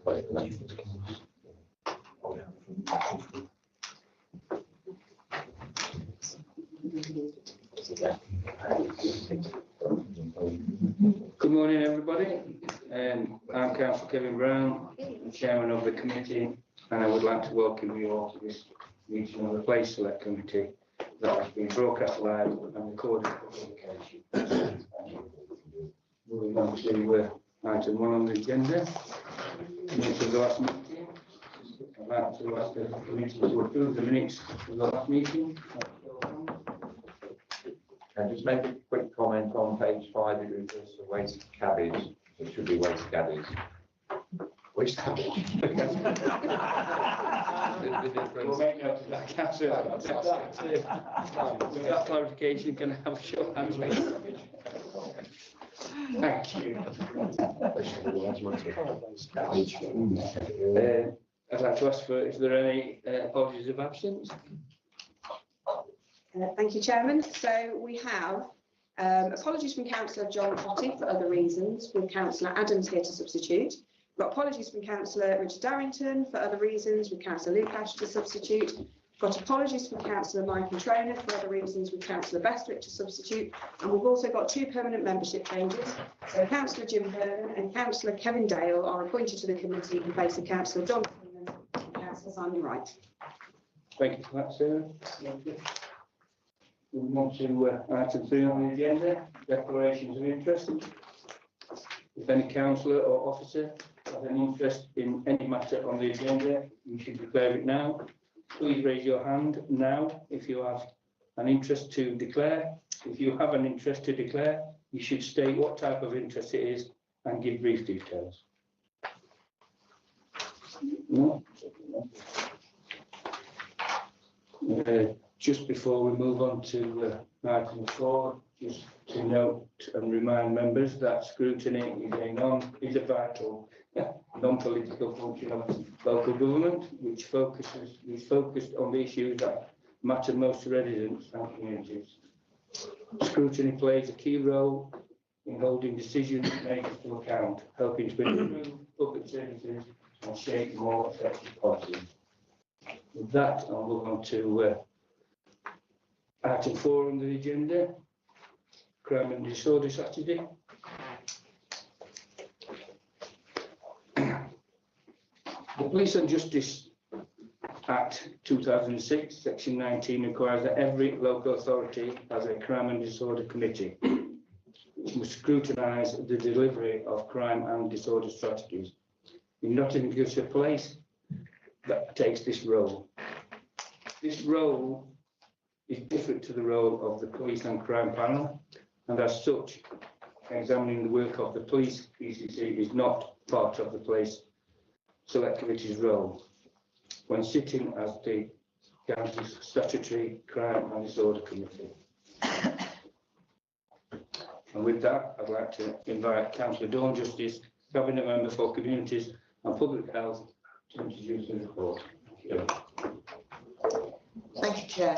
Good morning, everybody. I'm Councillor Kevin Brown, the Chairman of the committee, and I would like to welcome you all to this meeting of the Place Select Committee that has been broadcast live and recorded for publication. Moving on to item 1 on the agenda, minutes of the last meeting. I'd like to ask the committee to approve the minutes of the last meeting. And just make a quick comment on page 5, it refers to waste cabbage. It should be waste cabbage. Waste cabbage. We'll make note of that, Councillor. With that clarification, can I have a show of hands, please? Thank you. I'd like to ask for if there are any apologies of absence. Thank you, Chairman. So we have apologies from Councillor John Cotty for other reasons, with Councillor Adams here to substitute. We've got apologies from Councillor Richard Darrington for other reasons, with Councillor Lucash to substitute. We've got apologies from Councillor Michael Trainer for other reasons, with Councillor Bestwick to substitute. And we've also got 2 permanent membership changes. So Councillor Jim Vernon and Councillor Kevin Dale are appointed to the committee in place of Councillor John Freeman and Councillor Simon Wright. Thank you for that, Sarah. We move to item 3 on the agenda, declarations of interest. If any councillor or officer has an interest in any matter on the agenda, you should declare it now. Please raise your hand now if you have an interest to declare. If you have an interest to declare, you should state what type of interest it is and give brief details. No? Just before we move on to item 4, just to note and remind members that scrutiny is a vital, non-political function of local government, which is focused on the issues that matter most to residents and communities. Scrutiny plays a key role in holding decision makers to account, helping to improve public services and shape more effective policies. With that, I'll move on to item 4 on the agenda, crime and disorder strategy. The Police and Justice Act 2006, section 19 requires that every local authority has a crime and disorder committee, which must scrutinise the delivery of crime and disorder strategies. In Nottinghamshire Police that takes this role. This role is different to the role of the Police and Crime Panel, and as such, examining the work of the Police PCC is not part of the Police Select Committee's role when sitting as the County's Statutory Crime and Disorder Committee. And with that, I'd like to invite Councillor Dawn Justice, Cabinet Member for Communities and Public Health, to introduce the report. Thank you, Chair.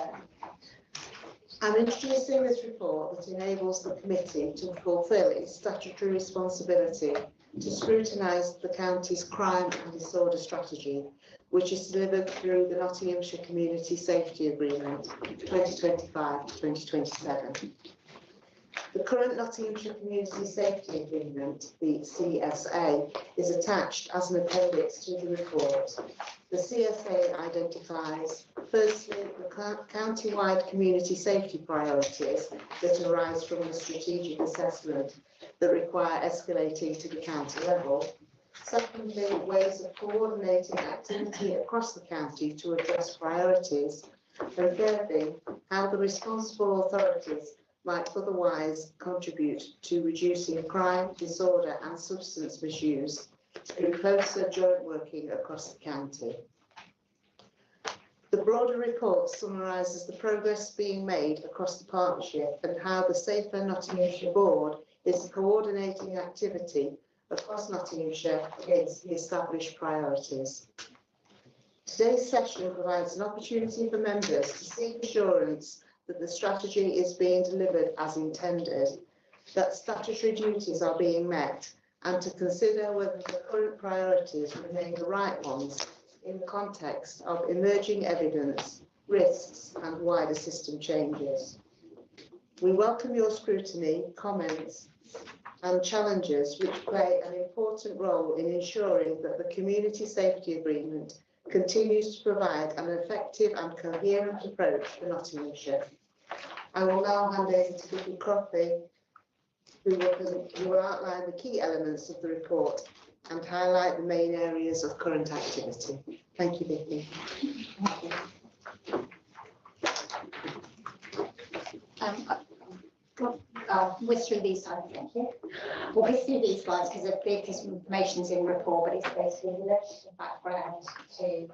I'm introducing this report that enables the committee to fulfil its statutory responsibility to scrutinise the county's crime and disorder strategy, which is delivered through the Nottinghamshire Community Safety Agreement 2025-2027. The current Nottinghamshire Community Safety Agreement, the CSA, is attached as an appendix to the report. The CSA identifies, firstly, the county-wide community safety priorities that arise from the strategic assessment that require escalating to the county level. Secondly, ways of coordinating activity across the county to address priorities. And thirdly, how the responsible authorities might otherwise contribute to reducing crime, disorder and substance misuse through closer joint working across the county. The broader report summarises the progress being made across the partnership and how the Safer Nottinghamshire Board is coordinating activity across Nottinghamshire against the established priorities. Today's session provides an opportunity for members to seek assurance that the strategy is being delivered as intended, that statutory duties are being met, and to consider whether the current priorities remain the right ones in the context of emerging evidence, risks and wider system changes. We welcome your scrutiny, comments and challenges which play an important role in ensuring that the Community Safety Agreement continues to provide an effective and coherent approach for Nottinghamshire. I will now hand over to Vicky Croppy, who will outline the key elements of the report and highlight the main areas of current activity. Thank you, Vicky. I'll whiz through these slides, thank you. We'll whiz through these slides because the biggest information is in the report, but it's basically the legislative background to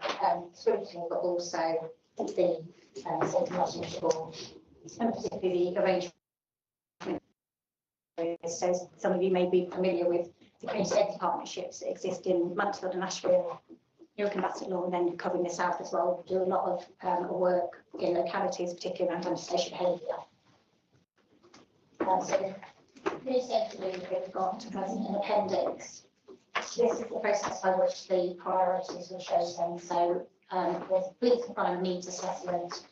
scrutiny, but also the Safety Nottinghamshire Board, and particularly the arrangement. So some of you may be familiar with the community safety partnerships that exist in Mansfield and Ashfield, Newark and Bassetlaw, and then covering the south as well. We do a lot of work in localities, particularly around antisocial behaviour. So community safety we've got as an appendix. This is the process by which the priorities were chosen. So there's police and crime needs assessment.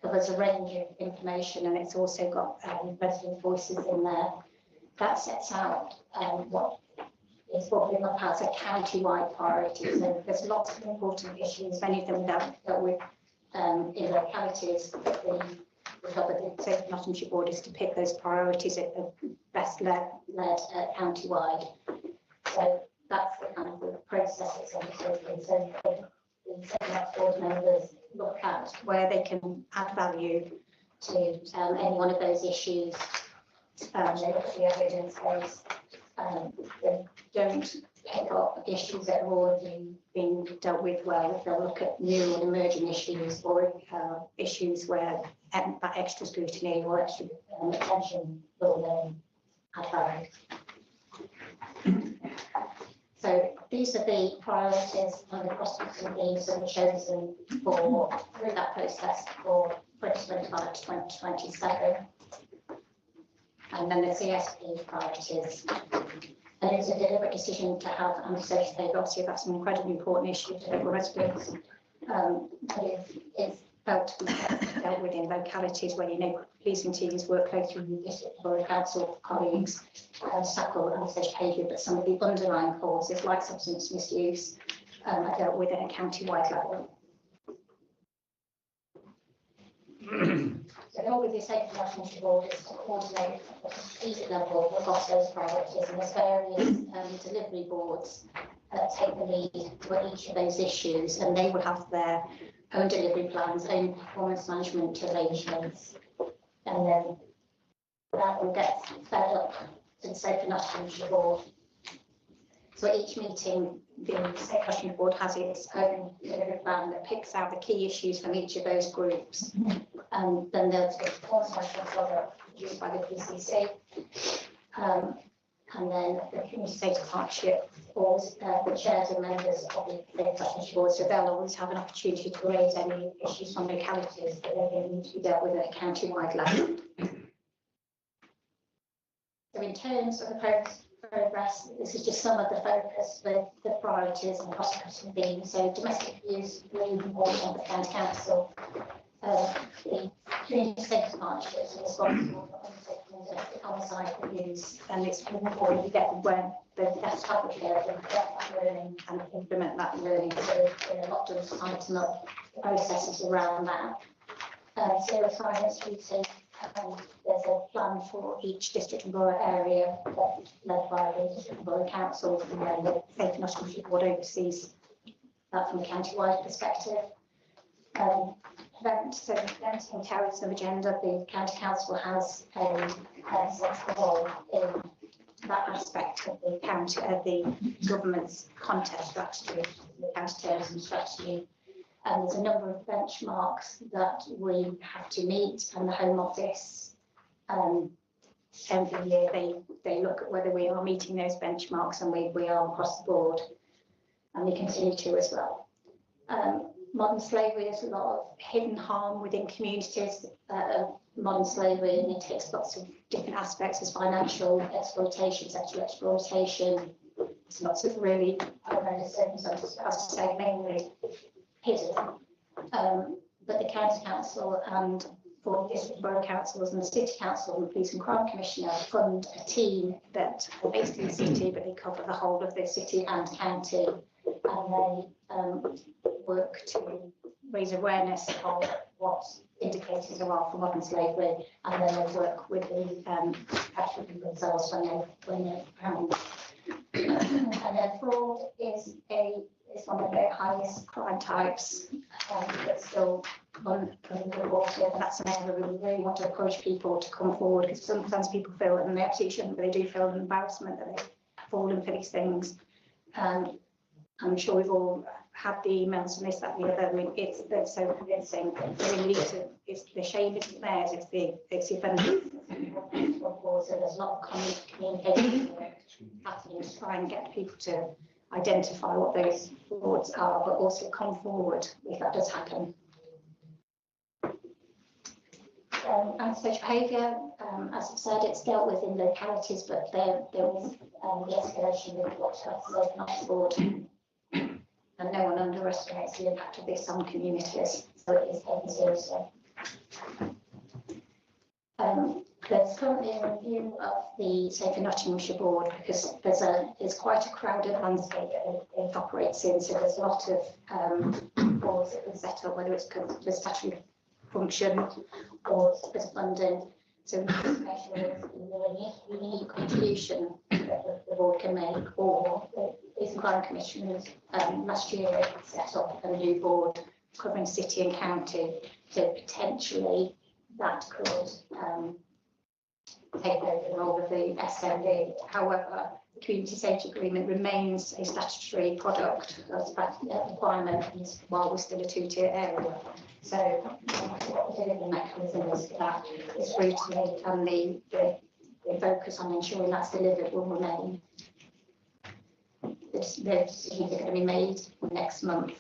There's a range of information, and it's also got resident voices in there. That sets out what is what we look at as a county-wide priority. So there's lots of important issues, many of them that with in localities. The job of the Safety Nottinghamshire Board is to pick those priorities that are best led county-wide. So that's the kind of the process that's undertaken. So the Safety Nottinghamshire Board members look at where they can add value to any one of those issues. They look at the evidence base. They don't pick up issues that have already been dealt with well. They'll look at new and emerging issues, or issues where that extra scrutiny or extra attention will add value. So these are the priorities and the prospects and themes that were chosen for through that process for 2025 to 2027. And then the CSP priorities. And it was a deliberate decision to have antisocial behaviour. Obviously, that's an incredibly important issue to local residents. But it's felt to be dealt with in localities where, you know, policing teams work closely with district or council colleagues to tackle antisocial behaviour, but some of the underlying causes, like substance misuse, are dealt with at a county-wide level. So the role of the Safety Nottinghamshire Board is to coordinate at the strategic level across those priorities, and there's various delivery boards that take the lead for each of those issues, and they will have their own delivery plans, own performance management arrangements, and then that will get fed up to the Safety Nottinghamshire Board. So at each meeting, the Safety Nottinghamshire Board has its own delivery plan that picks out the key issues from each of those groups. And then there's a performance management program produced by the PCC. And then the Community Safety Partnership Board, the chairs and members of the Safety Nottinghamshire Board, so they'll always have an opportunity to raise any issues from localities that they're going to need to be dealt with at a county-wide level. So in terms of the progress, this is just some of the focus with the priorities and prospects and themes. So domestic abuse, really important on the county council. The Community Safety Partnerships are responsible for undertaking domestic homicide abuse, and it's important to get when the establish that learning and implement that learning. So there's a lot of tighten up processes around that. Serious violence duty. There's a plan for each district and borough area led by the district and borough council, and then the Safety Nottinghamshire Board oversees that from a county-wide perspective. So preventing terrorism agenda, the county council has a sensible role in that aspect of the county, the government's contest strategy, the counter-terrorism strategy. And there's a number of benchmarks that we have to meet, and the Home Office every year they look at whether we are meeting those benchmarks, and we are across the board, and we continue to as well. modern slavery, there's a lot of hidden harm within communities of modern slavery, and it takes lots of different aspects as financial exploitation, sexual exploitation. There's lots of really horrendous circumstances, as I say, mainly hidden. But the county council and for district borough councils and the city council and the police and crime commissioner fund a team that are based in the city, but they cover the whole of the city and county, and they work to raise awareness of what indicators there are for modern slavery, and then they work with the actual people themselves when they're found. And then fraud is one of the highest crime types, but still unreported. That's an area where we really want to encourage people to come forward, because sometimes people feel, and they absolutely shouldn't, but they do feel an embarrassment that they've fallen for these things. I'm sure we've all had the emails from this, that, and the other. I mean, they're so convincing. They need to. It's the shame isn't theirs. It's the offender. So there's a lot of communication happening to try and get people to identify what those frauds are, but also come forward if that does happen. Antisocial behaviour, as I've said, it's dealt with in localities, but there is the escalation with what's the board, and no one underestimates the impact of this on communities, so it is taken seriously. There's currently a review of the Safer Nottinghamshire board, because there's quite a crowded landscape that it operates in, so there's a lot of boards that have been set up, whether it's the statutory function or there's funding. So the unique contribution that the board can make, or the Police and Crime Commissioners last year set up a new board covering city and county, so potentially that could take over the role of the SMB. However, the Community Safety Agreement remains a statutory product as a requirement while we're still a two-tier area. So what the delivery mechanism is for that is scrutiny, and the focus on ensuring that's delivered will remain. The decisions are going to be made next month.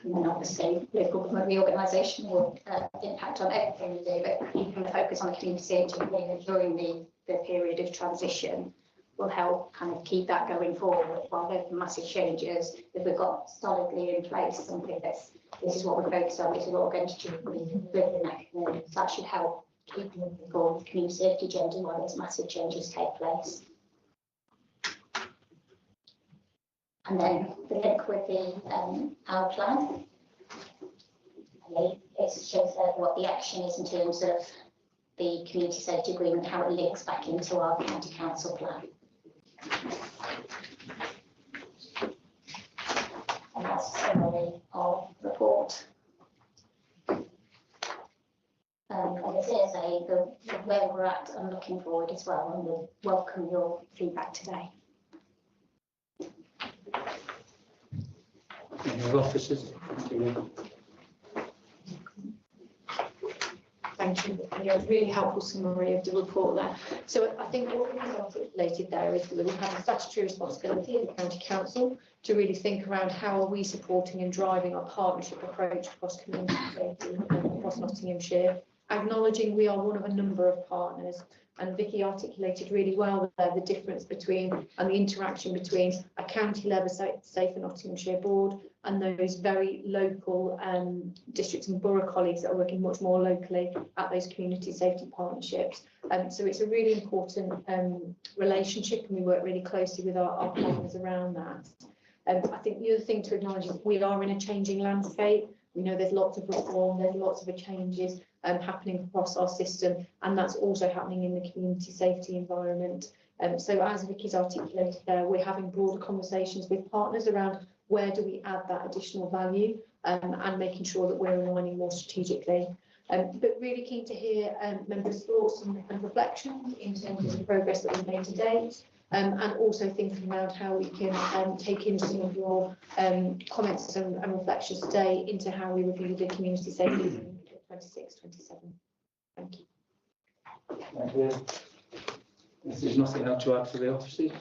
And then obviously local government reorganisation will impact on everything we do, but keeping the focus on the community safety during the period of transition will help kind of keep that going forward while there's massive changes. If we've got solidly in place something this is what we're focused on, this is what we're going to do with the mechanism, that should help keep moving forward with the community safety agenda while those massive changes take place. And then the link with the our plan. It shows what the action is in terms of the community safety agreement, how it links back into our county council plan. And that's a summary of the report. And this is where we're at and looking forward as well, and we'll welcome your feedback today. Any officers? Thank you. Yeah, really helpful summary of the report there. So I think what we've articulated there is that we have a statutory responsibility as a county council to really think around how are we supporting and driving our partnership approach across community safety across Nottinghamshire, acknowledging we are one of a number of partners. And Vicky articulated really well there the difference between and the interaction between a county level Safer Nottinghamshire board and those very local district and borough colleagues that are working much more locally at those community safety partnerships. So it's a really important relationship, and we work really closely with our partners around that. I think the other thing to acknowledge is we are in a changing landscape. We know there's lots of reform, there's lots of changes happening across our system, and that's also happening in the community safety environment. So as Vicky's articulated there, we're having broader conversations with partners around where do we add that additional value, and making sure that we're aligning more strategically. But really keen to hear members' thoughts and reflections in terms of the progress that we've made to date, and also thinking around how we can take in some of your comments and reflections today into how we review the community safety in 26-27. Thank you. Thank you. If there's nothing else to add for the officers,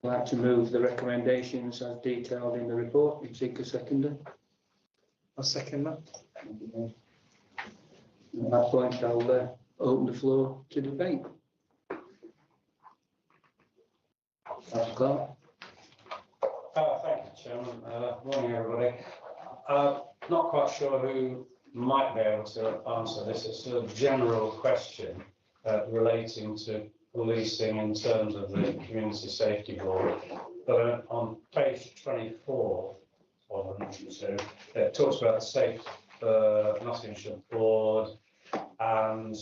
I'd like to move the recommendations as detailed in the report. You seek a seconder? I'll second that. At that point, I'll open the floor to debate. Councillor Clark. Thank you, Chairman. Morning, everybody. Not quite sure who might be able to answer this. It's a general question relating to policing in terms of the Community Safety Board. But on page 24 of the two, it talks about the Safe Nottinghamshire Board, and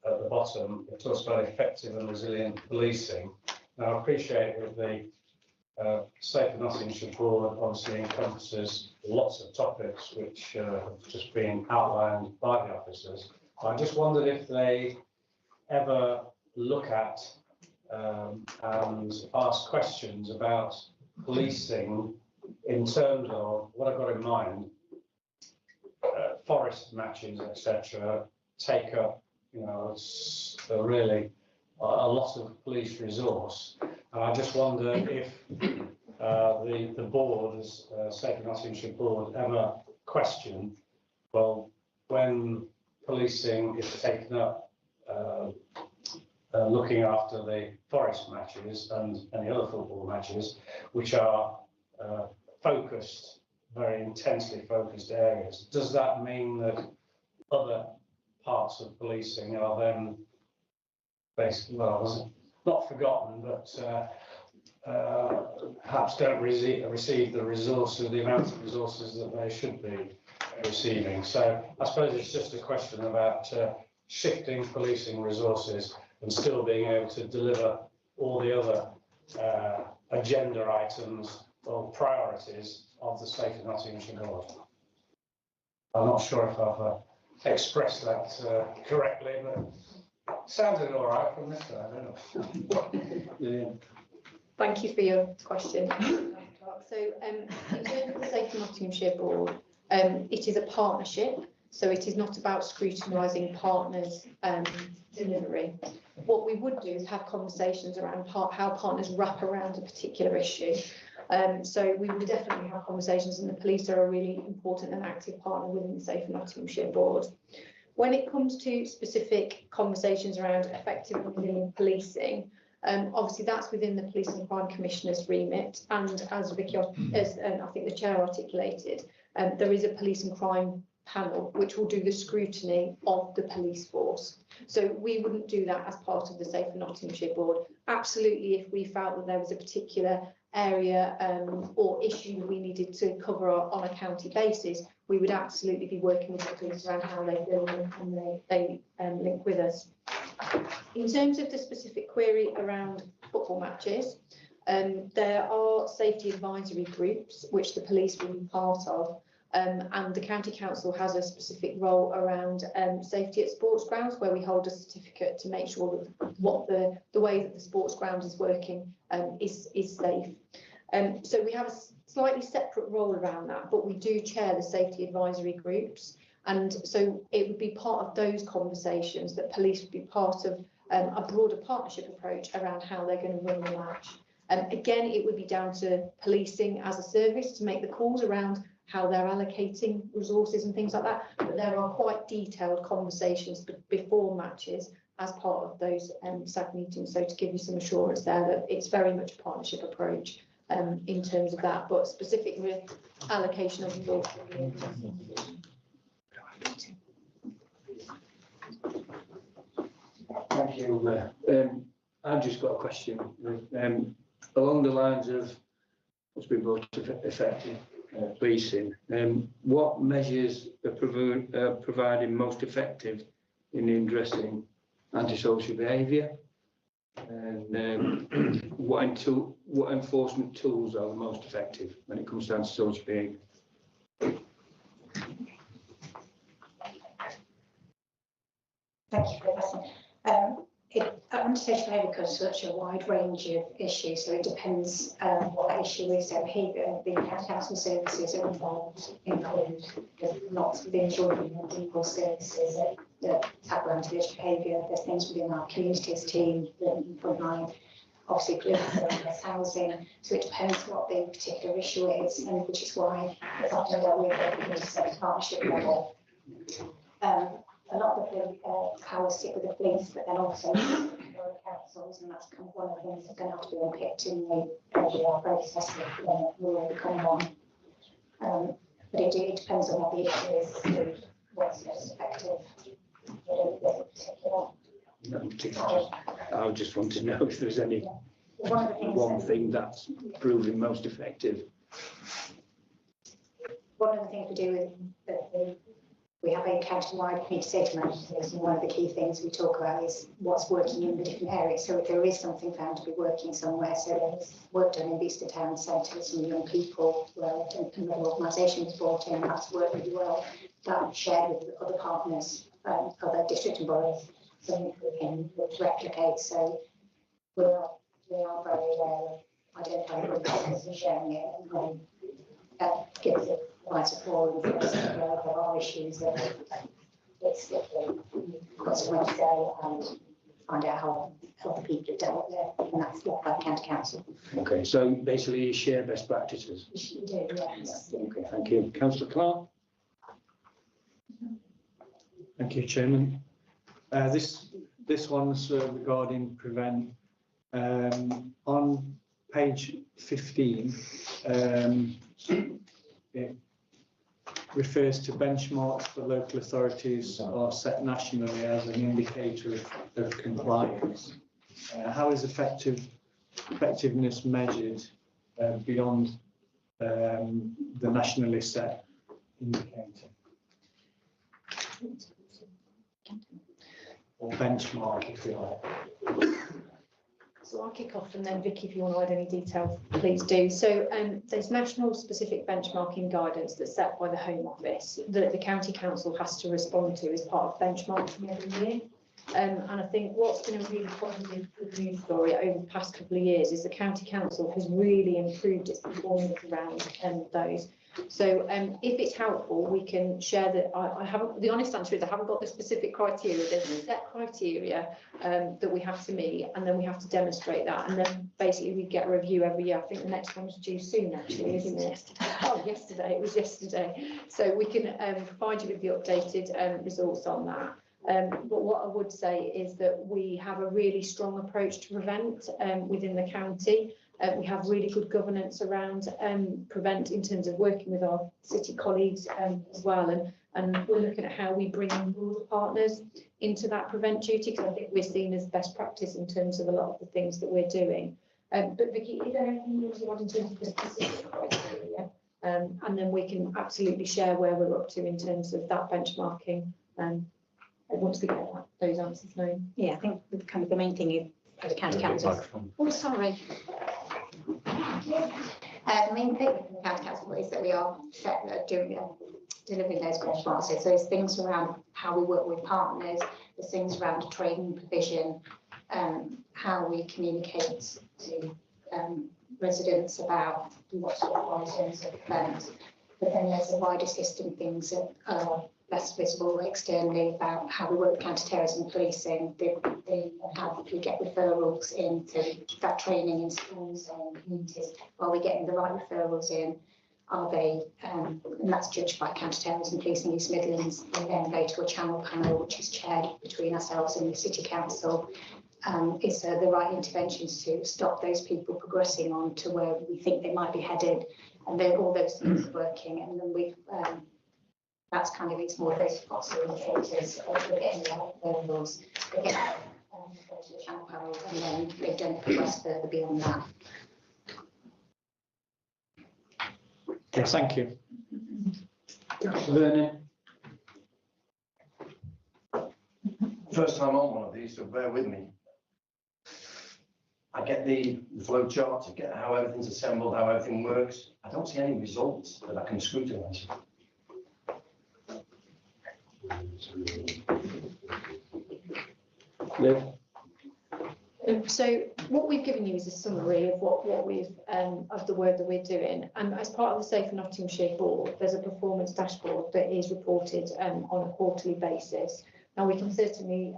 at the bottom it talks about effective and resilient policing. Now, I appreciate that the Safe Nottinghamshire Board obviously encompasses lots of topics which have just been outlined by the officers. I just wondered if they ever look at and ask questions about policing in terms of what I've got in mind. Forest matches, etc., take up, really a lot of police resource. And I just wonder if the board, as Safe Nottinghamshire Board, ever question, well, when policing is taken up, looking after the forest matches and any other football matches, which are focused, very intensely focused areas, does that mean that other parts of policing are then basically, well, not forgotten, but perhaps don't receive the resources, the amount of resources that they should be receiving? So I suppose it's just a question about shifting policing resources and still being able to deliver all the other agenda items or priorities of the Safe Nottinghamshire Board. I'm not sure if I've expressed that correctly, but sounded all right from this side, I don't know. Yeah. Thank you for your question. So in terms of the Safe Nottinghamshire Board, it is a partnership, so it is not about scrutinising partners' delivery. What we would do is have conversations around how partners wrap around a particular issue. So we would definitely have conversations, and the police are a really important and active partner within the Safe Nottinghamshire Board. When it comes to specific conversations around effective and resilient policing, obviously that's within the Police and Crime Commissioner's remit, and as Vicky, as I think the Chair articulated, there is a police and crime panel which will do the scrutiny of the police force. So we wouldn't do that as part of the Safe Nottinghamshire Board. Absolutely, if we felt that there was a particular area or issue that we needed to cover on a county basis, we would absolutely be working with the police around how they build and they link with us. In terms of the specific query around football matches, there are safety advisory groups which the police will be part of, and the County Council has a specific role around safety at sports grounds, where we hold a certificate to make sure that what the way that the sports ground is working is safe. So we have a slightly separate role around that, but we do chair the safety advisory groups. And so it would be part of those conversations that police would be part of a broader partnership approach around how they're going to run the match. Again, it would be down to policing as a service to make the calls around how they're allocating resources and things like that. But there are quite detailed conversations before matches as part of those SAG meetings. So to give you some assurance there that it's very much a partnership approach in terms of that, but specifically allocation of resources. Thank you. I've just got a question along the lines of what's been brought to effective policing. What measures are providing most effective in addressing antisocial behaviour, and what enforcement tools are the most effective when it comes to antisocial behaviour? Thank you for the question. Antisocial behaviour covers such a wide range of issues, so it depends what that issue is. So behaviour, the county council services are involved, include lots within children and legal services that tap around antisocial behaviour. There's things within our communities team, the frontline obviously policing, there's housing, so it depends what the particular issue is, and which is why it's often dealt with at the interstate partnership level. A lot of the powers sit with the police, but then also borough councils, and that's kind of one of the things that's going to have to be unpicked in the LGR process when it will become one. But it depends on what the issue is, and what's most effective. I just want to know if there's any One of the things one thing that's proving most effective. One of the things we do is we have a county-wide community safety management, and one of the key things we talk about is what's working in the different areas. So if there is something found to be working somewhere, so there's work done in Beaster Town Centres and young people, where another organisation was brought in, that's worked really well, that shared with other partners, other district and boroughs, something we can look to replicate. So we are very aware of identifying good practice and sharing it, and then gives it quite a forum for us where there are issues that it's got somewhere to go and find out how the people have dealt with it, and that's what by the county council. Okay, so basically you share best practices. We do, yes. Okay, thank you. Councillor Clark? Thank you, Chairman. This one's regarding prevent. On page 15, it refers to benchmarks for local authorities are set nationally as an indicator of compliance. How is effectiveness measured beyond the nationally set indicator? Or benchmark, if you like. So I'll kick off, and then Vicky, if you want to add any detail, please do. So there's national specific benchmarking guidance that's set by the Home Office that the County Council has to respond to as part of benchmarking every year. And I think what's been a really positive good news story over the past couple of years is the County Council has really improved its performance around those. So if it's helpful, we can share that. I haven't, the honest answer is I haven't got the specific criteria. There's a set criteria that we have to meet, and then we have to demonstrate that. And then basically we get a review every year. I think the next one's due soon, actually, isn't it? Oh, yesterday, it was yesterday. So we can provide you with the updated results on that. But what I would say is that we have a really strong approach to prevent within the county. We have really good governance around prevent in terms of working with our city colleagues as well, and we're looking at how we bring in broader partners into that prevent duty, because I think we're seen as best practice in terms of a lot of the things that we're doing. But Vicky, is there anything you want in terms of the specific criteria? And then we can absolutely share where we're up to in terms of that benchmarking. Once we get those answers known. Yeah, I think kind of the main thing is the county council. Oh, sorry. The main thing from the county council is that we are delivering those benchmarks. So there's things around how we work with partners, there's things around training provision, how we communicate to residents about what sort of items are prevent. But then there's a wider system things that are less visible externally about how we work with counter-terrorism policing, how we get referrals into that training in schools and communities. Are we getting the right referrals in? Are they, and that's judged by Counter-Terrorism Policing East Midlands, and then go to a channel panel which is chaired between ourselves and the City Council. Is there the right interventions to stop those people progressing on to where we think they might be headed? And then all those things are working, and then we've that's kind of, it's more those spots or indicators of we're getting the right levels, we get go to the channel panel, and then they don't progress further beyond that. Okay, thank you. Vernon? First time on one of these, so bear with me. I get the flow chart, I get how everything's assembled, how everything works. I don't see any results that I can scrutinise. Liv? So what we've given you is a summary of what we've of the work that we're doing, and as part of the Safer Nottinghamshire board, there's a performance dashboard that is reported on a quarterly basis, Now, we can certainly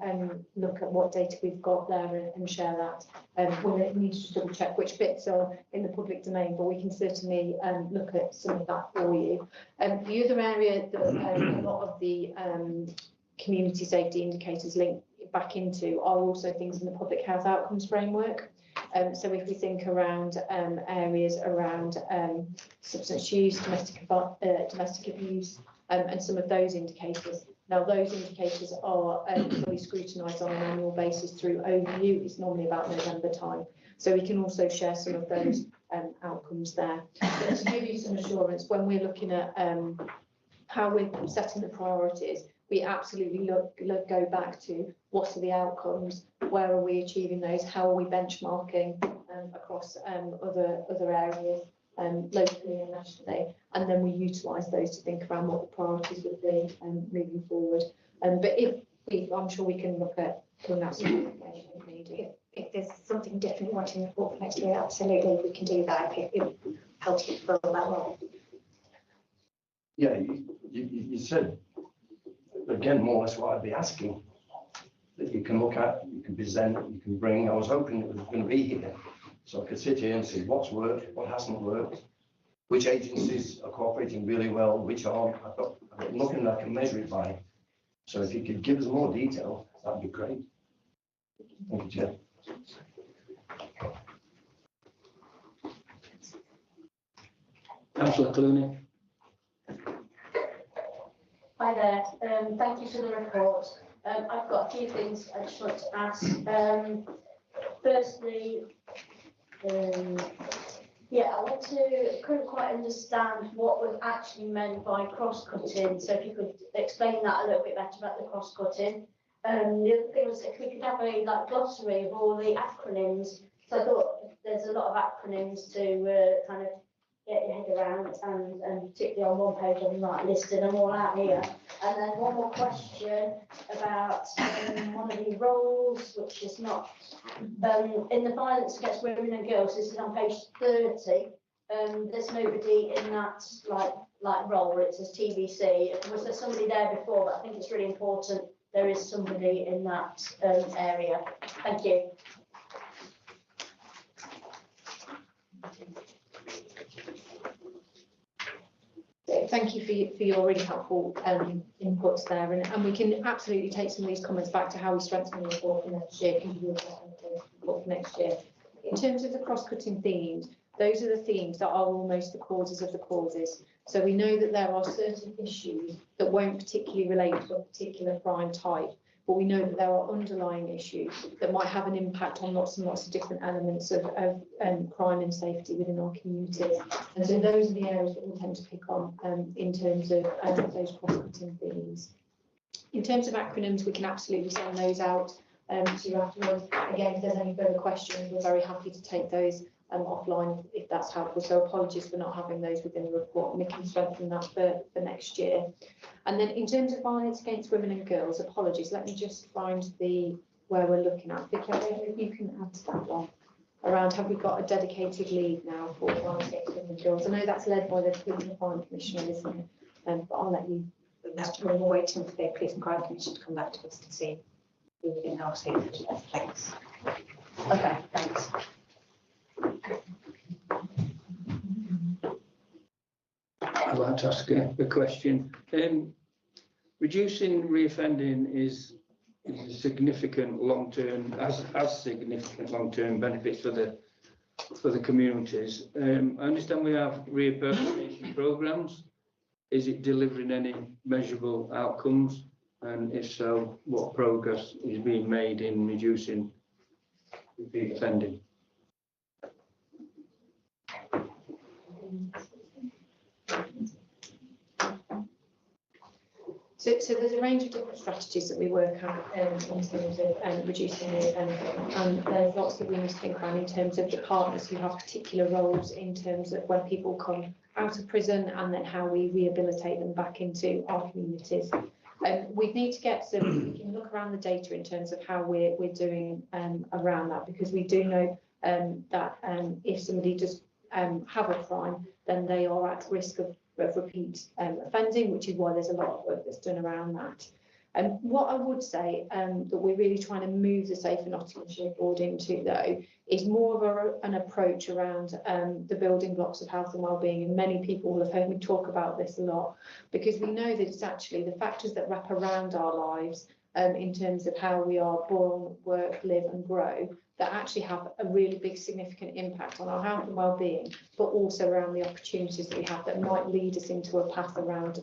look at what data we've got there and share that. We need to just double check which bits are in the public domain, but we can certainly look at some of that for you. The other area that a lot of the community safety indicators link back into are also things in the public health outcomes framework. So if we think around areas around substance use, domestic abuse, and some of those indicators. Now, those indicators are fully scrutinised on an annual basis through overview. It's normally about November time. So we can also share some of those outcomes there. But to give you some assurance, when we're looking at how we're setting the priorities, we absolutely go back to what are the outcomes, where are we achieving those, how are we benchmarking across other areas locally and nationally, and then we utilise those to think around what the priorities would be moving forward. But I'm sure we can look at pulling out some information if needed. If there's something different you want to report for next year, absolutely, we can do that if it helps you fill that role. Yeah, you said, again, more or less what I'd be asking, that you can look at, you can present, you can bring. I was hoping it was going to be here, so I could sit here and see what's worked, what hasn't worked, which agencies are cooperating really well, which aren't. I've got nothing that I can measure it by. So if you could give us more detail, that'd be great. Thank you, Chair. Councillor Clooney. Hi there, thank you for the report. I've got a few things I just want to ask. Firstly, couldn't quite understand what was actually meant by cross-cutting. So if you could explain that a little bit better about the cross-cutting. The other thing was if we could have a glossary of all the acronyms. So I thought there's a lot of acronyms to kind of get your head around, and particularly on one page I'm not listing them all out here. And then one more question about one of the roles, which is not in the violence against women and girls. This is on page 30. There's nobody in that like role. It says TBC. Was there somebody there before? But I think it's really important there is somebody in that area. Thank you. Thank you for your really helpful inputs there, and we can absolutely take some of these comments back to how we strengthen the report for next year. For next year, in terms of the cross-cutting themes, those are the themes that are almost the causes of the causes. So we know that there are certain issues that won't particularly relate to a particular crime type, but we know that there are underlying issues that might have an impact on lots and lots of different elements of crime and safety within our communities. And so those are the areas that we tend to pick on in terms of those cross-cutting themes. In terms of acronyms, we can absolutely send those out to you afterwards. Again, if there's any further questions, we're very happy to take those offline if that's helpful. So apologies for not having those within the report, and we can strengthen that for next year. And then in terms of violence against women and girls, apologies, let me just find where we're looking at. Vicky, I don't know if you can add to that one around have we got a dedicated lead now for violence against women and girls? I know that's led by the Police and Crime Commissioner, isn't it? But I'll let you. We're waiting for the Police and Crime Commission to come back to us and see who we can help. Thanks. Okay, thanks. I'd like to ask a question. Reducing reoffending is a significant long-term, has significant long-term benefits for the communities. I understand we have rehabilitation programs. Is it delivering any measurable outcomes? And if so, what progress is being made in reducing repeat offending? So there's a range of different strategies that we work on in terms of reducing the and there's lots that we need to think around in terms of the partners who have particular roles in terms of when people come out of prison and then how we rehabilitate them back into our communities. We need to get some, we can look around the data in terms of how we're doing around that, because we do know that if somebody does have a crime, then they are at risk of repeat offending, which is why there's a lot of work that's done around that. And what I would say that we're really trying to move the Safer Nottinghamshire Board into, though, is more of an approach around the building blocks of health and wellbeing. And many people will have heard me talk about this a lot, because we know that it's actually the factors that wrap around our lives in terms of how we are born, work, live and grow, that actually have a really big significant impact on our health and well-being, but also around the opportunities that we have that might lead us into a path around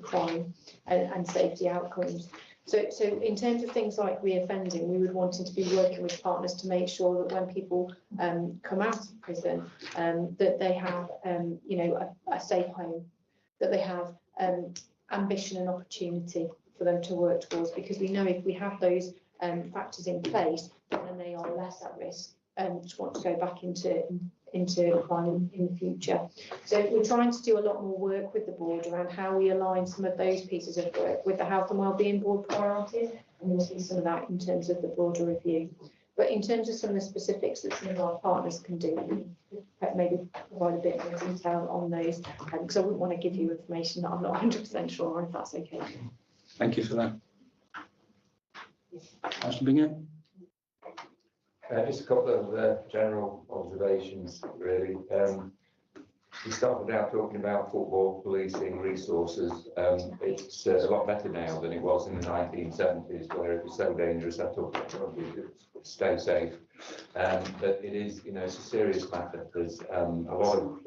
crime and safety outcomes. So in terms of things like reoffending, we would want to be working with partners to make sure that when people come out of prison, that they have a safe home, that they have ambition and opportunity for them to work towards, because we know if we have those factors in place, then they are less at risk to want to go back into crime in the future. So we're trying to do a lot more work with the board around how we align some of those pieces of work with the Health and Wellbeing Board priorities, and you'll see some of that in terms of the broader review. But in terms of some of the specifics that some of our partners can do, maybe provide a bit more detail on those, because I wouldn't want to give you information that I'm not 100% sure on, if that's okay. Thank you for that. Councillor Bingham. Just a couple of general observations, really. We started out talking about football, policing, resources. It's a lot better now than it was in the 1970s, where it was so dangerous. I thought to stay safe. But it is, it's a serious matter. There's a lot of.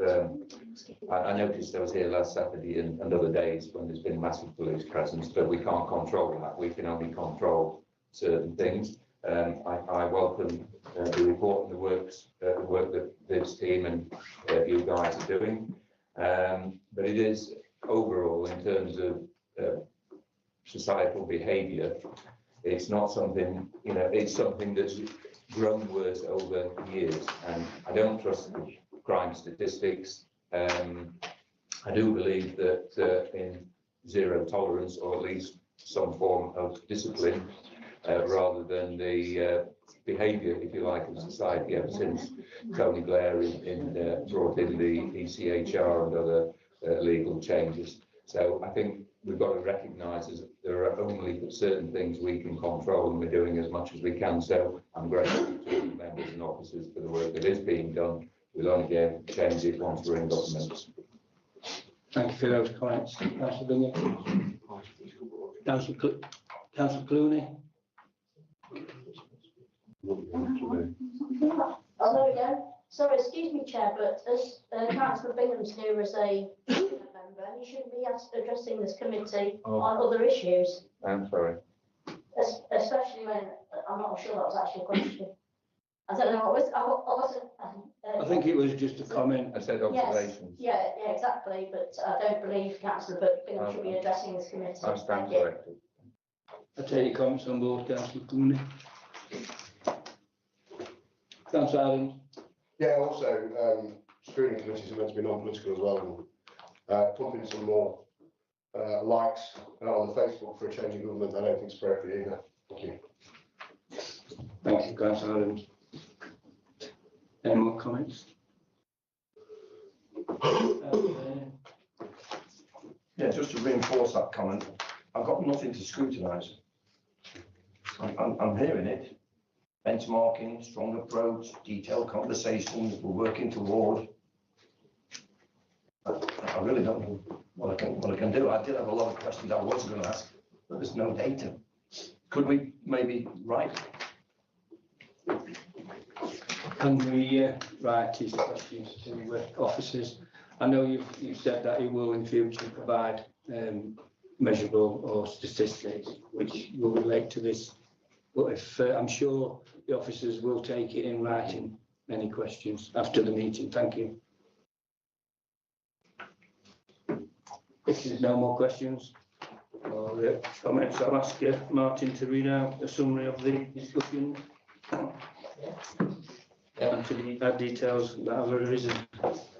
I noticed I was here last Saturday and other days when there's been massive police presence, but we can't control that. We can only control certain things. I welcome the report and the work that this team and you guys are doing. But it is overall, in terms of societal behaviour, it's not something, it's something that's grown worse over years. And I don't trust the crime statistics. I do believe that in zero tolerance, or at least some form of discipline, rather than the behaviour, if you like, of society ever since Tony Blair brought in the ECHR and other legal changes. So I think we've got to recognise that there are only certain things we can control, and we're doing as much as we can. So I'm grateful to the members and officers for the work that is being done. We'll only be able to change it once we're in government. Thank you for those comments. Councillor Bingham. Councillor Clooney. Oh, there we go. Sorry, excuse me, Chair, but as Councillor Bingham's here as a member, he shouldn't be addressing this committee on other issues. I'm sorry. Especially when I'm not sure that was actually a question. I don't know. I think it was just a comment. I said observations. Yes, yeah, exactly. But I don't believe Councillor Bingham should be addressing this committee. I stand corrected. I take your comments on board, Councillor Clooney. Councillor Adams. Yeah, also, screening committees are meant to be non-political as well, and pumping some more likes on the Facebook for a change in government, I don't think it's appropriate either. Thank you. Thank you, Councillor Adams. Any more comments? Yeah, just to reinforce that comment, I've got nothing to scrutinise. I'm hearing it. Benchmarking, strong approach, detailed conversations, we're working toward. I really don't know what I can do. I did have a lot of questions I was going to ask, but there's no data. Could we maybe write? Can we write these questions to officers? I know you've said that you will in future provide measurable or statistics which will relate to this. But if I'm sure the officers will take it in writing, any questions after the meeting. Thank you. If there's no more questions or comments, I'll ask Martin to read out a summary of the discussion and to add details that have arisen.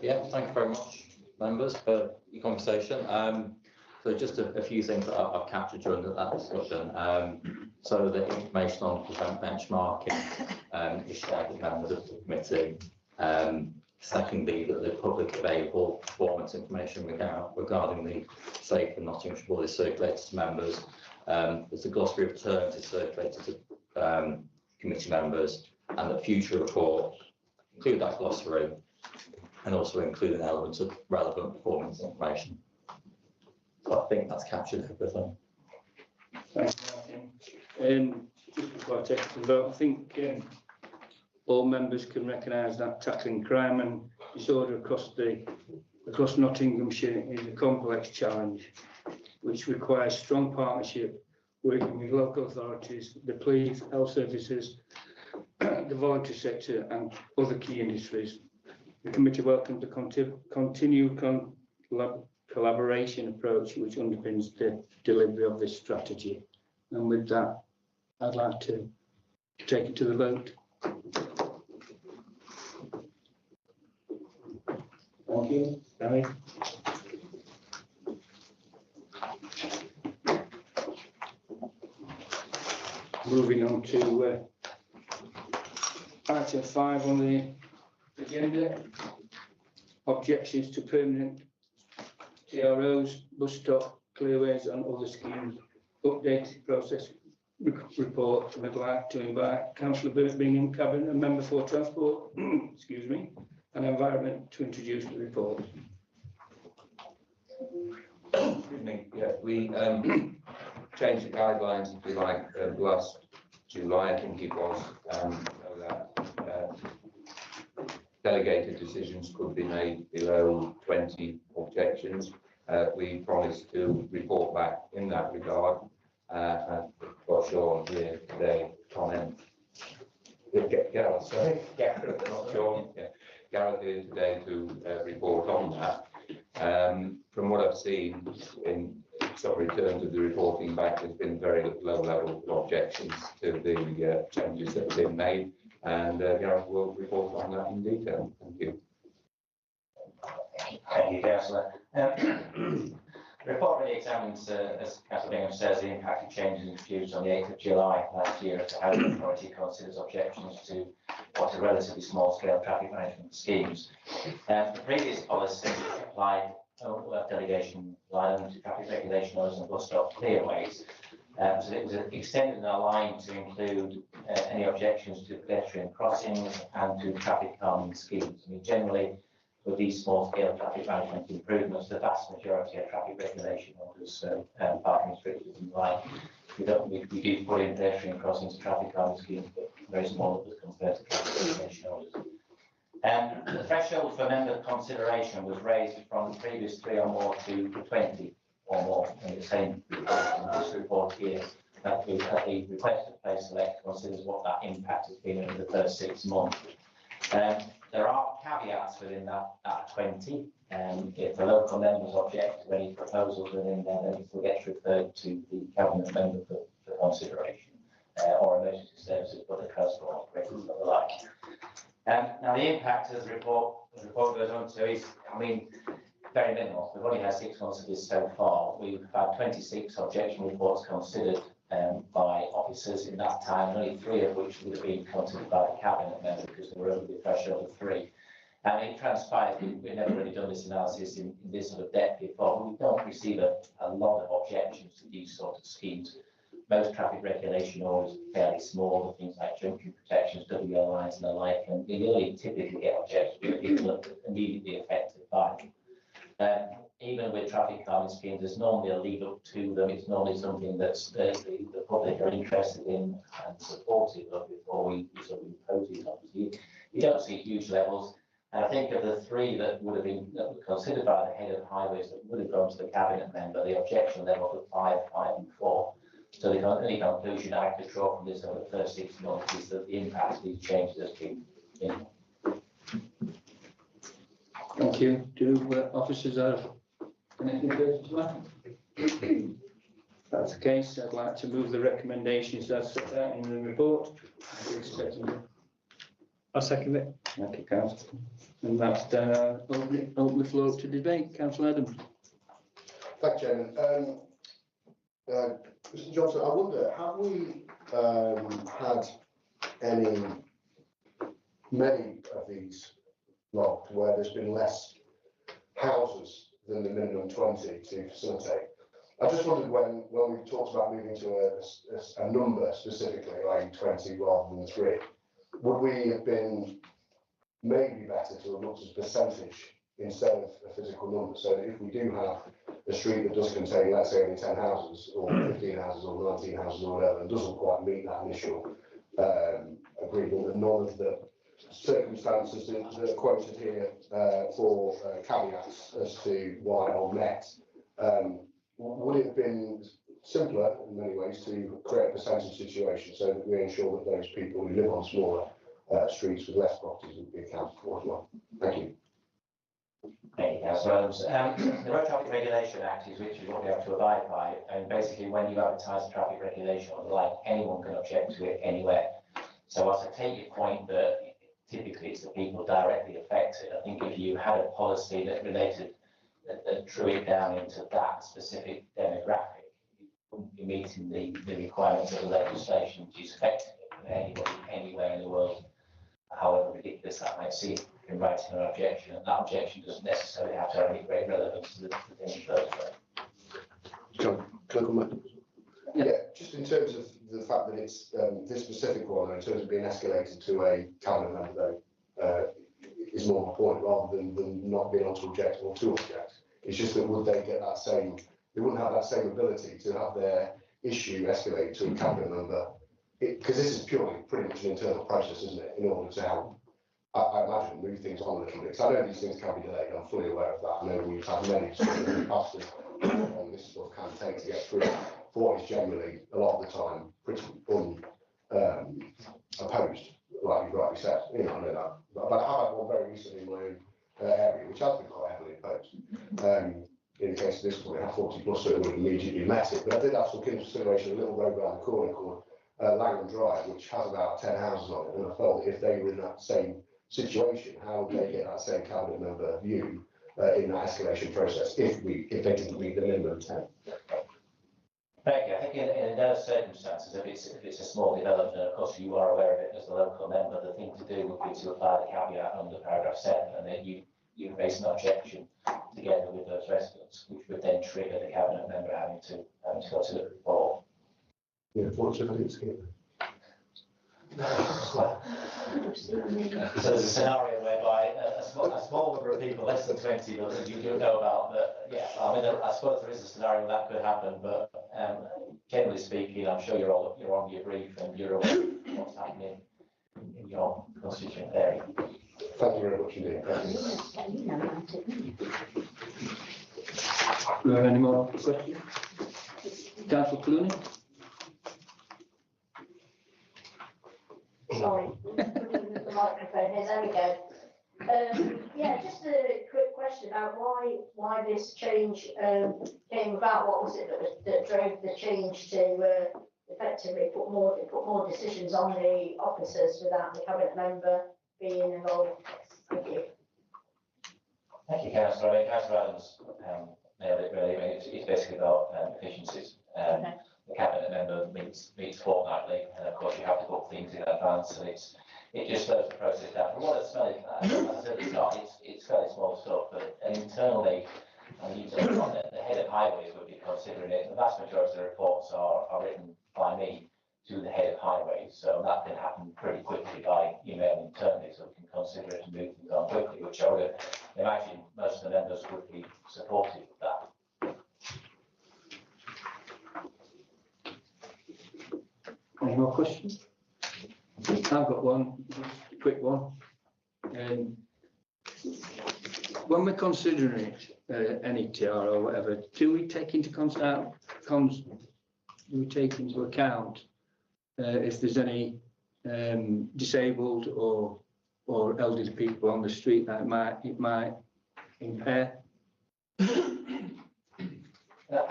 Yeah, thank you very much, members, for your conversation. So just a few things that I've captured during that discussion. So the information on prevent benchmarking is shared with members of the committee. Secondly, that the public available performance information regarding the safe and Nottinghamshire is circulated to members. There's a glossary of terms is circulated to committee members, and the future report include that glossary and also include an element of relevant performance information. So I think that's captured everything. Thanks, Martin. Just before I take the vote, I think all members can recognise that tackling crime and disorder across Nottinghamshire is a complex challenge, which requires strong partnership, working with local authorities, the police, health services, the voluntary sector and other key industries. The committee welcomes the continued collaboration approach which underpins the delivery of this strategy. And with that, I'd like to take it to the vote. Thank you. Gary? Moving on to item 5 on the agenda. Objections to permanent TROs, bus stop, clearways and other schemes. Updated process report. I'd like to invite Councillor Bingham, Cabinet and Member for Transport, excuse me, and Environment to introduce the report. Excuse me. Yeah, we changed the guidelines, if you like, last July, I think it was, so that delegated decisions could be made below 20 objections. We promised to report back in that regard. I've got Sean here today to comment. Gareth, sorry, Gareth, not Sean. Yeah. Gareth here today to report on that. From what I've seen in some terms of the reporting back, there's been very low level of objections to the changes that have been made, and Gareth will report on that in detail. Thank you. Thank you, Councillor. The report really examines, as Councillor Bingham says, the impact of changes introduced on the 8th of July last year as to how the authority considers objections to what are relatively small-scale traffic management schemes. The previous policy applied delegation line to traffic regulation orders and bus stop clearways. So it was extended and aligned to include any objections to pedestrian crossings and to traffic calming schemes. I mean, generally, with these small-scale traffic management improvements, the vast majority of traffic regulation orders, parking restrictions and the like, we do put in pedestrian crossings and traffic calming schemes, but very small numbers compared to traffic regulation orders. The threshold for member consideration was raised from the previous 3 or more to 20 or more in the same report. In this report here, that the request of place select considers what that impact has been over the first 6 months. There are caveats within that 20. If the local members object to any proposals within there, then it will get referred to the cabinet member for consideration, or emergency services for the coastal operators and the like. Now the impact as the report goes on to is, I mean, very minimal. We've only had 6 months of this so far. We've had 26 objection reports considered by officers in that time, and only 3 of which would have been considered by the cabinet member because they were over the threshold of 3. And it transpired, we've never really done this analysis in this sort of depth before, but we don't receive a lot of objections to these sort of schemes. Most traffic regulation orders are fairly small, things like junction protections, WL lines and the like, and we only typically get objections from people that are immediately affected by them. Even with traffic calming schemes, there's normally a lead up to them. It's normally something that's the public are interested in and supportive of before we sort of impose it. Obviously, you don't see huge levels. And I think of the 3 that were considered by the head of highways that would have gone to the cabinet member, the objection level of 5, 5 and 4. So the only conclusion I could draw from this over the first 6 months is that the impact of these changes has been minimal. Thank you. Do officers have anything further to add? If that's the case, I'd like to move the recommendations as set out in the report. I second it. Thank you, Councillor. And that's open the floor to debate. Councillor Adams. Thank you, Chairman. Mr. Johnson, I wonder, have we had many of these logged where there's been less houses than the minimum 20 to facilitate. I just wondered when we talked about moving to a number specifically, i.e. 20 rather than 3, would we have been maybe better to have looked at a percentage instead of a physical number? So that if we do have a street that does contain, let's say, only 10 houses or 15 houses or 19 houses or whatever, and doesn't quite meet that initial agreement, that none of the circumstances that are quoted here for caveats as to why are met, would it have been simpler in many ways to create a percentage situation so that we ensure that those people who live on smaller streets with less properties would be accounted for as well? Thank you. Thank you, Councillor Adams. The Road Traffic Regulation Act is which you won't be able to abide by, and basically when you advertise a traffic regulation or the like, anyone can object to it anywhere. So whilst I take your point that typically it's the people directly affected, I think if you had a policy that related, that drew it down into that specific demographic, you wouldn't be meeting the requirements of the legislation, which is effective for anybody anywhere in the world, however ridiculous that might seem, in writing an objection, and that objection doesn't necessarily have to have any great relevance to the thing in the first place. John, can I come back? Yeah, just in terms of the fact that it's this specific one, in terms of being escalated to a cabinet member, though, is more my point, rather than not being able to object or to object. It's just that would they get that same, they wouldn't have that same ability to have their issue escalated to a cabinet member, because this is purely pretty much an internal process, isn't it, in order to help, I imagine, move things on a little bit. Because I know these things can be delayed, I'm fully aware of that. I know we've had many pastors on this stuff can take to get through for what is generally, a lot of the time, pretty opposed, like you rightly said. You know, I know that. But I have had one very recently in my own area, which has been quite heavily opposed. In the case of this one, I had 40 plus, so it would have immediately met it. But I did have some consideration, a little road around the corner called Langham Drive, which has about 10 houses on it. And I felt that if they were in that same situation, how would they get that same cabinet member view in that escalation process if they didn't meet the minimum 10? Thank you. I think in those circumstances, if it's a small development, and of course you are aware of it as the local member, the thing to do would be to apply the caveat under paragraph 7, and then you raise an objection together with those residents, which would then trigger the cabinet member having to go to the report. Yeah, fortunately, I didn't see it. So there's a scenario whereby a small number of people, less than 20, that you do know about, that, yeah, I mean, I suppose there is a scenario that could happen, but generally speaking, I'm sure you're on your brief and you're aware of what's happening in your constituent area. Thank you very much indeed. Do we have any more questions? Councillor Clooney? Sorry, the microphone here, there we go. Yeah, just a quick question about why this change came about. What was it that drove the change to effectively put more decisions on the officers without the cabinet member being involved? Thank you. Thank you, Councillor. I mean, Councillor Adams nailed it really. I mean, it's basically about efficiencies. Okay. The cabinet member meets fortnightly, and of course you have to book things in advance, and it just slows the process down. From what it's smelling, as I said at the start, it's fairly small stuff, but internally, I mean, the head of highways would be considering it. The vast majority of the reports are written by me to the head of highways, so that can happen pretty quickly by email internally, so we can consider it and move things on quickly, which I would imagine most of the members would be supportive of that. Any more questions? I've got one, just a quick one. When we're considering NETR or whatever, do we take into account if there's any disabled or elderly people on the street that it might impair?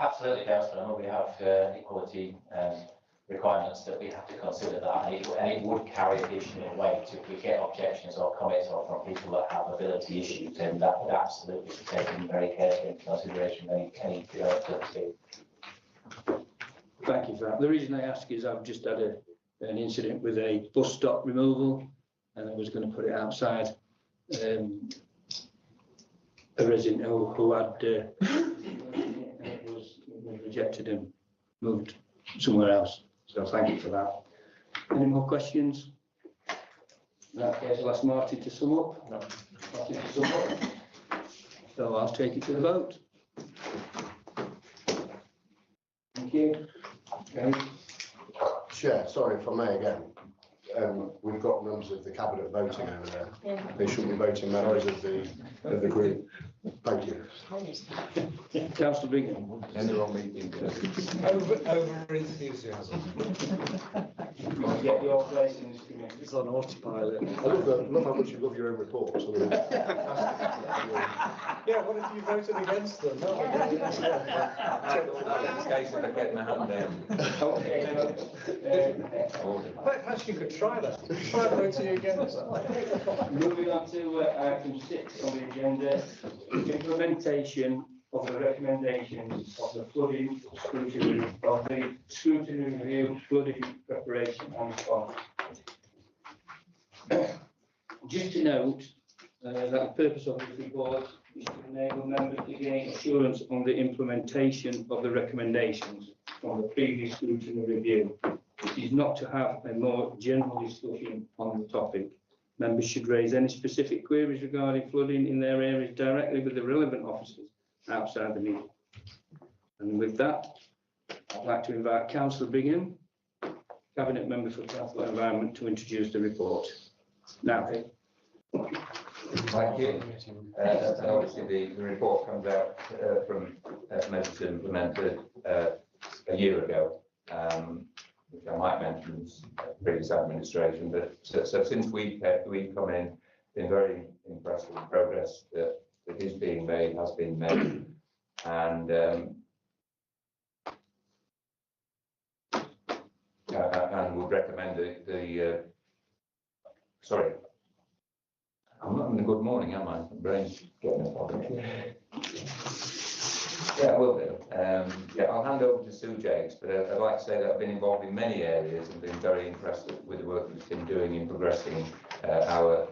Absolutely, Councillor. I know we have equality requirements that we have to consider that, and it would carry additional weight if we get objections or comments or from people that have ability issues, and that would absolutely be taken very carefully into consideration any development. Thank you for that. The reason I ask is I've just had an incident with a bus stop removal, and I was going to put it outside a resident who had was rejected and moved somewhere else. So thank you for that. Any more questions? In that case, I'll ask Marty to sum up. Marty to sum up. So I'll take it to the vote. Thank you. Okay. Chair, sorry if I may again. We've got members of the cabinet voting over there. Yeah. They should be voting members of the group. Thank you. Councillor Bingham. End of our meeting. Over enthusiasm. Get your place in this committee. It's on autopilot. I love how much you love your own reports. Yeah, what if you voted against them? Case of getting my hand down. Okay. Perhaps you could try that. Try voting against. Moving on to item 6 on the agenda, implementation of the recommendations of the flooding scrutiny of the scrutiny review, flooding preparation and response. Just to note that the purpose of this report is to enable members to gain assurance on the implementation of the recommendations from the previous scrutiny review. It is not to have a more general discussion on the topic. Members should raise any specific queries regarding flooding in their areas directly with the relevant officers outside the meeting. And with that, I'd like to invite Councillor Bingham, Cabinet Member for Council Environment, to introduce the report. Now, Thank you. And obviously the report comes out from measures implemented a year ago, which I might mention is previous administration. But so since we've come in, been very impressed with the progress that is being made, has been made, and would recommend the sorry. I'm not having a good morning, am I? My brain's getting a problem. Yeah, I will do. Yeah, I'll hand over to Sue Jakes, but I'd like to say that I've been involved in many areas and been very impressed with the work we've been doing in progressing our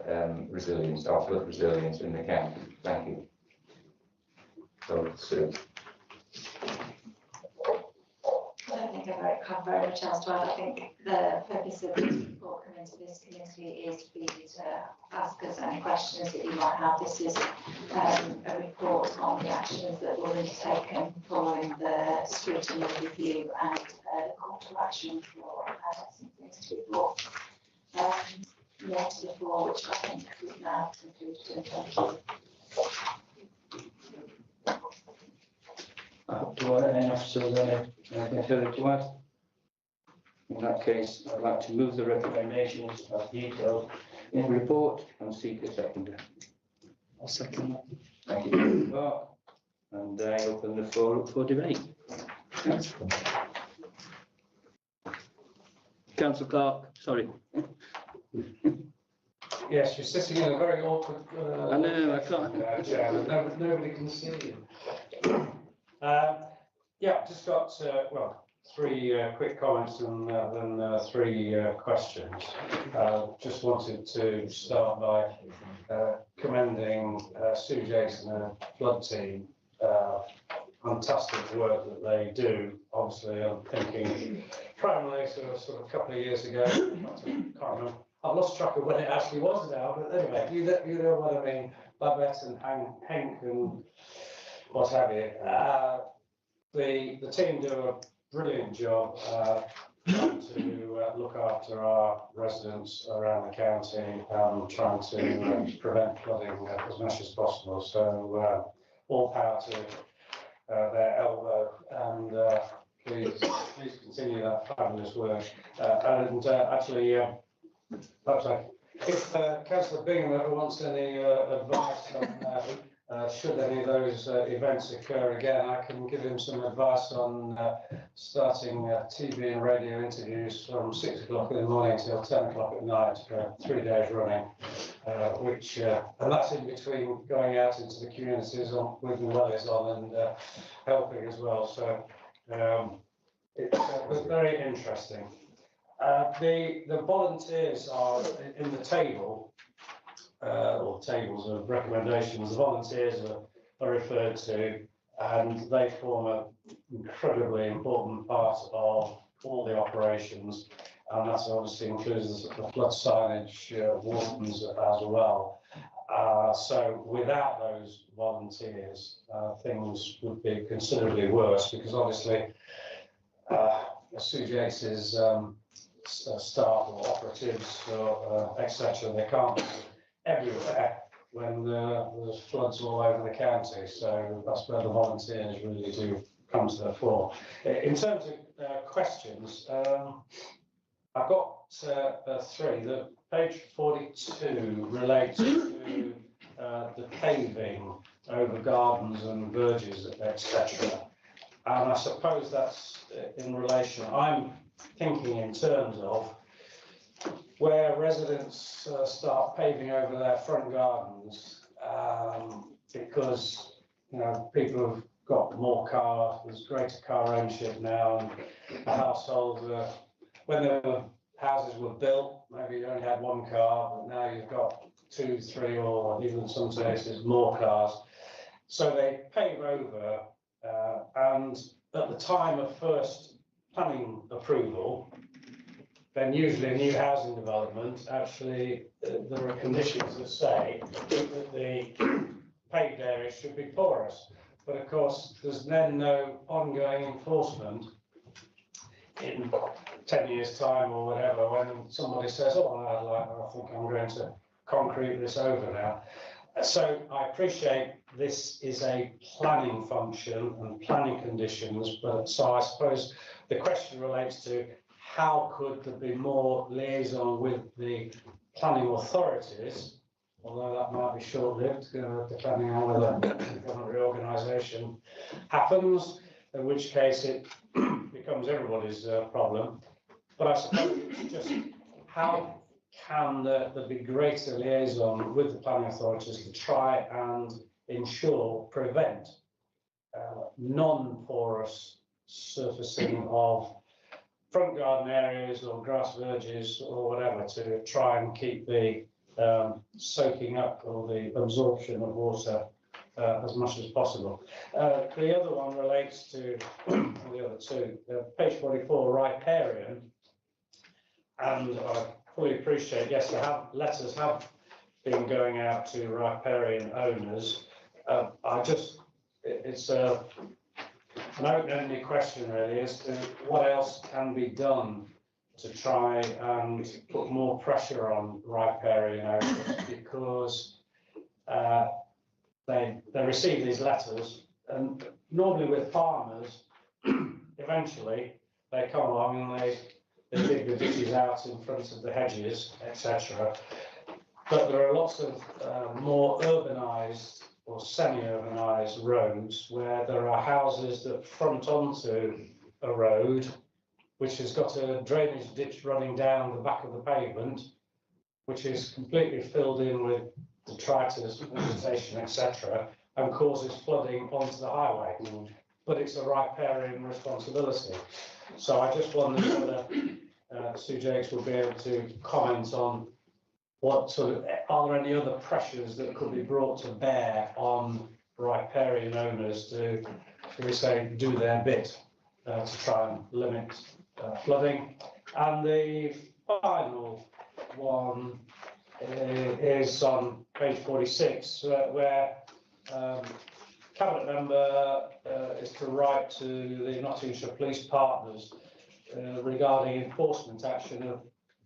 resilience, our flood resilience in the county. Thank you. So, Sue. I don't think I've had very much else to add. I think the purpose of this report coming to this committee is for you to ask us any questions that you might have. This is a report on the actions that were undertaken following the scrutiny review and the call to action for something to be brought to the floor, which I think we've now concluded. Thank you. Do I any officers anything further to add? In that case, I'd like to move the recommendations as detailed in the report and seek a seconder. I'll second that. Thank you, Mark. And I open the floor up for debate. Councillor Clark, sorry. Yes, you're sitting in a very awkward. I know, I can't. Chair, nobody can see you. Yeah, just got, well, 3 quick comments and then 3 questions. Just wanted to start by commending Sue Jakes and her flood team. Fantastic work that they do. Obviously, I'm thinking primarily sort of a couple of years ago. I can't remember. I've lost track of when it actually was now, but anyway, you know what I mean. Babette and Hank and what have you. The team do a brilliant job trying to look after our residents around the county, trying to prevent flooding as much as possible. So all power to their elbow, and please continue that fabulous work. And actually, perhaps if Councillor Bingham ever wants any advice on should any of those events occur again, I can give him some advice on starting TV and radio interviews from 6 o'clock in the morning till 10 o'clock at night for 3 days running, and that's in between going out into the communities with the wellies on and helping as well. So it's very interesting. The volunteers are in the table. or tables of recommendations, the volunteers are referred to, and they form an incredibly important part of all the operations, and that obviously includes the flood signage wardens as well. So without those volunteers, things would be considerably worse, because obviously Sue Yates's staff or operatives or etc. They can't be everywhere when there's floods all over the county. So that's where the volunteers really do come to the fore. In terms of questions, I've got three. The page 42 relates to the paving over gardens and verges, etc. And I suppose that's in relation. I'm thinking in terms of where residents start paving over their front gardens, because people have got more cars, there's greater car ownership now, and the household, when the houses were built, maybe you only had one car, but now you've got 2, 3, or even in some cases more cars. So they pave over, and at the time of first planning approval, then usually a new housing development, actually there are conditions that say that the paved area should be porous. But of course, there's then no ongoing enforcement in 10 years' time or whatever, when somebody says, oh, I think I'm going to concrete this over now. So I appreciate this is a planning function and planning conditions, but so I suppose the question relates to how could there be more liaison with the planning authorities, although that might be short-lived, depending on whether government reorganisation happens, in which case it becomes everybody's problem. But I suppose it's just how can there be greater liaison with the planning authorities to try and prevent non-porous surfacing of front garden areas or grass verges or whatever, to try and keep the soaking up or the absorption of water as much as possible. The other one relates to the other two, page 44, riparian, and I fully appreciate, yes, letters have been going out to riparian owners. It's an open-ended question really as to what else can be done to try and put more pressure on riparian owners, because they receive these letters, and normally with farmers, eventually they come along and they dig the ditches out in front of the hedges, etc. But there are lots of more urbanised or semi-urbanised roads where there are houses that front onto a road which has got a drainage ditch running down the back of the pavement, which is completely filled in with detritus, vegetation, etc., and causes flooding onto the highway. But it's a riparian responsibility. So I just wondered whether Sue Jakes would be able to comment on what sort of, are there any other pressures that could be brought to bear on riparian owners to, shall we say, do their bit to try and limit flooding? And the final one is on page 46, where Cabinet member is to write to the Nottinghamshire Police Partners regarding enforcement action of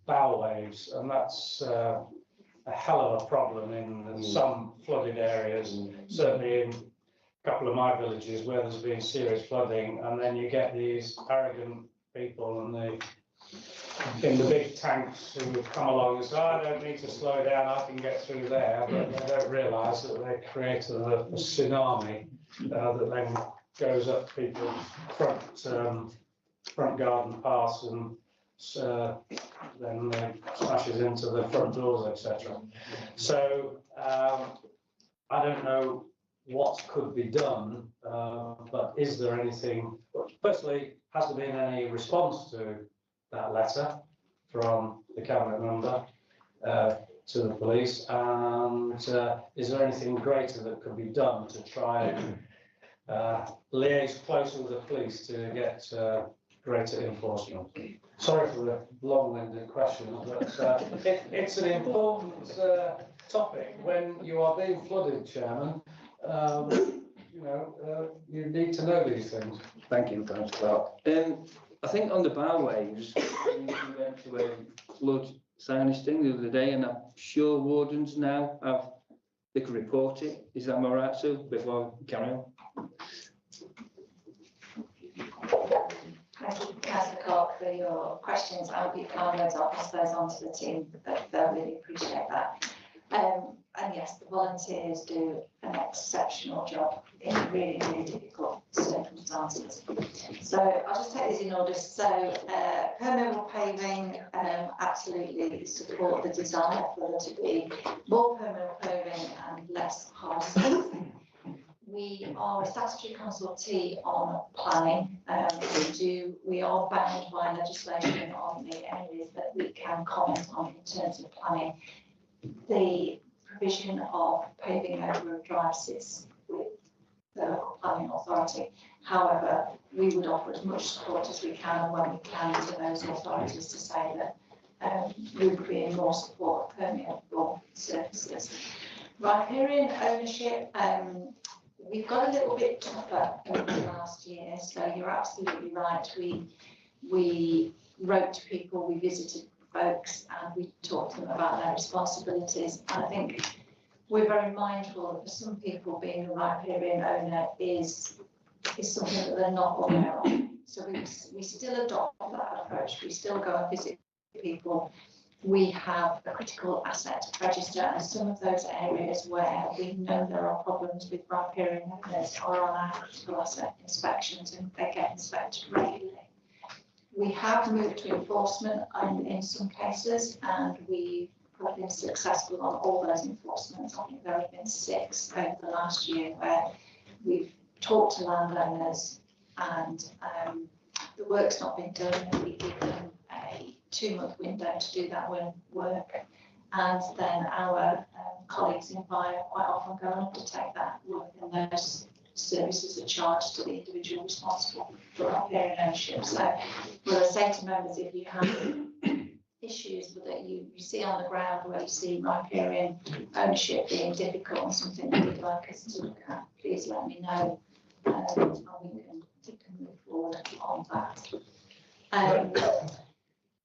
bow waves, and that's a hell of a problem in some flooded areas, certainly in a couple of my villages where there's been serious flooding, and then you get these arrogant people in the big tanks who come along and say, I don't need to slow down, I can get through there, but they don't realise that they create a tsunami that then goes up people's front garden paths and then smashes into the front doors, etc. So I don't know what could be done, but is there anything, firstly, has there been any response to that letter from the Cabinet member? to the police, and is there anything greater that could be done to try and liaise closer with the police to get greater enforcement? Sorry for the long-winded question, but it's an important topic when you are being flooded, Chairman. You need to know these things. Thank you, Councillor. I think on the barways, we went to a flood signage thing the other day, and I'm sure wardens now they can report it. Is that all right, Sue, before we carry on? Thank you, Councillor Clark, for your questions. I'll pass those on to the team. They'll really appreciate that. And yes, the volunteers do an exceptional job in really, really difficult circumstances. So I'll just take these in order. So permeable paving, absolutely support the desire for there to be more permeable paving and less hard surfacing. We are a statutory consultee on planning. We are bound by legislation on the areas that we can comment on in terms of planning. The provision of paving over a drive sits with the local planning authority. However, we would offer as much support as we can and when we can to those authorities to say that we would be in more support of permeable surfaces. Riparian ownership, we've got a little bit tougher over the last year, so you're absolutely right. We wrote to people, we visited folks, and we talked to them about their responsibilities. And I think we're very mindful that for some people being a riparian owner is something that they're not aware of. So we still adopt that approach. We still go and visit people. We have a critical asset register, and some of those areas where we know there are problems with riparian owners are on our critical asset inspections, and they get inspected regularly. We have moved to enforcement in some cases, and we have been successful on all those enforcements. I think there have been 6 over the last year where we've talked to landowners and the work's not been done, and we give them a 2-month window to do that work. And then our colleagues in fire quite often go and undertake that work, and those services are charged to the individual responsible for riparian ownership. So what I say to members, if you have issues that you see on the ground where you see riparian ownership being difficult and something that you'd like us to look at, please let me know, and we can move forward on that.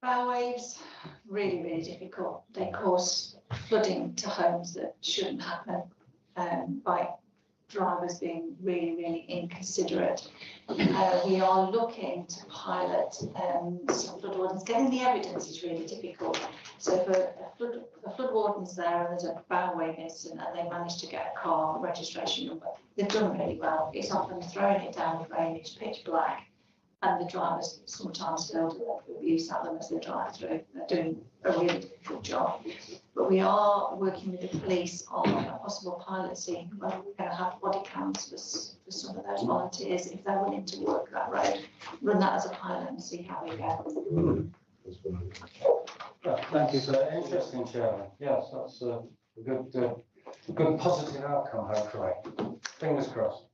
Bow waves, really, really difficult. They cause flooding to homes that shouldn't happen by drivers being really, really inconsiderate. We are looking to pilot some flood wardens. Getting the evidence is really difficult. So for flood wardens there, and there's a bow wave incident, and they managed to get a car registration number, they've done really well. It's often throwing it down the drain, it's pitch black, and the drivers sometimes feel abuse at them as they drive through. They're doing a really difficult job. But we are working with the police on a possible pilot scheme where we're going to have body cams for some of those volunteers if they're willing to work that road. Run that as a pilot and see how we go. Thank you for that. Interesting, Chairman. Yes, that's a good positive outcome, hopefully. Fingers crossed.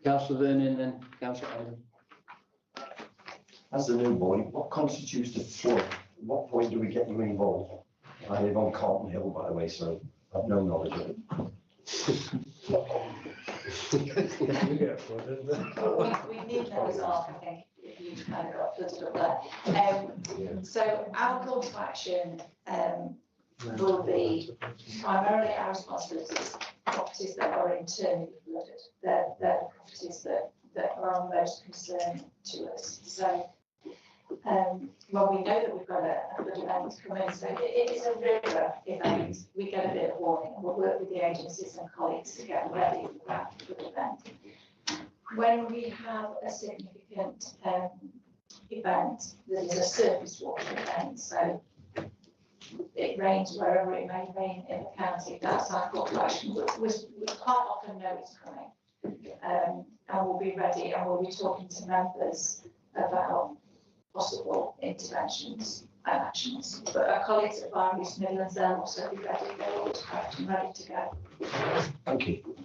Councillor Vernon and Councillor Adam. As the new boy, what constitutes a flood? At what point do we get you involved? I live on Carlton Hill, by the way, so I've no knowledge of it. We need those off, I think, if you kind of got flooded up there. So our call to action will be primarily our responsibilities, properties that are internally flooded. They're properties that are of most concern to us. So well, we know that we've got a flood event coming, so it is a river event. We get a bit of warning, and we'll work with the agencies and colleagues to get ready for that flood event. When we have a significant event that is a surface water event, so it rains wherever it may rain in the county, that's our call to action. We quite often know it's coming, and we'll be ready, and we'll be talking to members about possible interventions and actions. But our colleagues at Fire East Midlands will also be ready, they're all prepped and ready to go. Thank you.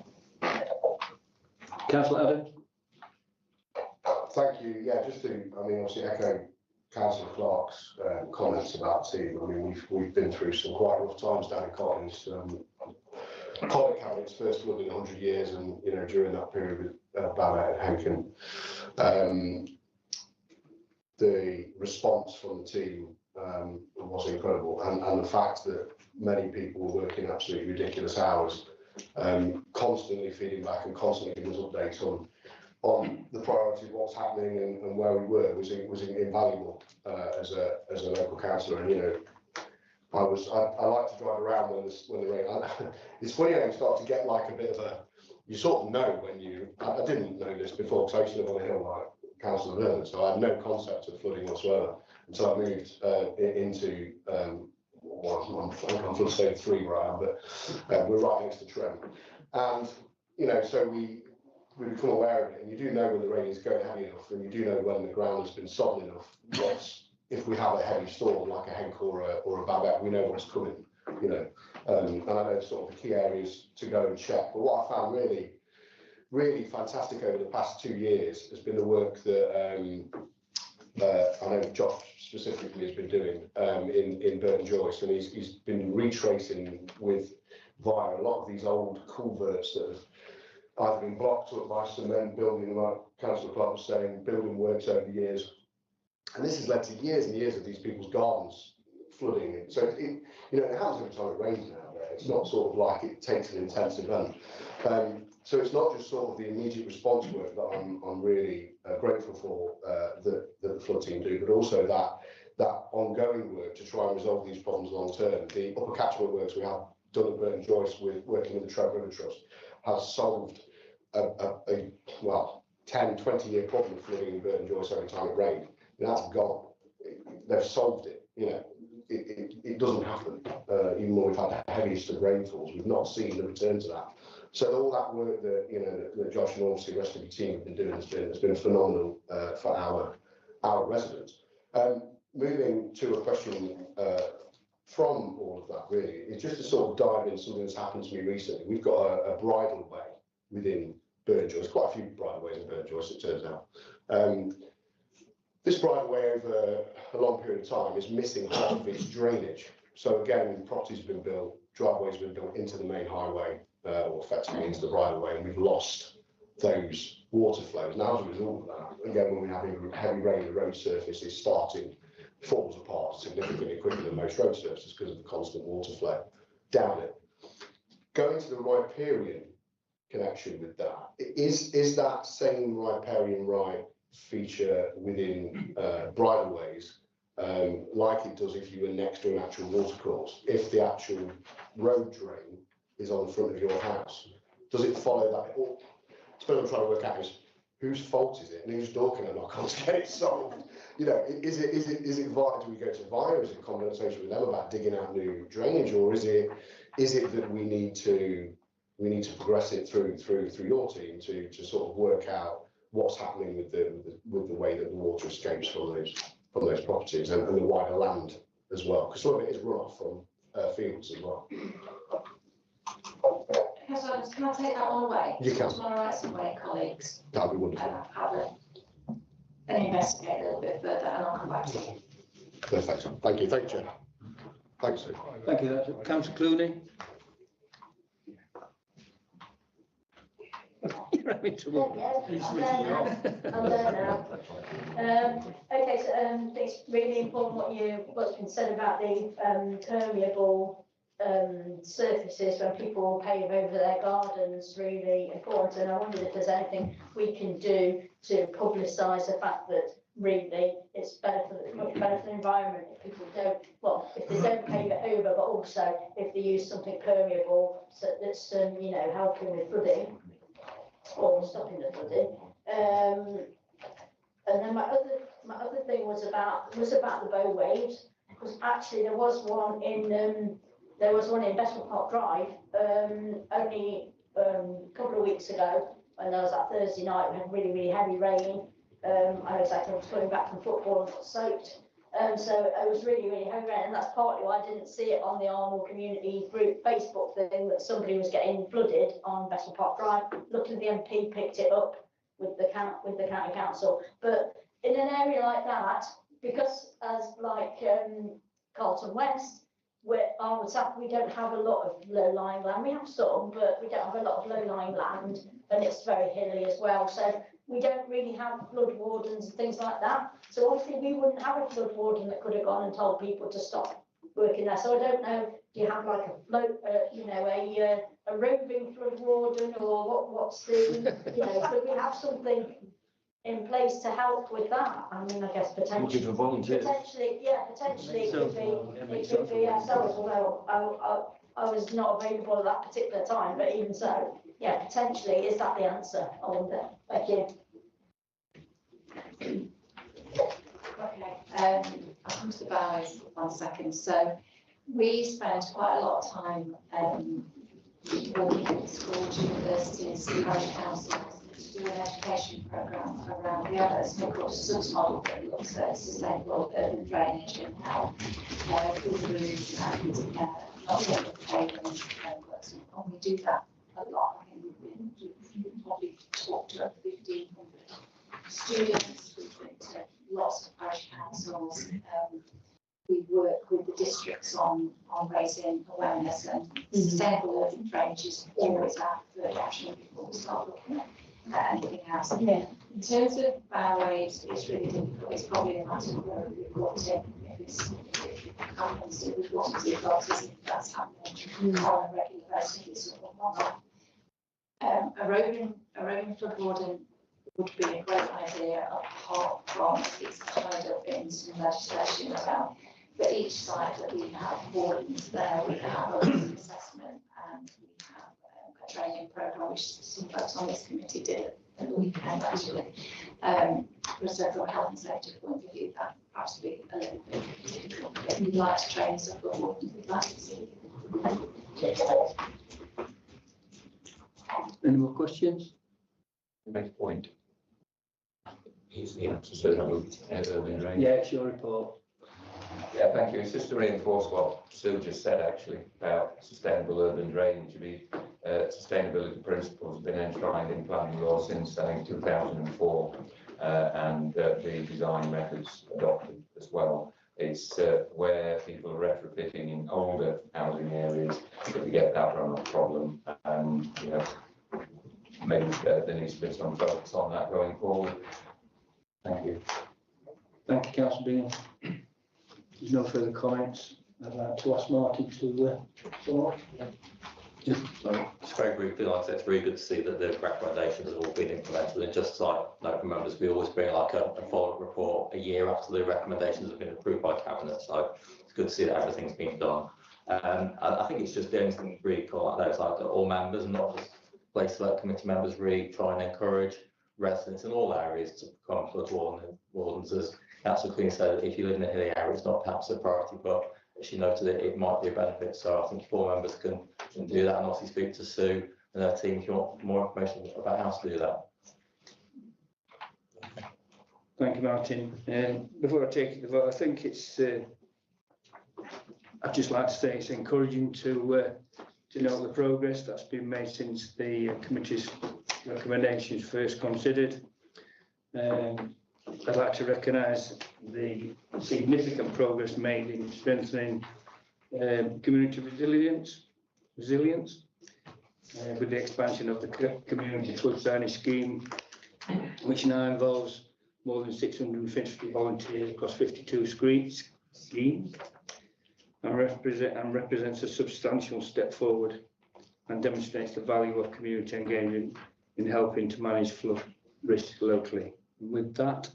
Councillor Adam? Thank you. Yeah, just to, I mean, obviously echo Councillor Clark's comments about team. I mean, we've been through some quite rough times down in Cotton's. Collick had its first flood in 100 years, and you know, during that period with Babbitt and Henkin, the response from the team was incredible, and the fact that many people were working absolutely ridiculous hours, constantly feeding back and constantly giving us updates on the priority of what's happening and where we were was invaluable as a local councillor. And you know, I like to drive around when the rain. It's funny how you start to get like a bit of a, you sort of know when you. I didn't know this before because I used to live on a hill like Council of Vernon, so I had no concept of flooding whatsoever until I moved into. Well, I'm from Zone 3 where I am, but we're right next to Trent, and you know, so we become aware of it, and you do know when the rain is going heavy enough, and you do know when the ground has been sodden enough. Yes, if we have a heavy storm like a Henk or a Babbitt, we know what's coming, you know, and I know sort of the key areas to go and check. But what I found really, really fantastic over the past 2 years has been the work that I know Josh specifically has been doing in Burton Joyce, and he's been retracing via a lot of these old culverts that have either been blocked up by cement building, like Councillor Clark was saying, building works over the years. And this has led to years and years of these people's gardens flooding. So, it happens every time it rains now. It's not sort of like it takes an intense event. So it's not just sort of the immediate response work that I'm really grateful for that the flood team do, but also that ongoing work to try and resolve these problems long term. The upper catchment works we have done at Burton Joyce working with the Trent River Trust has solved a 10, 20-year problem of flooding in Burton Joyce every time it rained. And that's gone. They've solved it. You know, it doesn't happen. Even when we've had the heaviest of rainfalls, we've not seen the return to that. So all that work that Josh and obviously the rest of your team have been doing has been phenomenal for our residents. Moving to a question from all of that, really, is just to sort of dive into something that's happened to me recently. We've got a bridle way within Burton Joyce, quite a few bridleways in Burton Joyce, it turns out. This bridleway over a long period of time is missing half of its drainage. So again, properties have been built, driveways have been built into the main highway, or effectively into the bridleway, and we've lost those water flows. Now, as a result of that, again, when we have heavy rain, the road surface is falls apart significantly quicker than most road surfaces because of the constant water flow down it. Going to the riparian connection with that, is that same riparian right feature within bridleways like it does if you were next to an actual watercourse? If the actual road drain is on the front of your house, does it follow that? Or, I suppose I'm trying to work out is whose fault is it and whose door can I knock on to get it solved? You know, is it do we go to VIA? Is it a conversation with them about digging out new drainage, or is it that we need to progress it through your team to sort of work out what's happening with the way that the water escapes from those properties and the wider land as well, because some of it is runoff from fields as well. Can I take that one away? You can. Do you want to write some way, colleagues? That'd be wonderful. And investigate a little bit further, and I'll come back to you. Perfect. Thank you. Thank you, Chair. Thanks, Sue. Thank you. Councillor Clooney. You're having trouble. I'm there now. Okay, so it's really important what's been said about the permeable surfaces when people pave over their gardens, really important. And I wondered if there's anything we can do to publicise the fact that really it's much better for the environment if people if they don't pave it over, but also if they use something permeable that's helping with flooding or stopping the flooding. And then my other thing was about the bow waves, because actually there was one in Investment Park Drive only a couple of weeks ago, when there was that Thursday night we had really, really heavy rain. I was coming back from football and got soaked. So I was really, really hungry, and that's partly why I didn't see it on the Armagh Community Group Facebook thing that somebody was getting flooded on Bessel Park Drive. Luckily, the MP picked it up with the county council. But in an area like that, because as like Carlton West, where Armagh South, we don't have a lot of low-lying land. We have some, but we don't have a lot of low-lying land, and it's very hilly as well. So we don't really have flood wardens and things like that. So obviously we wouldn't have a flood warden that could have gone and told people to stop working there. So I don't know, do you have like a float, a roving flood warden, or what's the, could we have something in place to help with that? I mean, I guess potentially. For volunteers. Potentially it could be ourselves, although I was not available at that particular time, but even so, yeah, potentially, is that the answer? I wonder. Thank you. Okay, I'll come to the bows 1 second. So we spent quite a lot of time working with schools, universities, parish councils to do an education programme around, we have a something called a SUDS model that looks at sustainable urban drainage and how good roads and not getting the pavement works. And we do that a lot. I think we've probably talked to 1,500 students. We've been to lots of parish councils. We work with the districts on raising awareness, and sustainable urban drainage is always our preferred option before we start looking at anything else. Yeah. In terms of bow-waves, it's really difficult. It's probably a matter of where we report it. If it happens, it would want to see if that's happening on a regular basis. It's sort of one-off. A roving flood warden would be a great idea, apart from it's tied up in some legislation about for each site that we have wardens there, we have a risk assessment, and we have a training programme which some folks on this committee did at the weekend actually. So from a health and safety point of view, that perhaps be a little bit difficult. If we'd like to train some wardens, we'd like to see. Any more questions? Make a point. He's the answer, so Yeah, it's your report. Yeah, thank you. It's just to reinforce what Sue just said actually about sustainable urban drainage. Sustainability principles have been enshrined in planning law since I think 2004, and the design methods adopted as well. It's where people are retrofitting in older housing areas that we get that runoff problem, and maybe there needs to be some focus on that going forward. Thank you. Thank you, Councillor Bean. There's no further comments. I'd like to ask Martin to It's very briefly, like I said, it's really good to see that the recommendations have all been implemented. And just like note members, we always bring like a follow-up report a year after the recommendations have been approved by Cabinet. So it's good to see that everything's been done. I think it's just the only thing really cool like that is like that all members, not just place select committee members, really try and encourage residents in all areas to become flood wardens. As Councillor Queen said, if you live in a hilly area, it's not perhaps a priority, but she noted that it might be a benefit. So I think if all members can do that, and obviously speak to Sue and her team if you want more information about how to do that. Thank you, Martin. Before I take the vote, I think it's, I'd just like to say it's encouraging to note the progress that's been made since the committee's recommendations first considered. I'd like to recognise the significant progress made in strengthening community resilience with the expansion of the community flood signage scheme, which now involves more than 650 volunteers across 52 schemes, and represents a substantial step forward and demonstrates the value of community engagement in helping to manage flood risk locally. And with that,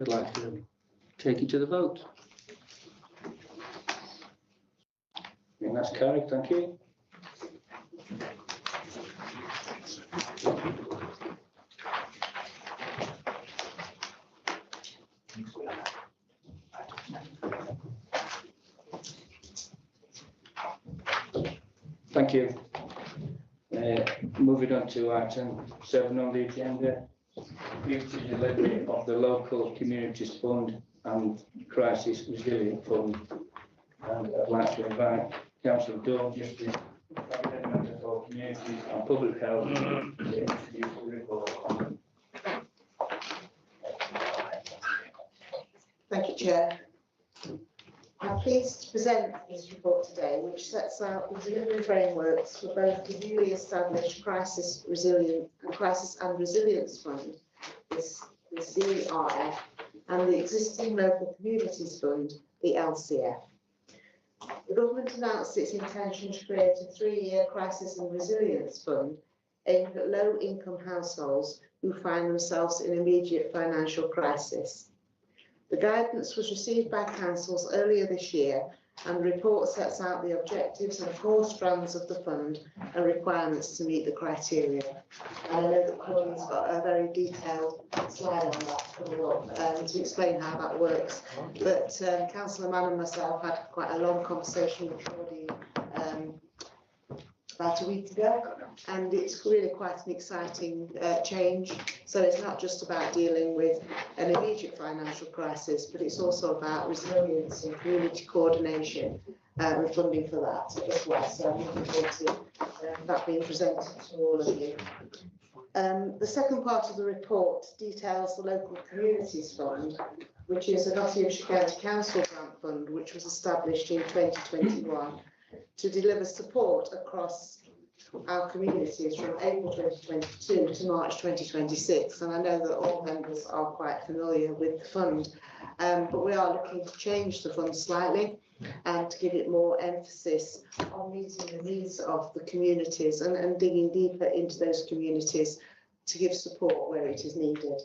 I'd like to take it to the vote. And that's carried. Thank you. Thank you. Moving on to item 7 on the agenda, future delivery of the local communities fund and Crisis Resilient Fund. And I'd like to invite Councillor Dunn, Justice, Cabinet Member for Communities and Public Health to introduce the report. Thank you, Chair. I'm pleased to present this report today, which sets out the delivery frameworks for both the newly established Crisis and Resilience Fund, the CRF, and the existing Local Communities Fund, the LCF. The government announced its intention to create a 3-year Crisis and Resilience Fund aimed at low-income households who find themselves in immediate financial crisis. The guidance was received by councils earlier this year, and the report sets out the objectives and 4 strands of the fund and requirements to meet the criteria. And I know that Chloe's got a very detailed slide on that coming up to explain how that works. But Councillor Mann and myself had quite a long conversation with Claudine about a week ago, and it's really quite an exciting change. So it's not just about dealing with an immediate financial crisis, but it's also about resilience and community coordination and funding for that as well. So I'm looking forward to that being presented to all of you. The second part of the report details the Local Communities Fund, which is a Nottinghamshire County Council grant fund which was established in 2021 to deliver support across our communities from April 2022 to March 2026. And I know that all members are quite familiar with the fund, but we are looking to change the fund slightly and to give it more emphasis on meeting the needs of the communities and digging deeper into those communities to give support where it is needed.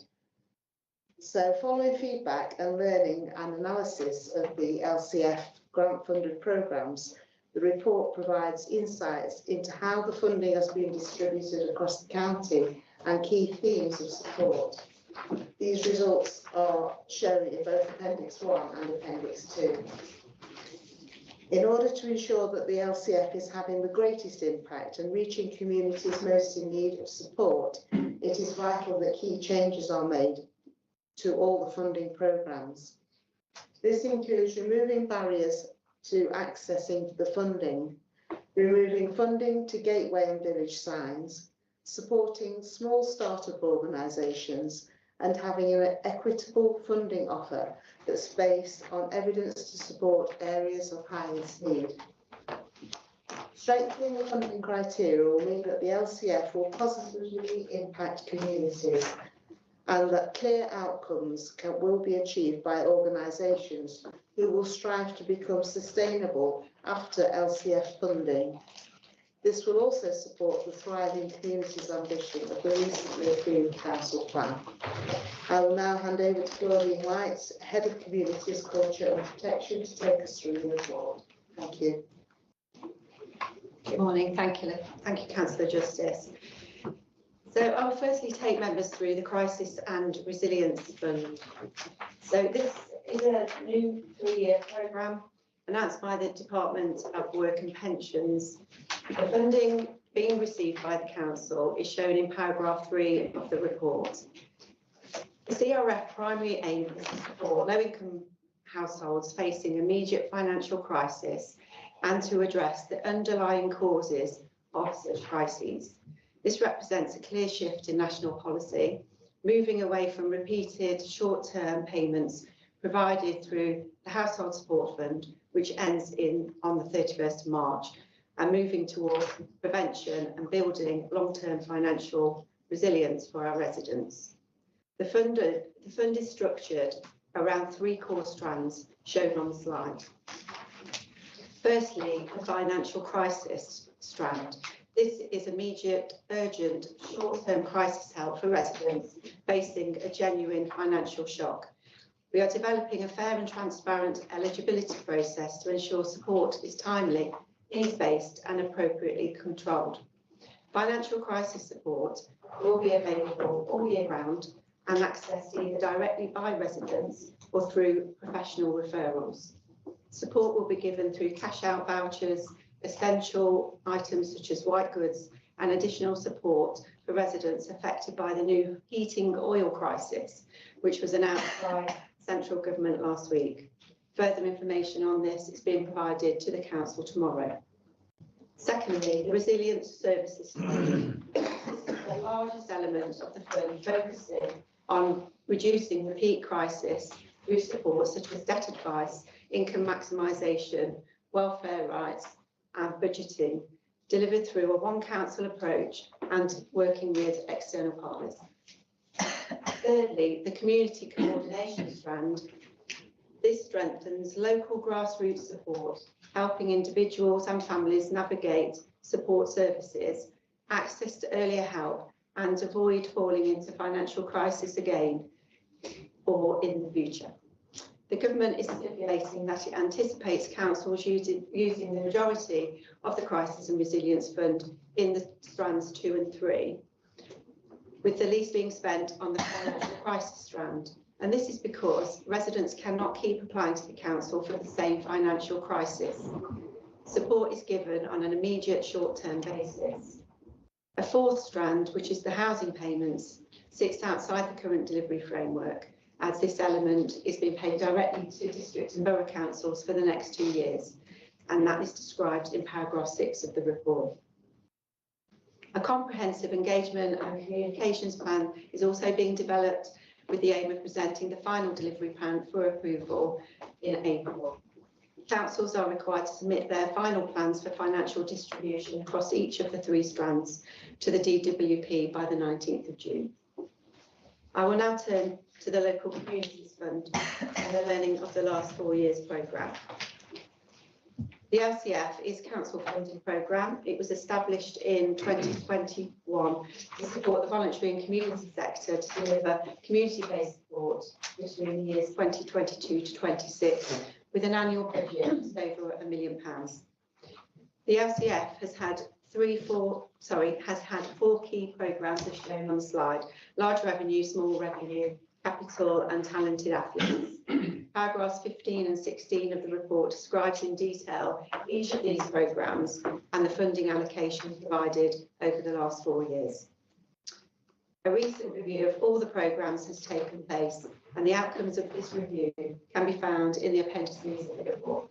So following feedback and learning and analysis of the LCF grant funded programmes, the report provides insights into how the funding has been distributed across the county and key themes of support. These results are shown in both Appendix 1 and Appendix 2. In order to ensure that the LCF is having the greatest impact and reaching communities most in need of support, it is vital that key changes are made to all the funding programmes. This includes removing barriers to accessing the funding, removing funding to gateway and village signs, supporting small startup organisations, and having an equitable funding offer that's based on evidence to support areas of highest need. Strengthening the funding criteria will mean that the LCF will positively impact communities and that clear outcomes will be achieved by organisations who will strive to become sustainable after LCF funding. This will also support the Thriving Communities ambition of the recently approved council plan. I will now hand over to Claudine White, Head of Communities, Culture and Protection, to take us through the report. Thank you. Good morning. Thank you, Councillor Justice. So I will firstly take members through the Crisis and Resilience Fund. So this is a new 3-year programme announced by the Department of Work and Pensions. The funding being received by the Council is shown in paragraph 3 of the report. The CRF primary aim is to support low-income households facing immediate financial crisis and to address the underlying causes of such crises. This represents a clear shift in national policy, moving away from repeated short-term payments provided through the Household Support Fund, which ends on the 31st of March, and moving towards prevention and building long-term financial resilience for our residents. The fund is structured around 3 core strands shown on the slide. Firstly, the financial crisis strand. This is immediate, urgent, short-term crisis help for residents facing a genuine financial shock. We are developing a fair and transparent eligibility process to ensure support is timely, needs-based and appropriately controlled. Financial crisis support will be available all year round and accessed either directly by residents or through professional referrals. Support will be given through cash-out vouchers, essential items such as white goods, and additional support for residents affected by the new heating oil crisis, which was announced by central government last week. Further information on this is being provided to the council tomorrow. Secondly, the Resilience Services Fund. This is the largest element of the fund, focusing on reducing repeat crisis through support such as debt advice, income maximisation, welfare rights and budgeting, delivered through a one council approach and working with external partners. Thirdly, the Community Coordination Strand. This strengthens local grassroots support, helping individuals and families navigate support services, access to earlier help, and avoid falling into financial crisis again or in the future. The government is stipulating that it anticipates councils using the majority of the Crisis and Resilience Fund in the strands 2 and 3, with the least being spent on the financial crisis strand. And this is because residents cannot keep applying to the council for the same financial crisis. Support is given on an immediate short-term basis. A fourth strand, which is the housing payments, sits outside the current delivery framework, as this element is being paid directly to district and borough councils for the next 2 years, and that is described in paragraph 6 of the report. A comprehensive engagement and communications plan is also being developed with the aim of presenting the final delivery plan for approval in April. Councils are required to submit their final plans for financial distribution across each of the 3 strands to the DWP by the 19th of June. I will now turn to the Local Communities Fund and the Learning of the Last 4 Years programme. The LCF is council funded programme. It was established in 2021 to support the voluntary and community sector to deliver community-based support between the years 2022 to 26, with an annual budget of over £1 million. The LCF has had 4 key programmes as shown on the slide: large revenue, small revenue, capital and talented athletes. Paragraphs 15 and 16 of the report describes in detail each of these programmes and the funding allocation provided over the last 4 years. A recent review of all the programmes has taken place, and the outcomes of this review can be found in the appendices of the report.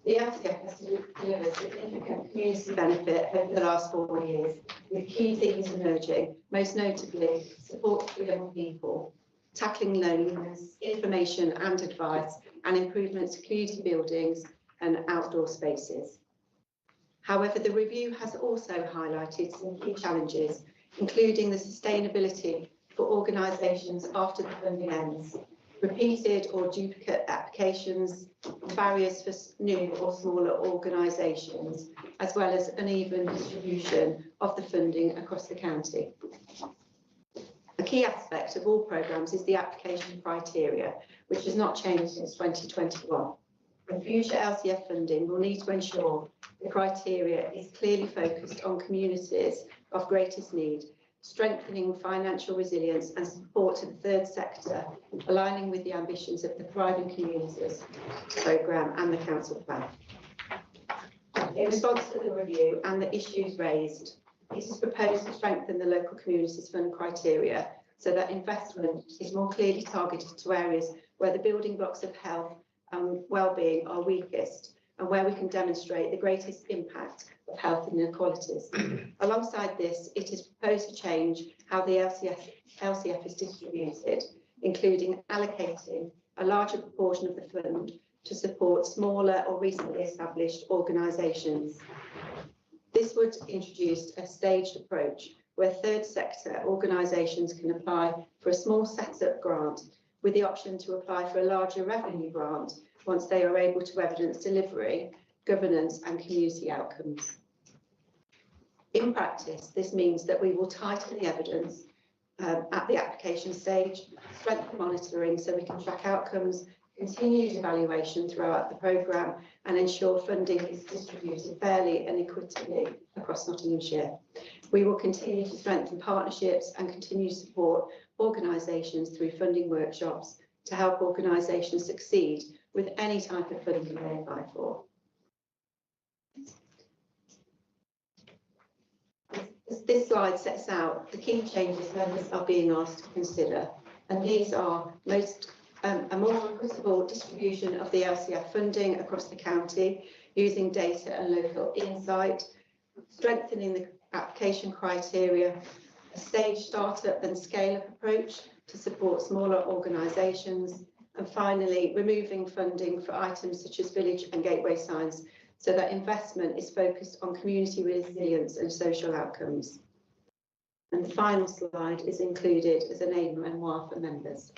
The LCF has delivered significant community benefit over the last 4 years, with key themes emerging, most notably support for young people, tackling loneliness, information and advice, and improvements to community buildings and outdoor spaces. However, the review has also highlighted some key challenges, including the sustainability for organisations after the funding ends, repeated or duplicate applications, barriers for new or smaller organisations, as well as uneven distribution of the funding across the county. A key aspect of all programmes is the application criteria, which has not changed since 2021. And future LCF funding will need to ensure the criteria is clearly focused on communities of greatest need, strengthening financial resilience and support to the third sector, aligning with the ambitions of the Thriving Communities programme and the council plan. In response to the review and the issues raised, it is proposed to strengthen the Local Communities Fund criteria so that investment is more clearly targeted to areas where the building blocks of health and well-being are weakest, and where we can demonstrate the greatest impact of health inequalities. Alongside this, it is proposed to change how the LCF is distributed, including allocating a larger proportion of the fund to support smaller or recently established organisations. This would introduce a staged approach where third sector organisations can apply for a small setup grant with the option to apply for a larger revenue grant once they are able to evidence delivery, governance and community outcomes. In practice, this means that we will tighten the evidence at the application stage, strengthen monitoring so we can track outcomes, continued evaluation throughout the programme and ensure funding is distributed fairly and equitably across Nottinghamshire. We will continue to strengthen partnerships and continue to support organisations through funding workshops to help organisations succeed with any type of funding they apply for. This slide sets out the key changes members are being asked to consider, and these are most a more equitable distribution of the LCF funding across the county using data and local insight, strengthening the application criteria, a stage startup and scale-up approach to support smaller organisations, and finally, removing funding for items such as village and gateway signs so that investment is focused on community resilience and social outcomes. And the final slide is included as an aim memoir for members.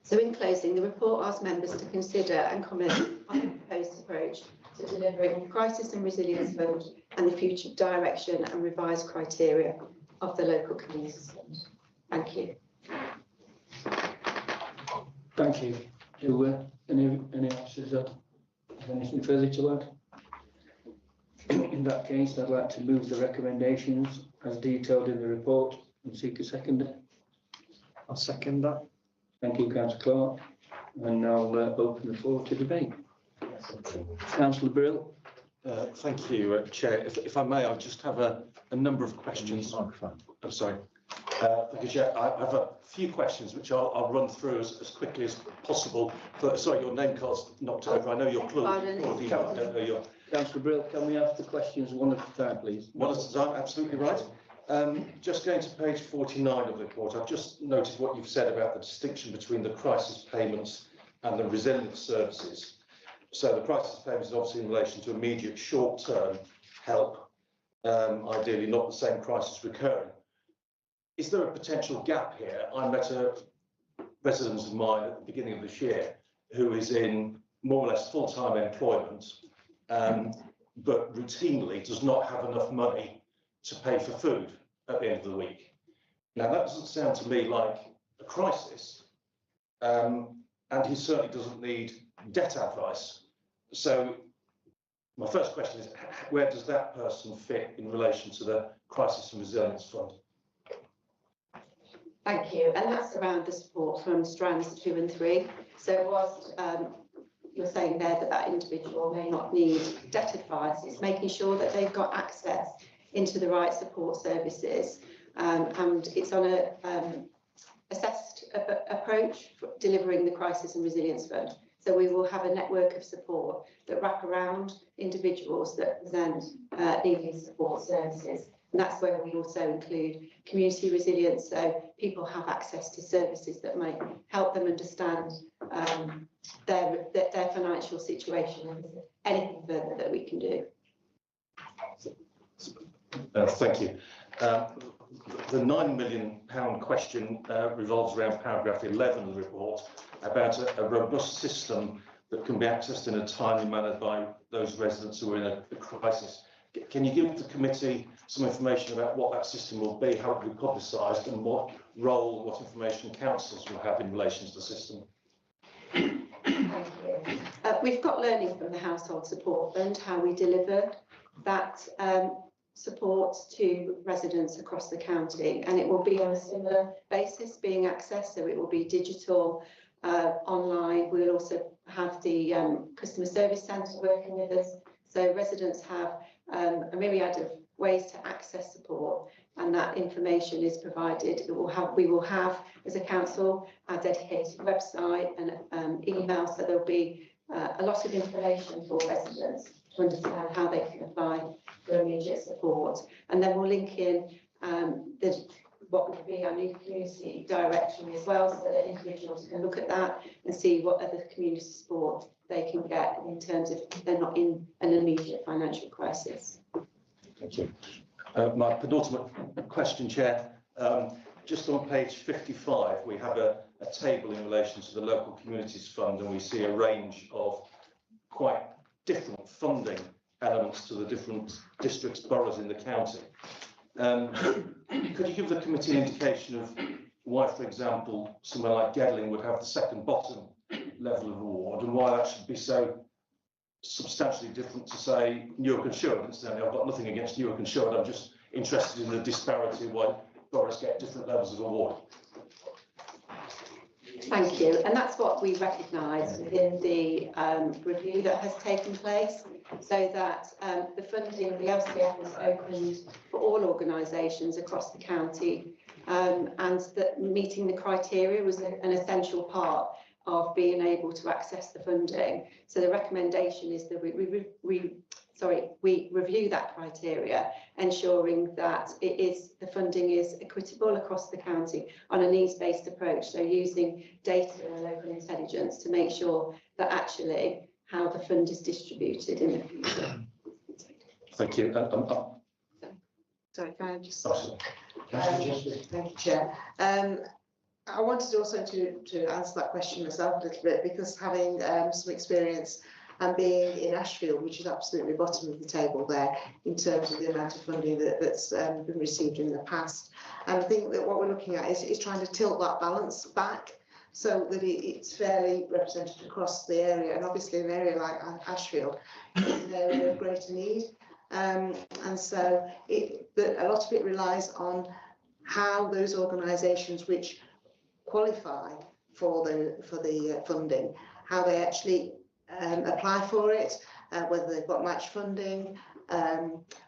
So in closing, the report asks members to consider and comment on the proposed approach to delivering the Crisis and Resilience Fund and the future direction and revised criteria of the local community fund. Thank you. Thank you. Do any officers have anything further to add? In that case, I'd like to move the recommendations as detailed in the report and seek a seconder. I'll second that. Thank you, Councillor Clark. And now open the floor to debate. Councillor Brill. Thank you, Chair. If I may, I just have a number of questions. I'm sorry. Because I have a few questions which I'll run through as quickly as possible. Sorry, your name card's knocked over. I know you're Claudine. I don't know your. Councillor Brill, can we have the questions one at a time, please? One at a time, absolutely right. Just going to page 49 of the report, I've just noticed what you've said about the distinction between the crisis payments and the resilience services. So the crisis payments is obviously in relation to immediate short-term help, ideally not the same crisis recurring. Is there a potential gap here? I met a resident of mine at the beginning of this year who is in more or less full-time employment, but routinely does not have enough money to pay for food at the end of the week. Now, that doesn't sound to me like a crisis, and he certainly doesn't need debt advice. So my first question is, where does that person fit in relation to the Crisis and Resilience Fund? Thank you. And that's around the support from strands 2 and 3. So whilst you're saying there that that individual may not need debt advice, it's making sure that they've got access into the right support services, and it's on a assessed approach for delivering the Crisis and Resilience Fund. So we will have a network of support that wrap around individuals that present needing support services. And that's where we also include community resilience, so people have access to services that might help them understand their financial situation, and anything further that we can do. Thank you. The £9 million question revolves around paragraph 11 of the report about a robust system that can be accessed in a timely manner by those residents who are in a crisis. Can you give the committee some information about what that system will be, how it will be publicised, and what role, what information councils will have in relation to the system? Thank you. We've got learning from the Household Support Fund, how we deliver that support to residents across the county, and it will be on a similar basis being accessed, so it will be digital, online. We'll also have the customer service centre working with us, so residents have a myriad of ways to access support, and that information is provided. We will have as a council our dedicated website and email, so there'll be a lot of information for residents to understand how they can apply for immediate support. And then we'll link in what would be our new community directory as well, so that individuals can look at that and see what other community support they can get in terms of if they're not in an immediate financial crisis. Thank you. My penultimate question, Chair. Just on page 55, we have a table in relation to the Local Communities Fund, and we see a range of quite different funding elements to the different districts, boroughs in the county. Could you give the committee an indication of why, for example, somewhere like Gedling would have the second bottom level of award, and why that should be so substantially different to, say, Newark and Sherwood? Incidentally, I've got nothing against Newark and Sherwood. I'm just interested in the disparity of why boroughs get different levels of award. Thank you. And that's what we recognise within the review that has taken place, so that the funding, the LCF is opened for all organisations across the county and that meeting the criteria was an essential part of being able to access the funding. So the recommendation is that we review that criteria, ensuring that the funding is equitable across the county on a needs-based approach. So using data and local intelligence to make sure that actually how the fund is distributed in the future. Thank you. Sorry, can I just? Thank you, Thank you, Chair. I wanted also to answer that question myself a little bit, because having some experience and being in Ashfield, which is absolutely bottom of the table there in terms of the amount of funding that's been received in the past. And I think that what we're looking at is trying to tilt that balance back so that it's fairly represented across the area. And obviously an area like Ashfield is an area of greater need. And so a lot of it relies on how those organisations which qualify for the funding, how they actually apply for it, whether they've got match funding,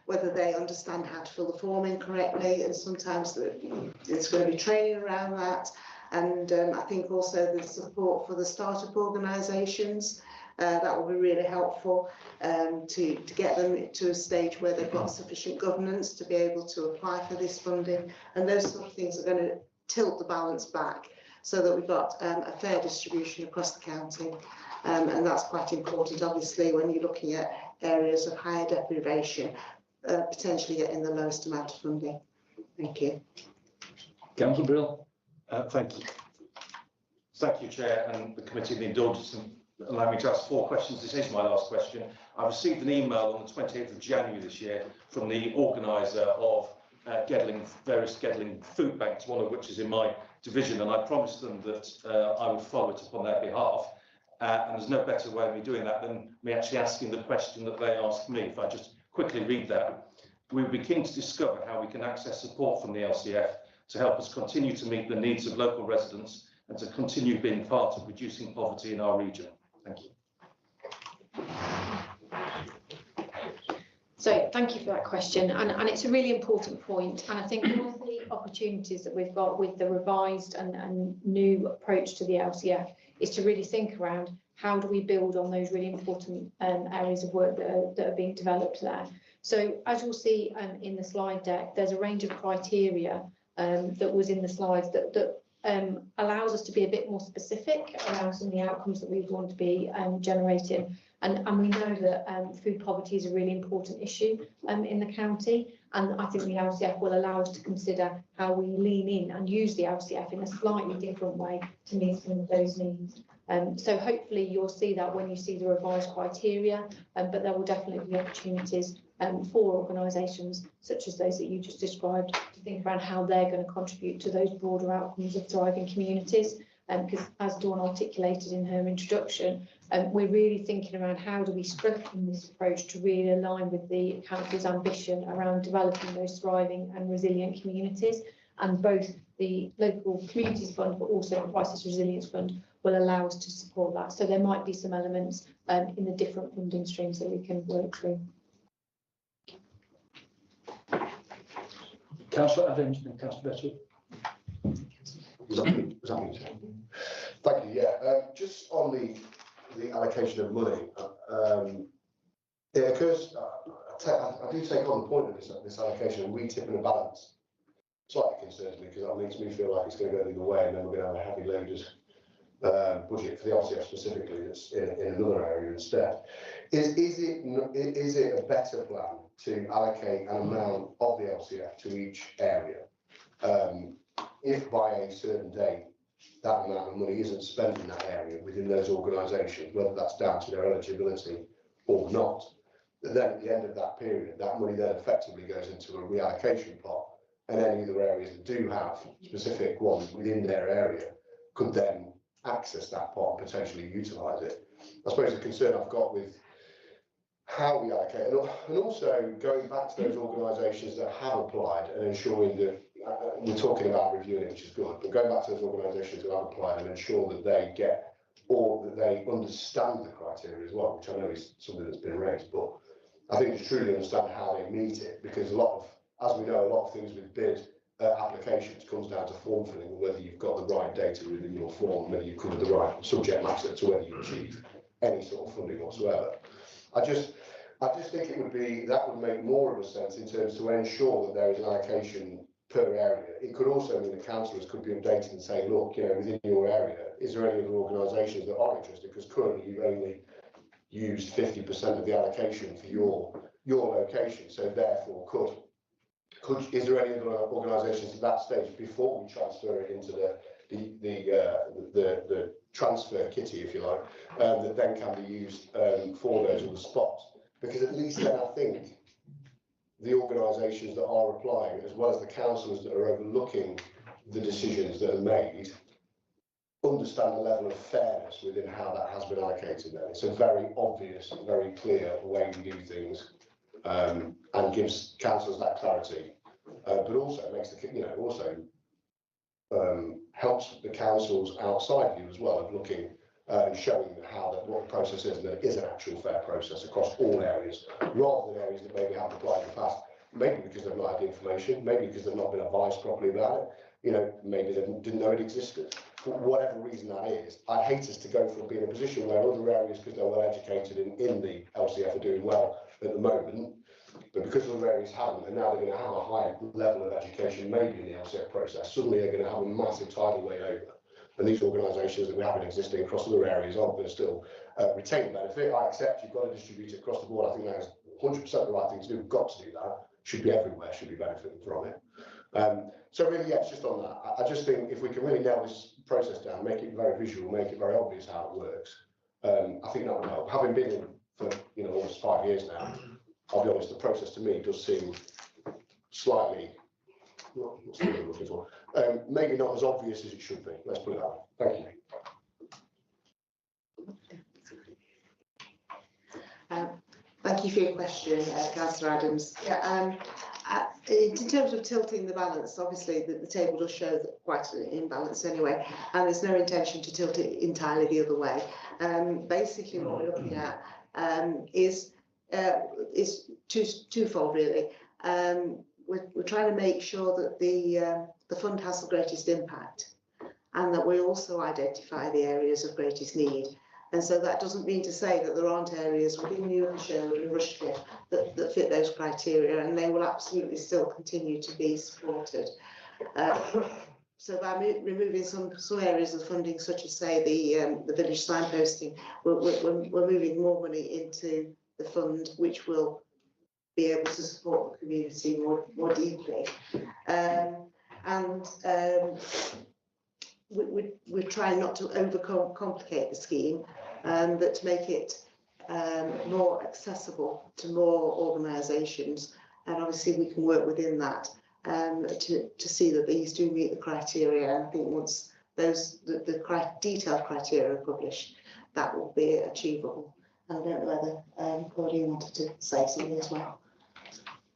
whether they understand how to fill the form in correctly, and sometimes there's going to be training around that. And I think also the support for the startup organisations, that will be really helpful to get them to a stage where they've got sufficient governance to be able to apply for this funding. And those sort of things are going to tilt the balance back so that we've got a fair distribution across the county. And that's quite important, obviously, when you're looking at areas of higher deprivation, potentially getting the lowest amount of funding. Thank you. Councillor Brill. Thank you. Thank you, Chair, and the committee, the indulgence, and allow me to ask 4 questions. This is my last question. I received an email on the 28th of January this year from the organiser of various Gedling food banks, one of which is in my division, and I promised them that I would follow it up on their behalf. And there's no better way of me doing that than me actually asking the question that they asked me. If I just quickly read that. We would be keen to discover how we can access support from the LCF to help us continue to meet the needs of local residents and to continue being part of reducing poverty in our region. Thank you. So thank you for that question, and it's a really important point. And I think one of the opportunities that we've got with the revised and new approach to the LCF is to really think around how do we build on those really important areas of work that are being developed there. So as you'll see in the slide deck, there's a range of criteria that was in the slides that allows us to be a bit more specific around some of the outcomes that we want to be generating. And we know that food poverty is a really important issue in the county. And I think the LCF will allow us to consider how we lean in and use the LCF in a slightly different way to meet some of those needs. So hopefully you'll see that when you see the revised criteria, but there will definitely be opportunities for organisations such as those that you just described to think around how they're going to contribute to those broader outcomes of thriving communities. Because as Dawn articulated in her introduction, we're really thinking around how do we strengthen this approach to really align with the council's ambition around developing those thriving and resilient communities. And both the local communities fund, but also the crisis resilience fund will allow us to support that. So there might be some elements in the different funding streams that we can work through. Councillor Adams and Councillor Betty. Thank you. Yeah, just on the allocation of money, it occurs. I do take on the point of this allocation and re-tipping the balance. Slightly concerns me because it makes me feel like it's going to go the other way, and then we're going to have a heavy loaded budget for the LCF specifically that's in another area instead. Is it a better plan to allocate an amount of the LCF to each area? If by a certain date that amount of money isn't spent in that area within those organisations, whether that's down to their eligibility or not, then at the end of that period, that money then effectively goes into a reallocation pot, and any other areas that do have specific ones within their area could then access that pot and potentially utilise it. I suppose the concern I've got with how we allocate, and also going back to those organisations that have applied and ensuring that we're talking about reviewing it, which is good, but going back to those organisations that have applied and ensure that they get, or that they understand the criteria as well, which I know is something that's been raised, but I think to truly understand how they meet it, because a lot of, as we know, a lot of things with bid applications comes down to form filling and whether you've got the right data within your form, whether you've covered the right subject matter to whether you achieve any sort of funding whatsoever. I just think it would be, that would make more of a sense in terms to ensure that there is an allocation per area. It could also mean that councillors could be updated and say, look, you know, within your area, is there any other organisations that are interested? Because currently you've only used 50% of the allocation for your location. So therefore, is there any other organisations at that stage before we transfer it into the transfer kitty, if you like, that then can be used for those other spots? Because at least then I think the organisations that are applying, as well as the councillors that are overlooking the decisions that are made, understand the level of fairness within how that has been allocated there. It's a very obvious, very clear way we do things, and gives councillors that clarity, but also makes the, you know, also helps the councils outside you as well of looking and showing how what the process is, and that it is an actual fair process across all areas, rather than areas that maybe haven't applied in the past, maybe because they've not had the information, maybe because they've not been advised properly about it, you know, maybe they didn't know it existed. For whatever reason that is, I'd hate us to go from being in a position where other areas, because they're well educated in the LCF, are doing well at the moment, but because other areas haven't, and now they're going to have a higher level of education, maybe in the LCF process, suddenly they're going to have a massive tidal wave over. And these organisations that we have existing across other areas aren't going to still retain benefit. I accept you've got to distribute it across the board. I think that is 100% the right thing to do. We've got to do that. Should be everywhere, should be benefiting from it. So really, yeah, it's just on that. I just think if we can really nail this process down, make it very visual, make it very obvious how it works, I think that would help. Having been in for, you know, almost 5 years now, I'll be honest, the process to me does seem slightly, what's the word I'm looking for? Maybe not as obvious as it should be. Let's put it that way. Thank you. Thank you for your question, Councillor Adams. Yeah, in terms of tilting the balance, obviously the table does show that quite an imbalance anyway, and there's no intention to tilt it entirely the other way. Basically, what we're looking at is twofold, really. We're trying to make sure that the fund has the greatest impact, and that we also identify the areas of greatest need. And so that doesn't mean to say that there aren't areas within Newham, Sherwood and Rushcliffe that fit those criteria, and they will absolutely still continue to be supported. So by removing some areas of funding, such as say the village signposting, we're moving more money into the fund, which will be able to support the community more deeply. We're trying not to overcomplicate the scheme, but to make it more accessible to more organisations. And obviously we can work within that to see that these do meet the criteria. And I think once the detailed criteria are published, that will be achievable. And I don't know whether Claudia wanted to say something as well.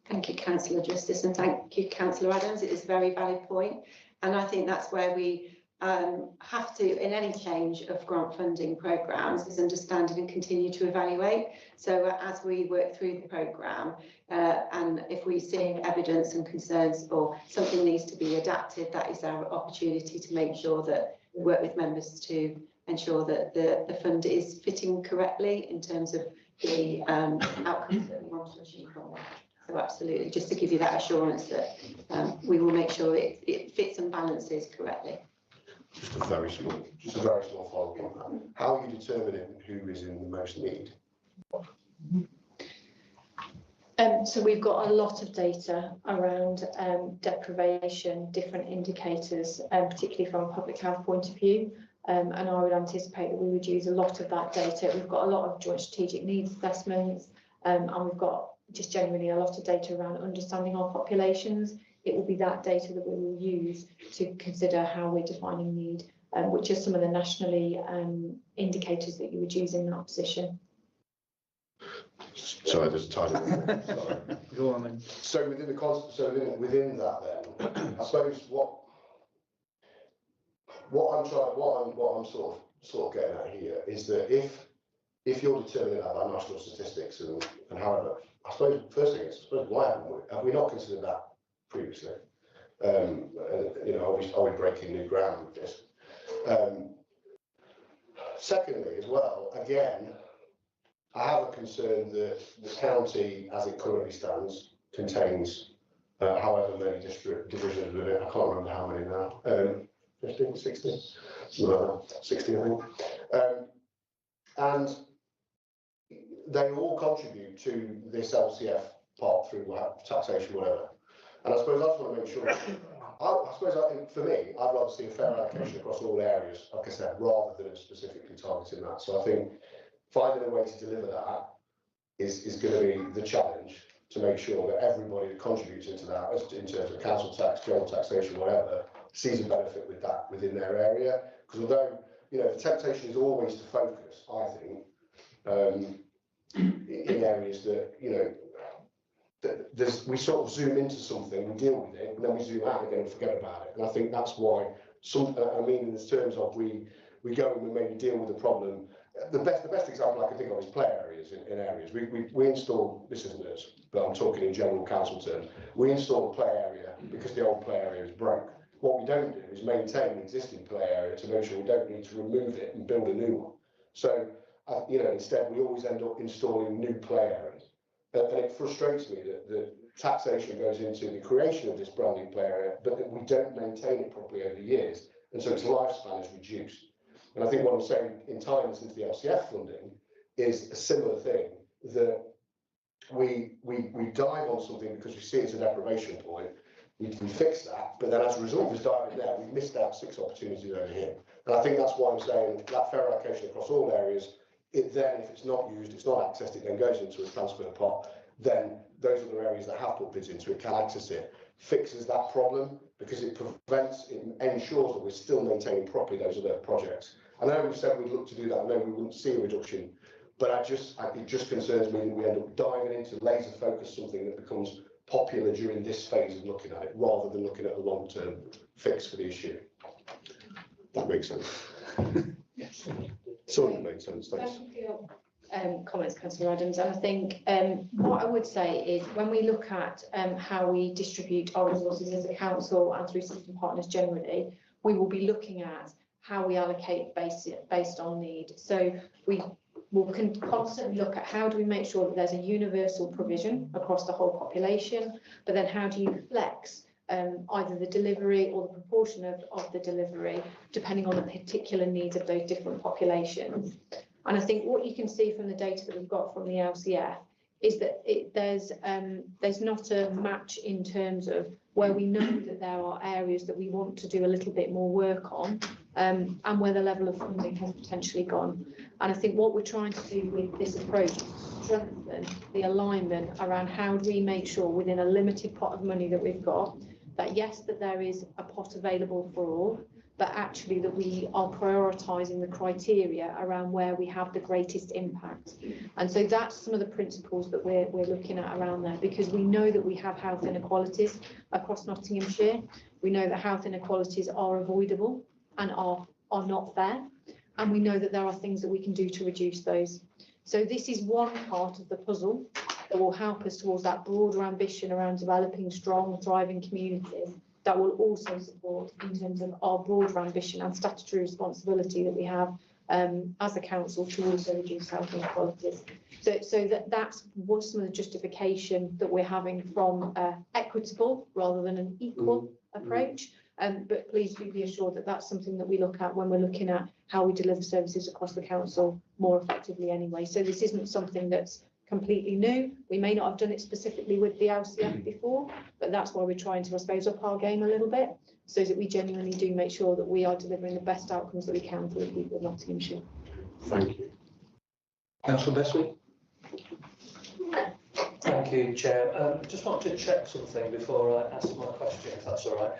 Thank you, Councillor Justice, and thank you, Councillor Adams. It is a very valid point, and I think that's where we have to, in any change of grant funding programmes, is understanding and continue to evaluate. So as we work through the programme, and if we see evidence and concerns or something needs to be adapted, that is our opportunity to make sure that we work with members to ensure that the fund is fitting correctly in terms of the outcomes that we want to achieve from it. So absolutely, just to give you that assurance that we will make sure it fits and balances correctly. Just a very small follow-up on that. How are you determining who is in the most need? So we've got a lot of data around deprivation, different indicators, particularly from a public health point of view. And I would anticipate that we would use a lot of that data. We've got a lot of joint strategic needs assessments, and we've got just generally a lot of data around understanding our populations. It will be that data that we will use to consider how we're defining need, which are some of the nationally indicators that you would use in that position. Sorry, there's a title. Go on then. So within within that then, I suppose what I'm sort of getting at here is that if you're determining that by national statistics and however, I suppose first thing is, why have we not considered that previously? Are we breaking new ground with this? Secondly, as well, again, I have a concern that the county, as it currently stands, contains however many divisions within it. I can't remember how many now. 15, 16? No, 60, I think. And they all contribute to this LCF part through taxation, whatever. And I suppose I just want to make sure, for me, I'd rather see a fair allocation across all areas, like I said, rather than specifically targeting that. So I think finding a way to deliver that is going to be the challenge, to make sure that everybody that contributes into that, in terms of council tax, general taxation, whatever, sees a benefit with that within their area. Because although, the temptation is always to focus, I think, in areas that, we sort of zoom into something, we deal with it, and then we zoom out again and forget about it. And I think that's why in terms of we go and we maybe deal with the problem. The best example I can think of is play areas in areas. We install, this isn't us, but I'm talking in general council terms. We install a play area because the old play area is broke. What we don't do is maintain the existing play area to make sure we don't need to remove it and build a new one. So, instead we always end up installing new play areas. And it frustrates me that the taxation goes into the creation of this brand new play area, but that we don't maintain it properly over the years. And so its lifespan is reduced. And I think what I'm saying in tying this into the LCF funding is a similar thing, that we dive on something because we see it's a deprivation point, we fix that, but then as a result of us diving there, we missed out 6 opportunities over here. And I think that's why I'm saying that fair allocation across all areas, it then, if it's not used, it's not accessed, it then goes into a transfer pot, then those other areas that have put bids into it can access it, fixes that problem, because it ensures that we're still maintaining properly those other projects. I know we've said we'd look to do that, I know we wouldn't see a reduction, but it just concerns me that we end up diving into laser focus something that becomes popular during this phase of looking at it, rather than looking at a long-term fix for the issue. That makes sense. Yes. Sort of makes sense, thanks. Thank you for your comments, Councillor Adams. And I think what I would say is when we look at how we distribute our resources as a council and through system partners generally, we will be looking at how we allocate based on need. So we will constantly look at how do we make sure that there's a universal provision across the whole population, but then how do you flex either the delivery or the proportion of the delivery, depending on the particular needs of those different populations. And I think what you can see from the data that we've got from the LCF is that there's not a match in terms of where we know that there are areas that we want to do a little bit more work on, and where the level of funding has potentially gone. And I think what we're trying to do with this approach is strengthen the alignment around how do we make sure within a limited pot of money that we've got, that yes, that there is a pot available for all, but actually that we are prioritising the criteria around where we have the greatest impact. And so that's some of the principles that we're looking at around there, because we know that we have health inequalities across Nottinghamshire. We know that health inequalities are avoidable and are not fair. And we know that there are things that we can do to reduce those. So this is one part of the puzzle that will help us towards that broader ambition around developing strong, thriving communities that will also support in terms of our broader ambition and statutory responsibility that we have as a council to also reduce health inequalities. So that's what some of the justification that we're having from equitable rather than an equal approach. But please do be assured that that's something that we look at when we're looking at how we deliver services across the council more effectively anyway. So this isn't something that's completely new. We may not have done it specifically with the LCF before, but that's why we're trying to, I suppose, up our game a little bit so that we genuinely do make sure that we are delivering the best outcomes that we can for the people of Nottinghamshire. Thank you. Councillor Bessie. Thank you, Chair. Just want to check something before I ask my question, if that's all right.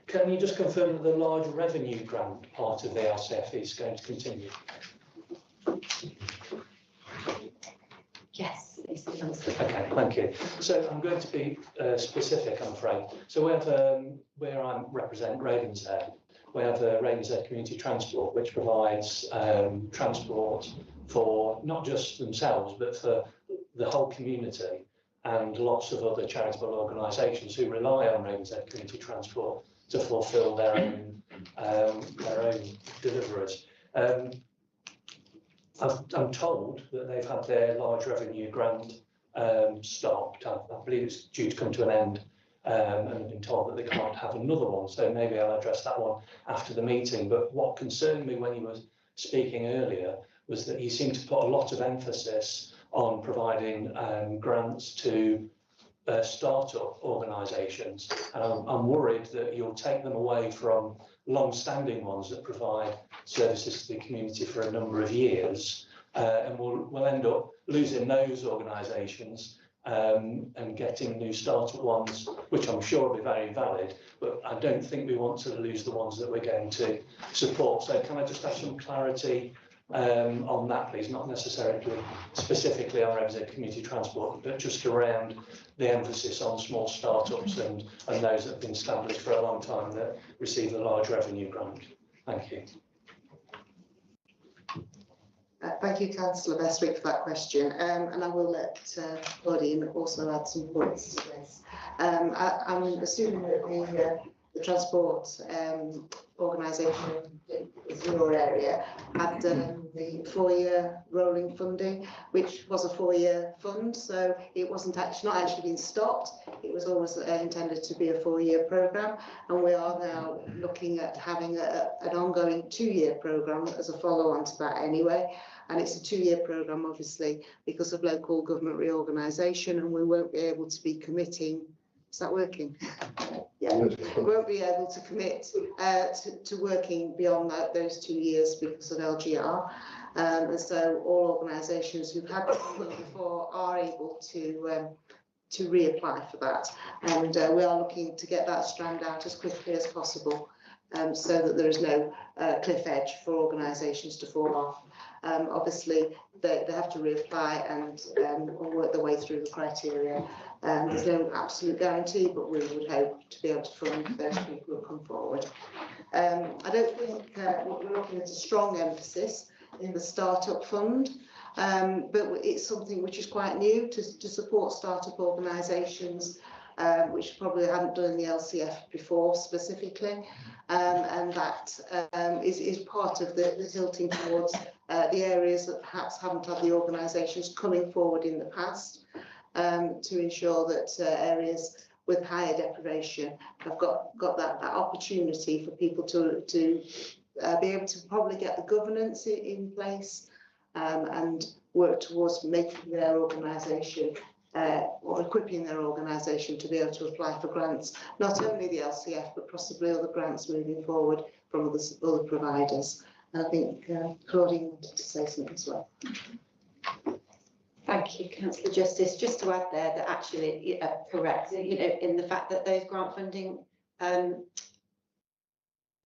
Can you just confirm that the large revenue grant part of the LCF is going to continue? Yes, it's the answer. Okay, thank you. So I'm going to be specific, I'm afraid. So we have, where I represent Ravenshead, we have Ravenshead Community Transport, which provides transport for not just themselves, but for the whole community. and lots of other charitable organisations who rely on Ravenshead Community Transport to fulfil their own deliveries. I'm told that they've had their large revenue grant stopped. I believe it's due to come to an end, and I've been told that they can't have another one. So maybe I'll address that one after the meeting. But what concerned me when he was speaking earlier was that he seemed to put a lot of emphasis on providing grants to start-up organisations, and I'm worried that you'll take them away from long-standing ones that provide services to the community for a number of years, and we'll end up losing those organisations and getting new start-up ones, which I'm sure will be very valid, but I don't think we want to lose the ones that we're going to support. So can I just have some clarity on that, please? Not necessarily specifically on Ravenshead Community Transport, but just around the emphasis on small start-ups and those that have been established for a long time that receive a large revenue grant. Thank you. Thank you, Councillor Bestwick, for that question. And I will let Claudine also add some points to this. I'm assuming that the transport organisation in your area had the 4-year rolling funding, which was a 4-year fund, so it wasn't not actually been stopped. It was always intended to be a 4-year programme, and we are now looking at having an ongoing 2-year programme as a follow-on to that anyway. And it's a 2-year programme, obviously, because of local government reorganisation, and we won't be able to be committing. Is that working? Yeah, we won't be able to commit to working beyond those 2 years because of LGR. And so all organisations who've had funding before are able to reapply for that. And we are looking to get that strand out as quickly as possible, so that there is no cliff edge for organisations to fall off. Obviously, they have to reapply and work their way through the criteria. There's no absolute guarantee, but we would hope to be able to fund those people who come forward. I don't think we're looking at a strong emphasis in the Startup Fund, but it's something which is quite new to support startup organisations, which probably hadn't done the LCF before specifically, and that is part of the tilting towards the areas that perhaps haven't had the organisations coming forward in the past, to ensure that areas with higher deprivation have got that opportunity for people to be able to probably get the governance in place, and work towards making their organisation or equipping their organisation to be able to apply for grants, not only the LCF, but possibly other grants moving forward from other providers. And I think Claudine wanted to say something as well. Thank you, Councillor Justice. Just to add there that actually correct, in the fact that those grant funding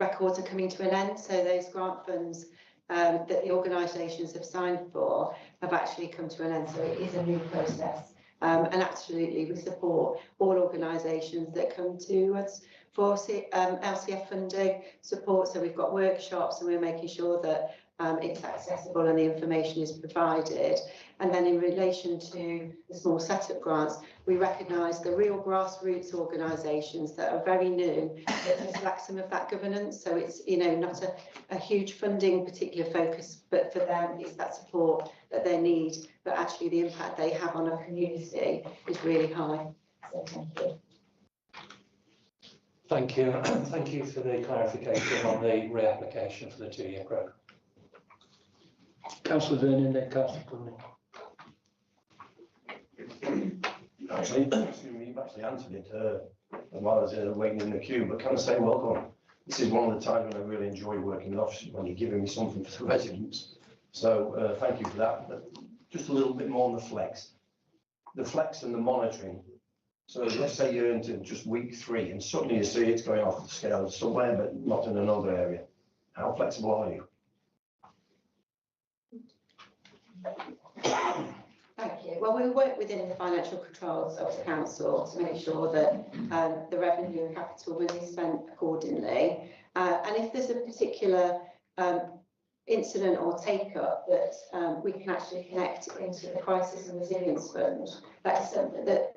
records are coming to an end. So those grant funds that the organisations have signed for have actually come to an end. So it is a new process. And absolutely, we support all organisations that come to us for LCF funding support. So we've got workshops and we're making sure that it's accessible and the information is provided. And then in relation to the small setup grants, we recognise the real grassroots organisations that are very new that just lack some of that governance. So it's not a huge funding particular focus, but for them it's that support that they need. But actually the impact they have on a community is really high. So thank you. Thank you. Thank you for the clarification on the reapplication for the 2-year programme. Councillor Vernon, then Councillor Clearways. Actually, you've actually answered it while I was waiting in the queue, but can I say well done? This is one of the times when I really enjoy working with officers, when you're giving me something for the residents. So thank you for that. But just a little bit more on the flex. The flex and the monitoring. So let's say you're into just week 3 and suddenly you see it's going off the scale somewhere, but not in another area. How flexible are you? Thank you. Well, we work within the financial controls of the council to make sure that the revenue and capital will be spent accordingly. And if there's a particular incident or take up that we can actually connect into the Crisis and Resilience Fund. That is something that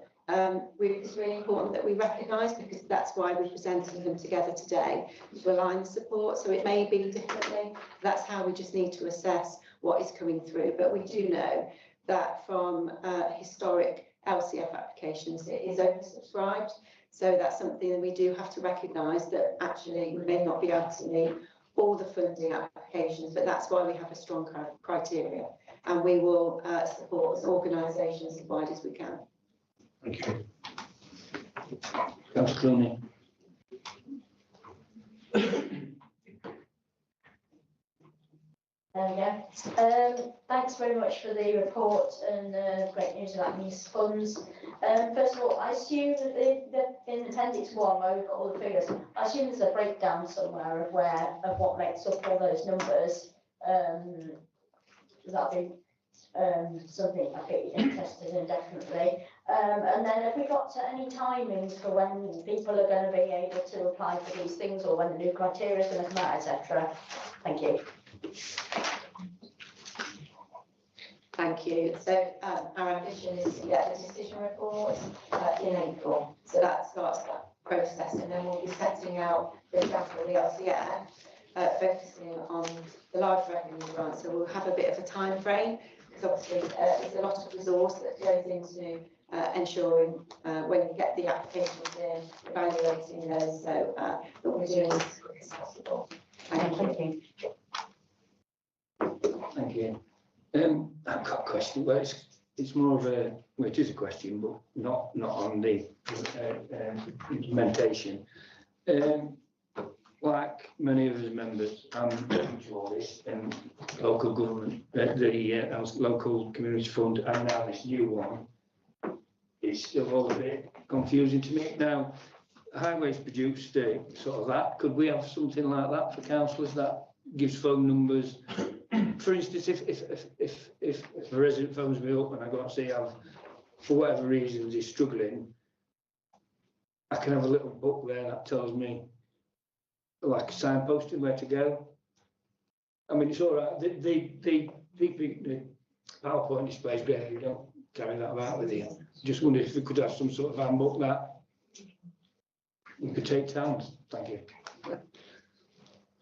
it's really important that we recognise, because that's why we're presenting them together today, to align the support. So it may be differently. That's how we just need to assess what is coming through. But we do know that from historic LCF applications, it is oversubscribed. So that's something that we do have to recognise, that actually we may not be able to meet all the funding applications, but that's why we have a strong criteria, and we will support as organisations as wide as we can. Thank you. Councillor Clooney. There we go. Thanks very much for the report and great news about these funds. First of all, I assume that in Appendix 1, where we've got all the figures, I assume there's a breakdown somewhere of what makes up all those numbers. That'd be something I'd be interested in, definitely. And then have we got any timings for when people are going to be able to apply for these things, or when the new criteria is going to come out, etc.? Thank you. Thank you. So our ambition is to get the decision report in April. So that starts that process, and then we'll be setting out, for example, the LCF, focusing on the large revenue grant. So we'll have a bit of a time frame, because obviously there's a lot of resource that goes into ensuring when you get the applications in, evaluating those. So that we're doing as quick as possible. Thank you. Thank you. I've got a question. Well, it's more of a, well, it is a question, but not on the implementation. Like many of us members, I'm looking to all this and local government, the local community fund, and now this new one, it's still all a bit confusing to me. Now, Highways produced sort of that. Could we have something like that for councillors that gives phone numbers? For instance, if a resident phones me up and I go and see how, for whatever reasons, he's struggling, I can have a little book there that tells me, like signposting where to go. I mean, it's all right. The PowerPoint display is great. You don't carry that about with you. Just wondered if we could have some sort of handbook that you could take to hand. Thank you.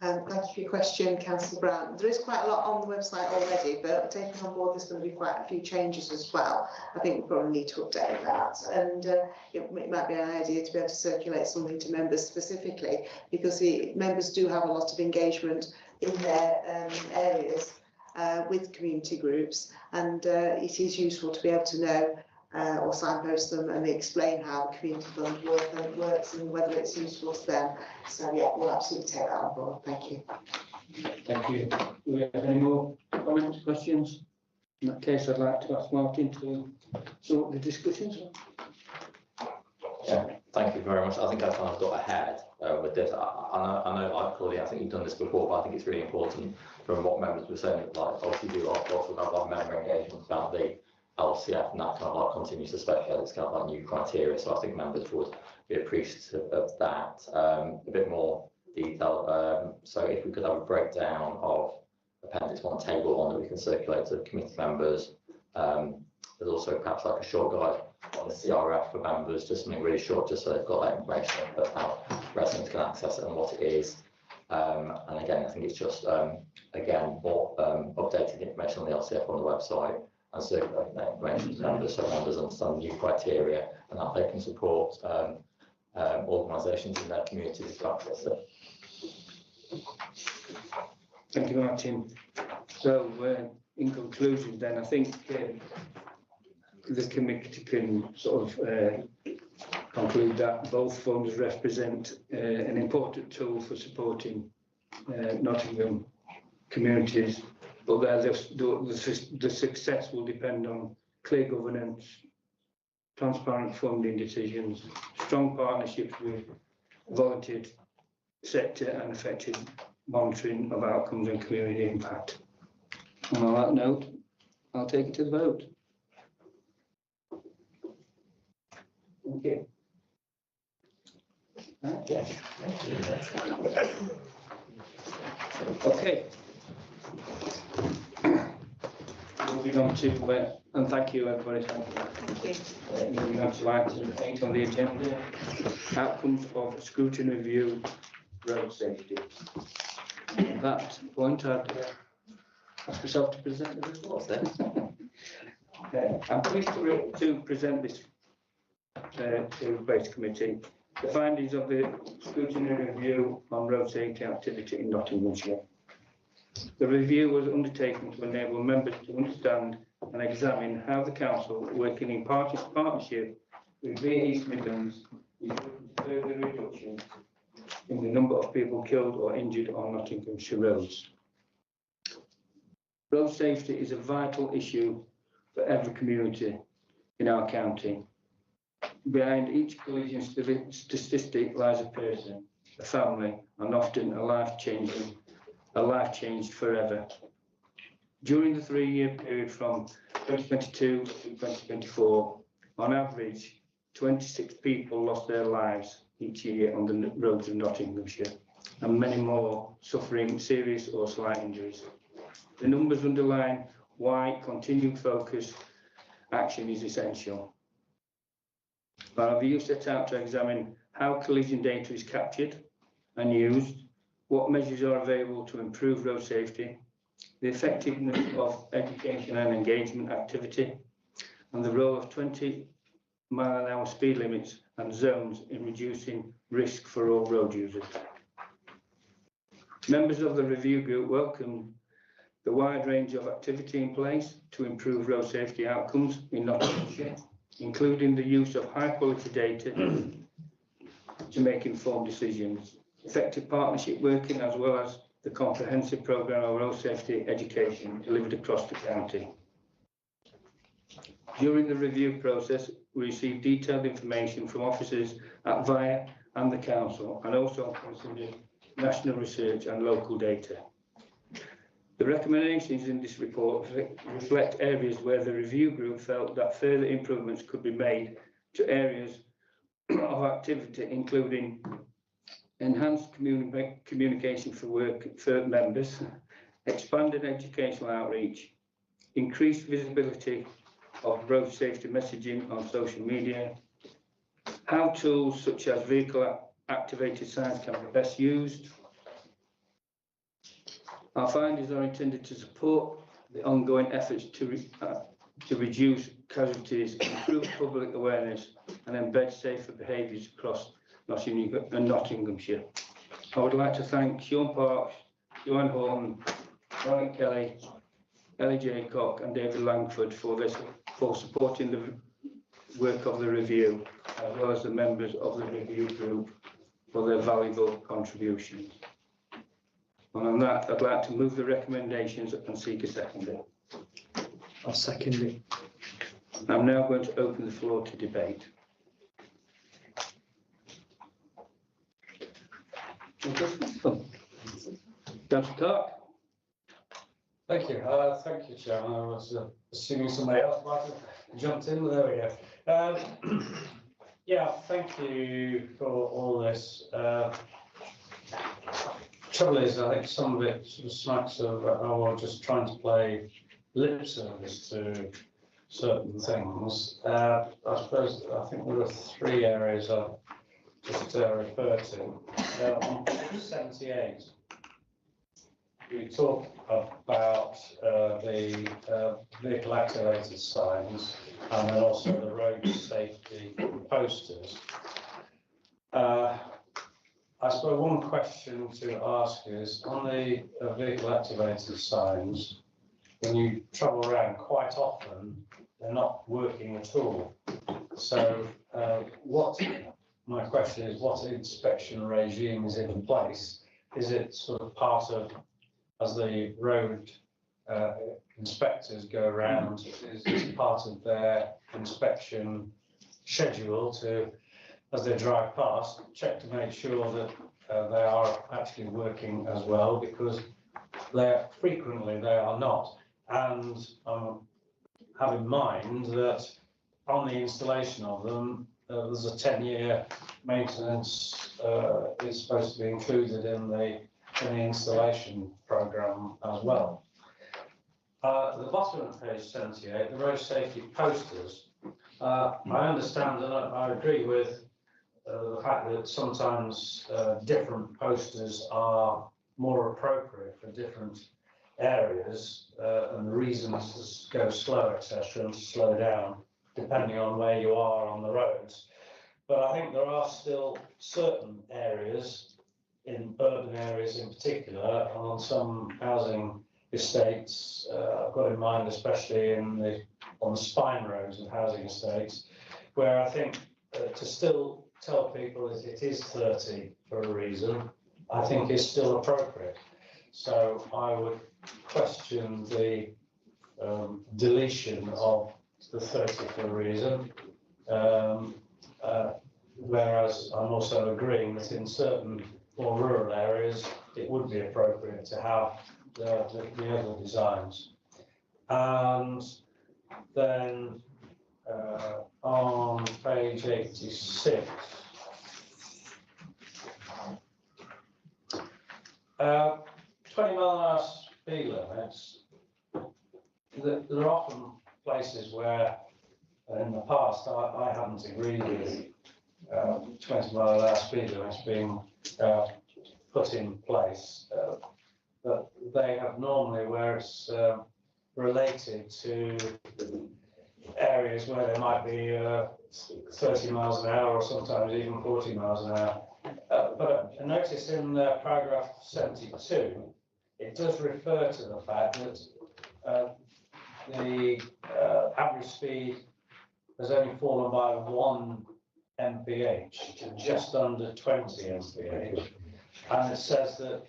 Thank you for your question, Councillor Brown. There is quite a lot on the website already, but taking on board there's going to be quite a few changes as well. I think we probably need to update that, and it might be an idea to be able to circulate something to members specifically, because the members do have a lot of engagement in their areas with community groups, and it is useful to be able to know or signpost them and explain how the community fund works and whether it's useful to them. So yeah, we'll absolutely take that on board. Thank you. Thank you. Do we have any more comments, questions? In that case, I'd like to ask Martin to sort the discussions. Yeah, thank you very much. I think I kind of got ahead with this. I know, like Claudia, I think you've done this before, but I think it's really important from what members were saying. Like, obviously, do lots of like member engagement about the LCF, and that kind of like continues to speculate. It's kind of like new criteria, so I think members would be appreciative of that. A bit more detail. So if we could have a breakdown of Appendix 1, Table 1 that we can circulate to committee members. There's also perhaps like a short guide on the CRF for members, just something really short, just so they've got that information of how residents can access it and what it is. And again, I think it's just again more updated information on the LCF on the website, and circulating that information to members, so members understand the new criteria and how they can support organisations in their communities to access it. Thank you, Martin. So, in conclusion, then I think the committee can sort of conclude that both funds represent an important tool for supporting Nottingham communities, but the success will depend on clear governance, transparent funding decisions, strong partnerships with volunteered sector, and effective monitoring of outcomes and community impact. And on that note, I'll take it to the vote. Thank you. Okay. moving on to, and thank you everybody. Thank you. Moving on to item 8 on the agenda, outcomes of scrutiny review, road safety. At that point, I'd ask myself to present the report then. I'm pleased to present this to the Base Committee. The findings of the scrutiny review on road safety activity in Nottinghamshire. The review was undertaken to enable members to understand and examine how the council, working in partnership with VE East Midlands, is working to further reduction in the number of people killed or injured on Nottinghamshire roads. Road safety is a vital issue for every community in our county. Behind each collision statistic lies a person, a family, and often a life changed forever. During the 3-year period from 2022 to 2024, on average, 26 people lost their lives each year on the roads of Nottinghamshire, and many more suffering serious or slight injuries. The numbers underline why continued focus action is essential. Our review set out to examine how collision data is captured and used, what measures are available to improve road safety, the effectiveness of education and engagement activity, and the role of 20-mile-an-hour speed limits and zones in reducing risk for all road users. Members of the review group welcomed the wide range of activity in place to improve road safety outcomes in Nottinghamshire, including the use of high-quality data to make informed decisions, effective partnership working, as well as the comprehensive programme of road safety education delivered across the county. During the review process, we received detailed information from officers at VIA and the council, and also considered national research and local data. The recommendations in this report reflect areas where the review group felt that further improvements could be made to areas of activity, including enhanced communication for members, expanded educational outreach, increased visibility of road safety messaging on social media, how tools such as vehicle activated signs can be best used. Our findings are intended to support the ongoing efforts to reduce casualties, improve public awareness, and embed safer behaviours across Nottinghamshire. I would like to thank Sean Parks, Joanne Horton, Ryan Kelly, Ellie Jaycock, and David Langford for supporting the work of the review, as well as the members of the review group for their valuable contributions. And on that, I'd like to move the recommendations and seek a seconder. I'll second it. I'm now going to open the floor to debate. Councillor Clark. Thank you. Thank you, Chairman. I was assuming somebody else might have jumped in, but there we go. Yeah, thank you for all this. Trouble is, I think some of it sort of smacks of, we're just trying to play lip service to certain things. I suppose, I think there are 3 areas I'll just refer to. On page 78, we talk about the vehicle activated signs and then also the road safety posters. I suppose one question to ask is, on the vehicle activated signs, when you travel around, quite often they're not working at all. So my question is, what inspection regime is in place? Is it sort of part of, as the road inspectors go around, is this part of their inspection schedule to, as they drive past, check to make sure that they are actually working as well, because frequently they are not. And have in mind that on the installation of them, there's a 10-year maintenance is supposed to be included in the installation programme as well. At the bottom of page 78, the road safety posters. I understand and I agree with the fact that sometimes different posters are more appropriate for different areas and the reasons to go slow, etc., and to slow down depending on where you are on the roads. But I think there are still certain areas, in urban areas in particular, and on some housing estates, I've got in mind especially on the spine roads of housing estates, where I think to still tell people that it is 30 for a reason, I think is still appropriate. So I would question the deletion of the 30 for a reason, whereas I'm also agreeing that in certain more rural areas, it would be appropriate to have the other designs. And then on page 86, 20-mile-an-hour speed limits. There are often places where, in the past, I haven't agreed with 20-mile-an-hour speed limits being put in place, but they have normally where it's related to areas where there might be 30 miles an hour or sometimes even 40 miles an hour. But I notice in paragraph 72, it does refer to the fact that the average speed has only fallen by 1 mph to just under 20 mph. And it says that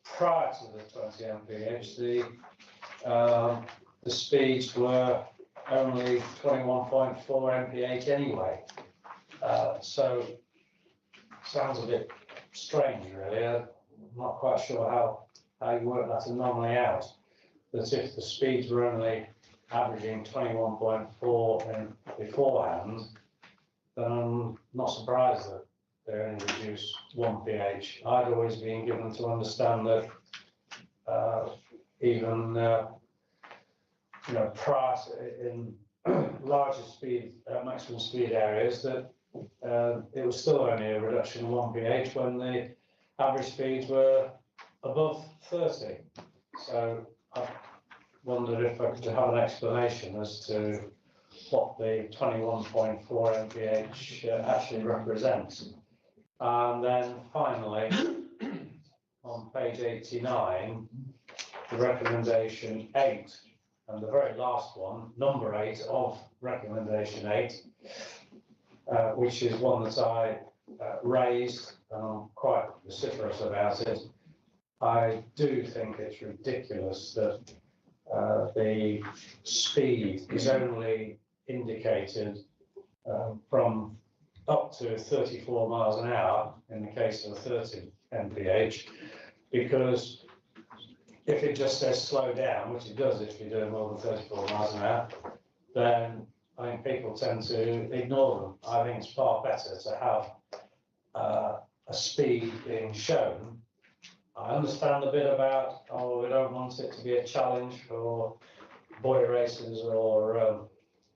prior to the 20 mph, the speeds were only 21.4 mph anyway. So sounds a bit strange, really. I'm not quite sure how you work that anomaly out. That if the speeds were only averaging 21.4 beforehand, then I'm not surprised that they only reduced 1 pH. I'd always been given to understand that even prior in larger speed, maximum speed areas, that it was still only a reduction of 1 pH when the average speeds were above 30. So I wondered if I could have an explanation as to what the 21.4 mph actually represents. And then finally, on page 89, the recommendation 8, and the very last one, number 8 of recommendation 8, which is one that I raised, and I'm quite vociferous about it. I do think it's ridiculous that the speed is only indicated from up to 34 miles an hour in the case of 30 mph, because if it just says slow down, which it does if you're doing more than 34 miles an hour, then I think people tend to ignore them. I think it's far better to have a speed being shown. I understand a bit about, we don't want it to be a challenge for boy racers or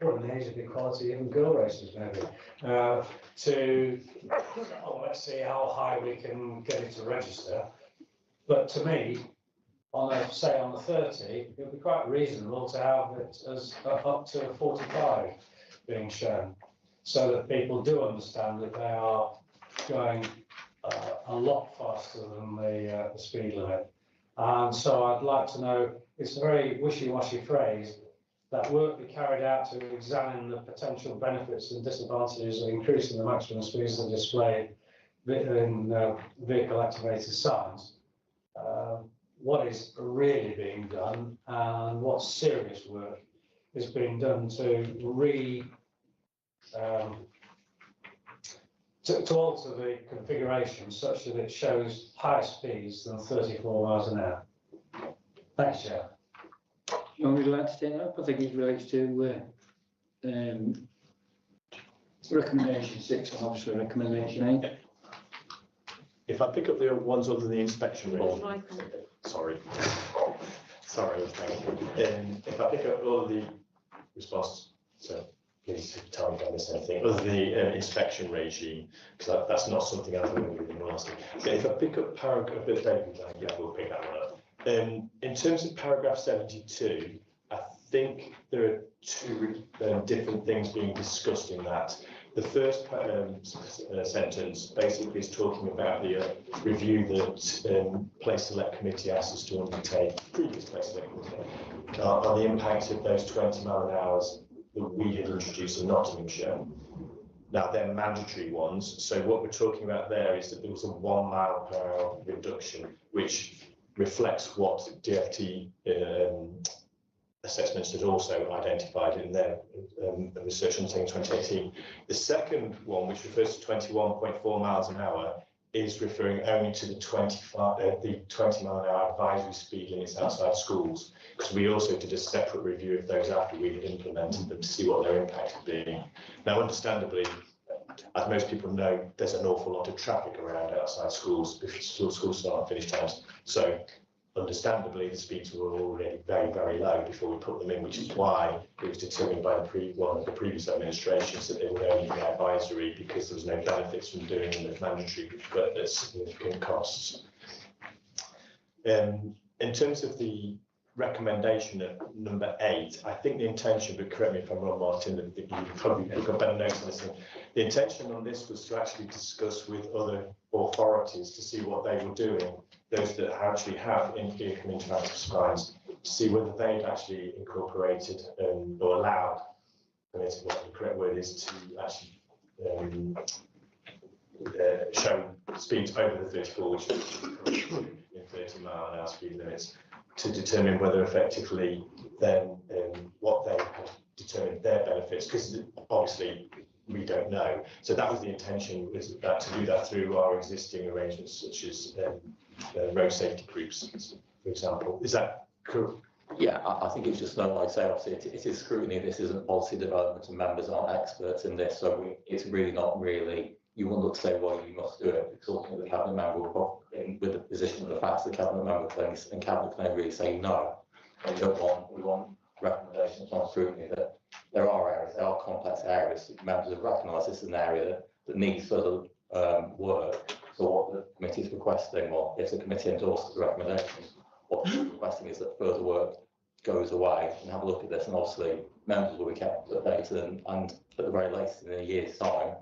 in age of equality, even girl racers maybe, let's see how high we can get it to register. But to me, on the 30, it would be quite reasonable to have it as up to 45 being shown, so that people do understand that they are going a lot faster than the speed limit. And so I'd like to know, it's a very wishy-washy phrase, that work be carried out to examine the potential benefits and disadvantages of increasing the maximum speeds that are displayed in vehicle activated signs. What is really being done and what serious work is being done to to alter the configuration such that it shows higher speeds than 34 miles an hour. Thanks, Chair. Would you like to take that up? I think it relates to recommendation 6 and obviously recommendation 8. If I pick up the ones under the inspection report, sorry. Sorry, thank you. If I pick up all of the responses, so please tell me if I missed anything, other than the inspection regime, because that's not something I've been with in last. Okay, if I pick up paragraph, yeah, we'll pick that one up. In terms of paragraph 72, I think there are two different things being discussed in that. The first sentence basically is talking about the review that Place Select Committee asked us to undertake, previous Place Select Committee, on the impact of those 20 mile an hour that we had introduced in Nottinghamshire. Now they're mandatory ones, so what we're talking about there is that there was a 1 mile per hour reduction, which reflects what DFT assessments had also identified in their research on 2018. The second one, which refers to 21.4 miles an hour, is referring only to the 20 mile an hour advisory speed limits outside schools, because we also did a separate review of those after we had implemented them to see what their impact had been. Now, understandably, as most people know, there's an awful lot of traffic around outside schools before schools start and finish times. So understandably, the speeds were already very, very low before we put them in, which is why it was determined by one of the previous administrations that they would only be advisory because there was no benefits from doing them as mandatory, but at significant costs. In terms of the recommendation at number 8, I think the intention, but correct me if I'm wrong, Martin, that you've probably got better notes on this. The intention on this was to actually discuss with other authorities to see what they were doing, those that actually have in-vehicle interactive signs, to see whether they'd actually incorporated or allowed, and it's what the correct word is, to actually show speeds over the 34, which is in 30 mile an hour speed limits, to determine whether effectively then what they had determined their benefits, because obviously we don't know. So that was the intention, was that to do that through our existing arrangements, such as road safety groups, for example. Is that correct? Yeah, I think it's just like I say, obviously it is scrutiny, this isn't policy development and members aren't experts in this, so it's really not really, you wouldn't look to say, well, you must do it, because ultimately the cabinet member will, with the position of the facts, the cabinet member claims, and cabinet can really say no. And we want recommendations on scrutiny that there are areas, there are complex areas, members have recognised this is an area that needs further work. So what the committee is requesting, or if the committee endorses the recommendations, what they're requesting is that further work goes away and have a look at this, and obviously members will be kept updated, and at the very latest in a year's time,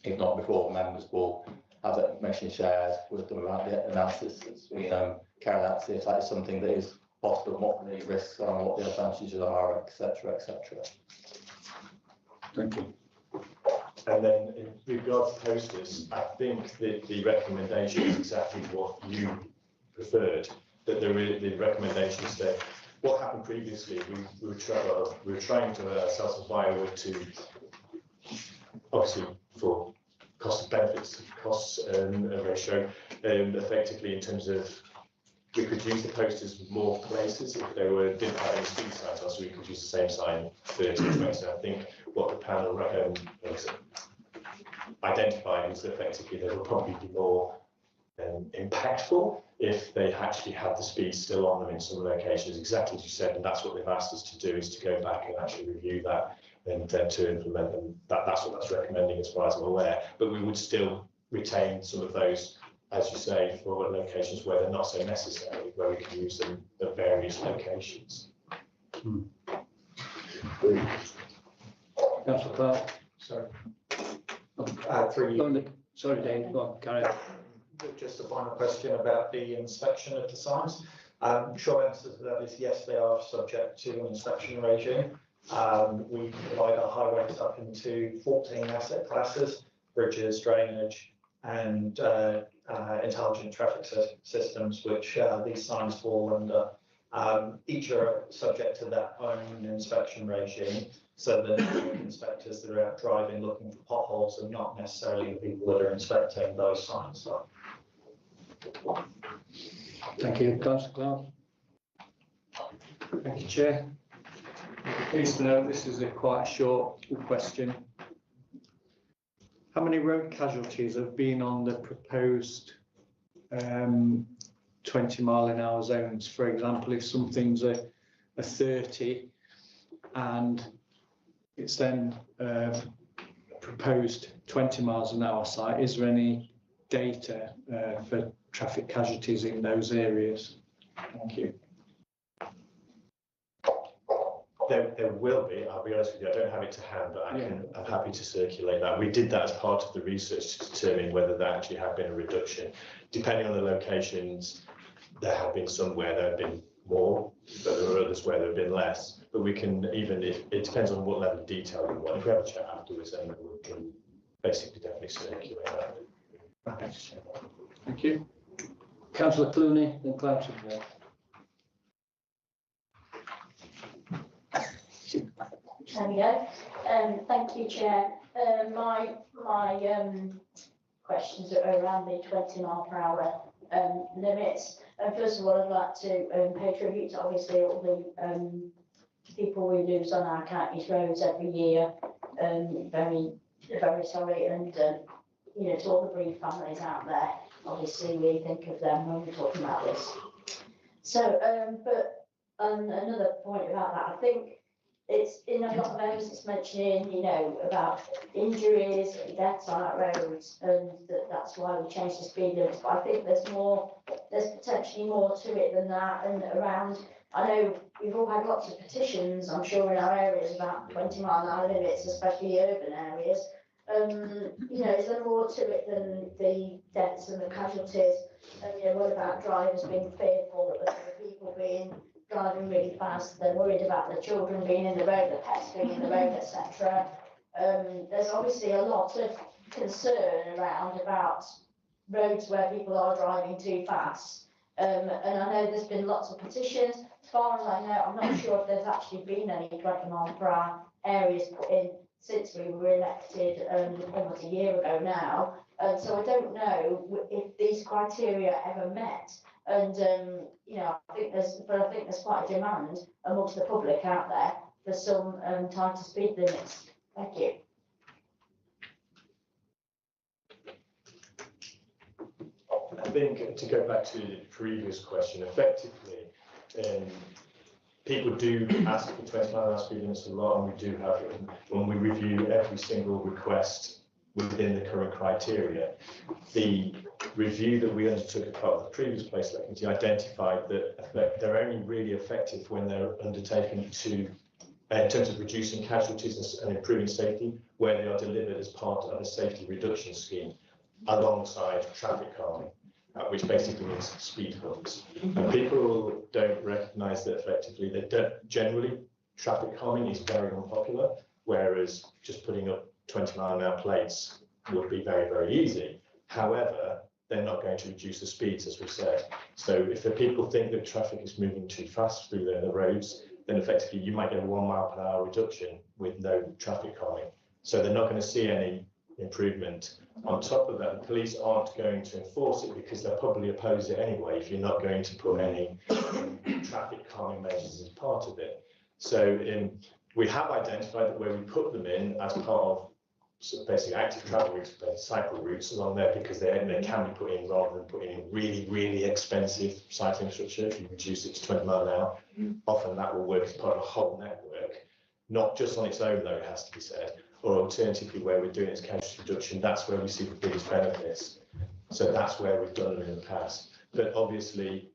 if not before, members will have that information shared with them about the analysis that's being carried out, to see if that is something that is possible, what the risks are, and what the advantages are, etc., etc. Thank you. And then in regards to posters, I think that the recommendation is exactly what you preferred, that the recommendations that what happened previously, we were trying to self-supply to, obviously for cost of benefits, costs ratio, effectively in terms of we could use the posters more places if they didn't have any speed signs on, so we could use the same sign 30 to 20. So I think what the panel identified is that effectively they will probably be more impactful if they actually had the speed still on them in some locations, exactly as you said, and that's what they've asked us to do, is to go back and actually review that and to implement them. That's what that's recommending as far as I'm aware, but we would still retain some of those, as you say, for locations where they're not so necessary, where we can use them at various locations. Councillor Clark. Sorry. Sorry, Dave, go on, carry on. Just a final question about the inspection of the signs. Short answer to that is yes, they are subject to an inspection regime. We divide our highways up into 14 asset classes: bridges, drainage, and intelligent traffic systems, which these signs fall under. Each are subject to their own inspection regime, so that the inspectors that are out driving looking for potholes are not necessarily the people that are inspecting those signs. Thank you, Councillor Clark. Thank you, Chair. Please note this is quite a short question. How many road casualties have been on the proposed 20-mile-an-hour zones. For example, if something's a 30 and it's then proposed 20 miles an hour site, is there any data for traffic casualties in those areas? Thank you. There will be, I'll be honest with you, I don't have it to hand, but I'm happy to circulate that. We did that as part of the research to determine whether there actually had been a reduction. Depending on the locations, there have been some where there have been more, but there are others where there have been less. But we can, even if, it depends on what level of detail we want. If we have a chat afterwards, then we can basically definitely circulate that. Thank you. Councillor Clooney, then Councillor Ward. There we go. Thank you, Chair. My questions are around the 20-mile-per-hour limits. First of all, I'd like to pay tribute to obviously all the people we lose on our county's roads every year. Very, very sorry, and you know, to all the bereaved families out there. Obviously, we think of them when we're talking about this. So, but another point about that, I think. It's in a lot of those it's mentioning, you know, about injuries and deaths on our roads, and that's why we changed the speed limits. But I think there's potentially more to it than that. And around, I know we've all had lots of petitions, I'm sure, in our areas about 20-mile-an-hour limits, especially urban areas. You know, is there more to it than the deaths and the casualties? And you know, what about drivers being fearful of other people driving really fast, they're worried about their children being in the road, their pets being in the road, etc. There's obviously a lot of concern about roads where people are driving too fast. And I know there's been lots of petitions. As far as I know, I'm not sure if there's actually been any 20-mile-per-hour areas put in since we were elected almost a year ago now. So I don't know if these criteria are ever met. And you know, I think there's quite a demand amongst the public out there for some tighter speed limits. Thank you. I think to go back to the previous question, effectively, people do ask for 20-mile-an-hour speed limits a lot, and we do have it when we review every single request within the current criteria. The review that we undertook as part of the previous place committee identified that they're only really effective when they're undertaken to, in terms of reducing casualties and improving safety, where they are delivered as part of a safety reduction scheme alongside traffic calming, which basically means speed humps. And people don't recognise that effectively that generally traffic calming is very unpopular, whereas just putting up 20-mile-an-hour plates would be very, very easy. However, they're not going to reduce the speeds, as we said. So if the people think that traffic is moving too fast through the roads, then effectively you might get a 1 mile per hour reduction with no traffic calming. So they're not going to see any improvement. On top of that, the police aren't going to enforce it because they'll probably oppose it anyway if you're not going to put any traffic calming measures as part of it. So we have identified that where we put them in as part of basically active travel routes, cycle routes along there, because they can be put in rather than putting in really, really expensive cycling infrastructure. If you reduce it to 20 mile an hour, often that will work as part of a whole network, not just on its own though, it has to be said, or alternatively where we're doing its casualty reduction, that's where we see the biggest benefits. So that's where we've done them in the past. But obviously,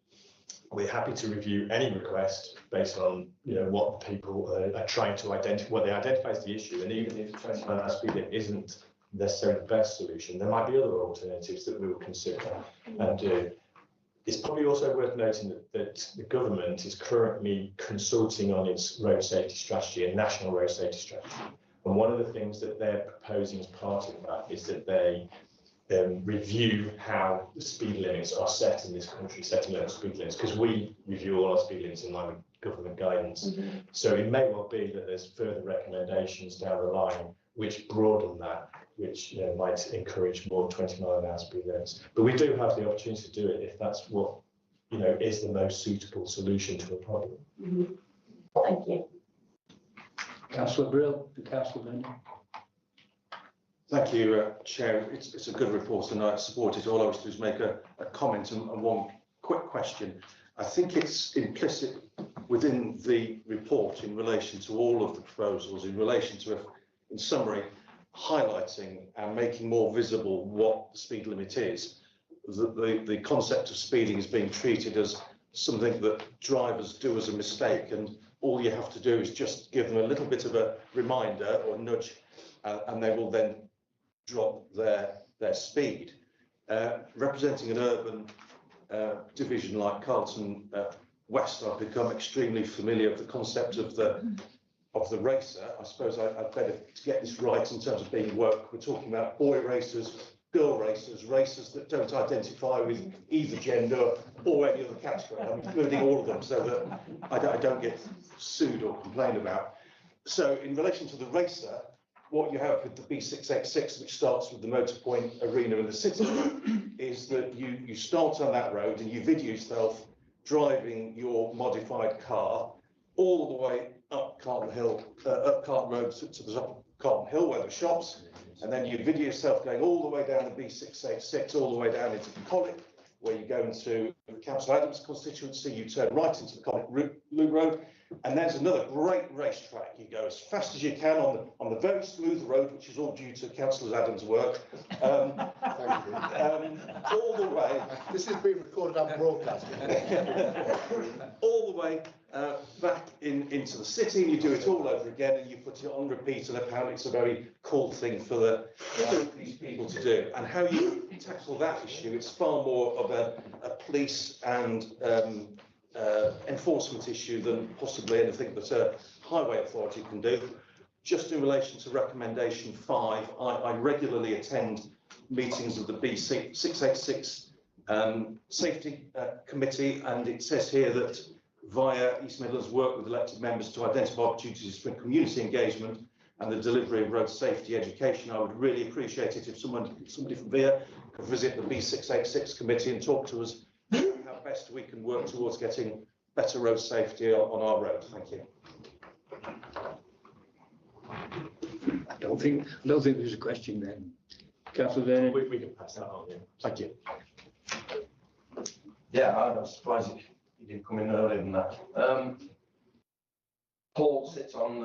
we're happy to review any request based on what people are trying to identify, what they identify as the issue, and even if 20 mile an hour speed limit isn't necessarily the best solution, there might be other alternatives that we will consider and do. It's probably also worth noting that the government is currently consulting on its road safety strategy, a national road safety strategy, and one of the things that they're proposing as part of that is that they review how the speed limits are set in this country, setting local speed limits, because we review all our speed limits in line with government guidance. So it may well be that there's further recommendations down the line which broaden that, which might encourage more 20 mile an hour speed limits. But we do have the opportunity to do it if that's what is the most suitable solution to a problem. Thank you. Councillor Brill and Councillor Bennett. Thank you, Chair. It's a good report and I support it. All I was to do is make a comment and one quick question. I think it's implicit within the report in relation to all of the proposals, in relation to, in summary, highlighting and making more visible what the speed limit is. The concept of speeding is being treated as something that drivers do as a mistake, and all you have to do is just give them a little bit of a reminder or nudge, and they will then drop their speed. Representing an urban division like Carlton West, I've become extremely familiar with the concept of the racer. I suppose I'd better get this right in terms of being woke. We're talking about boy racers, girl racers, racers that don't identify with either gender or any other category. I'm including all of them so that I don't get sued or complained about. So in relation to the racer, what you have with the B686, which starts with the Motor Point Arena in the city, is that you start on that road and you video yourself driving your modified car all the way up Carlton Hill, up Carlton Road to the top of Carlton Hill where the shops, and then you video yourself going all the way down the B686, all the way down into the Collick, where you go into Councillor Adams' constituency, you turn right into the Collick Loop Road, and there's another great racetrack. You go as fast as you can on the very smooth road, which is all due to Councillor Adams' work. All the way. This is being recorded on broadcast. All the way back into the city, and you do it all over again, and you put it on repeat, and apparently it's a very cool thing for these people to do. And how you tackle that issue, it's far more of a police and enforcement issue than possibly anything that a highway authority can do. Just in relation to recommendation 5, I regularly attend meetings of the B686 Safety Committee, and it says here that via East Midlands work with elected members to identify opportunities for community engagement and the delivery of road safety education. I would really appreciate it if somebody from VIA could visit the B686 committee and talk to us about how best we can work towards getting better road safety on our road. Thank you. I don't think there's a question then. Councillor Vernon. We can pass that on. Yeah. Thank you. Yeah, I was surprised you didn't come in earlier than that. Paul sits on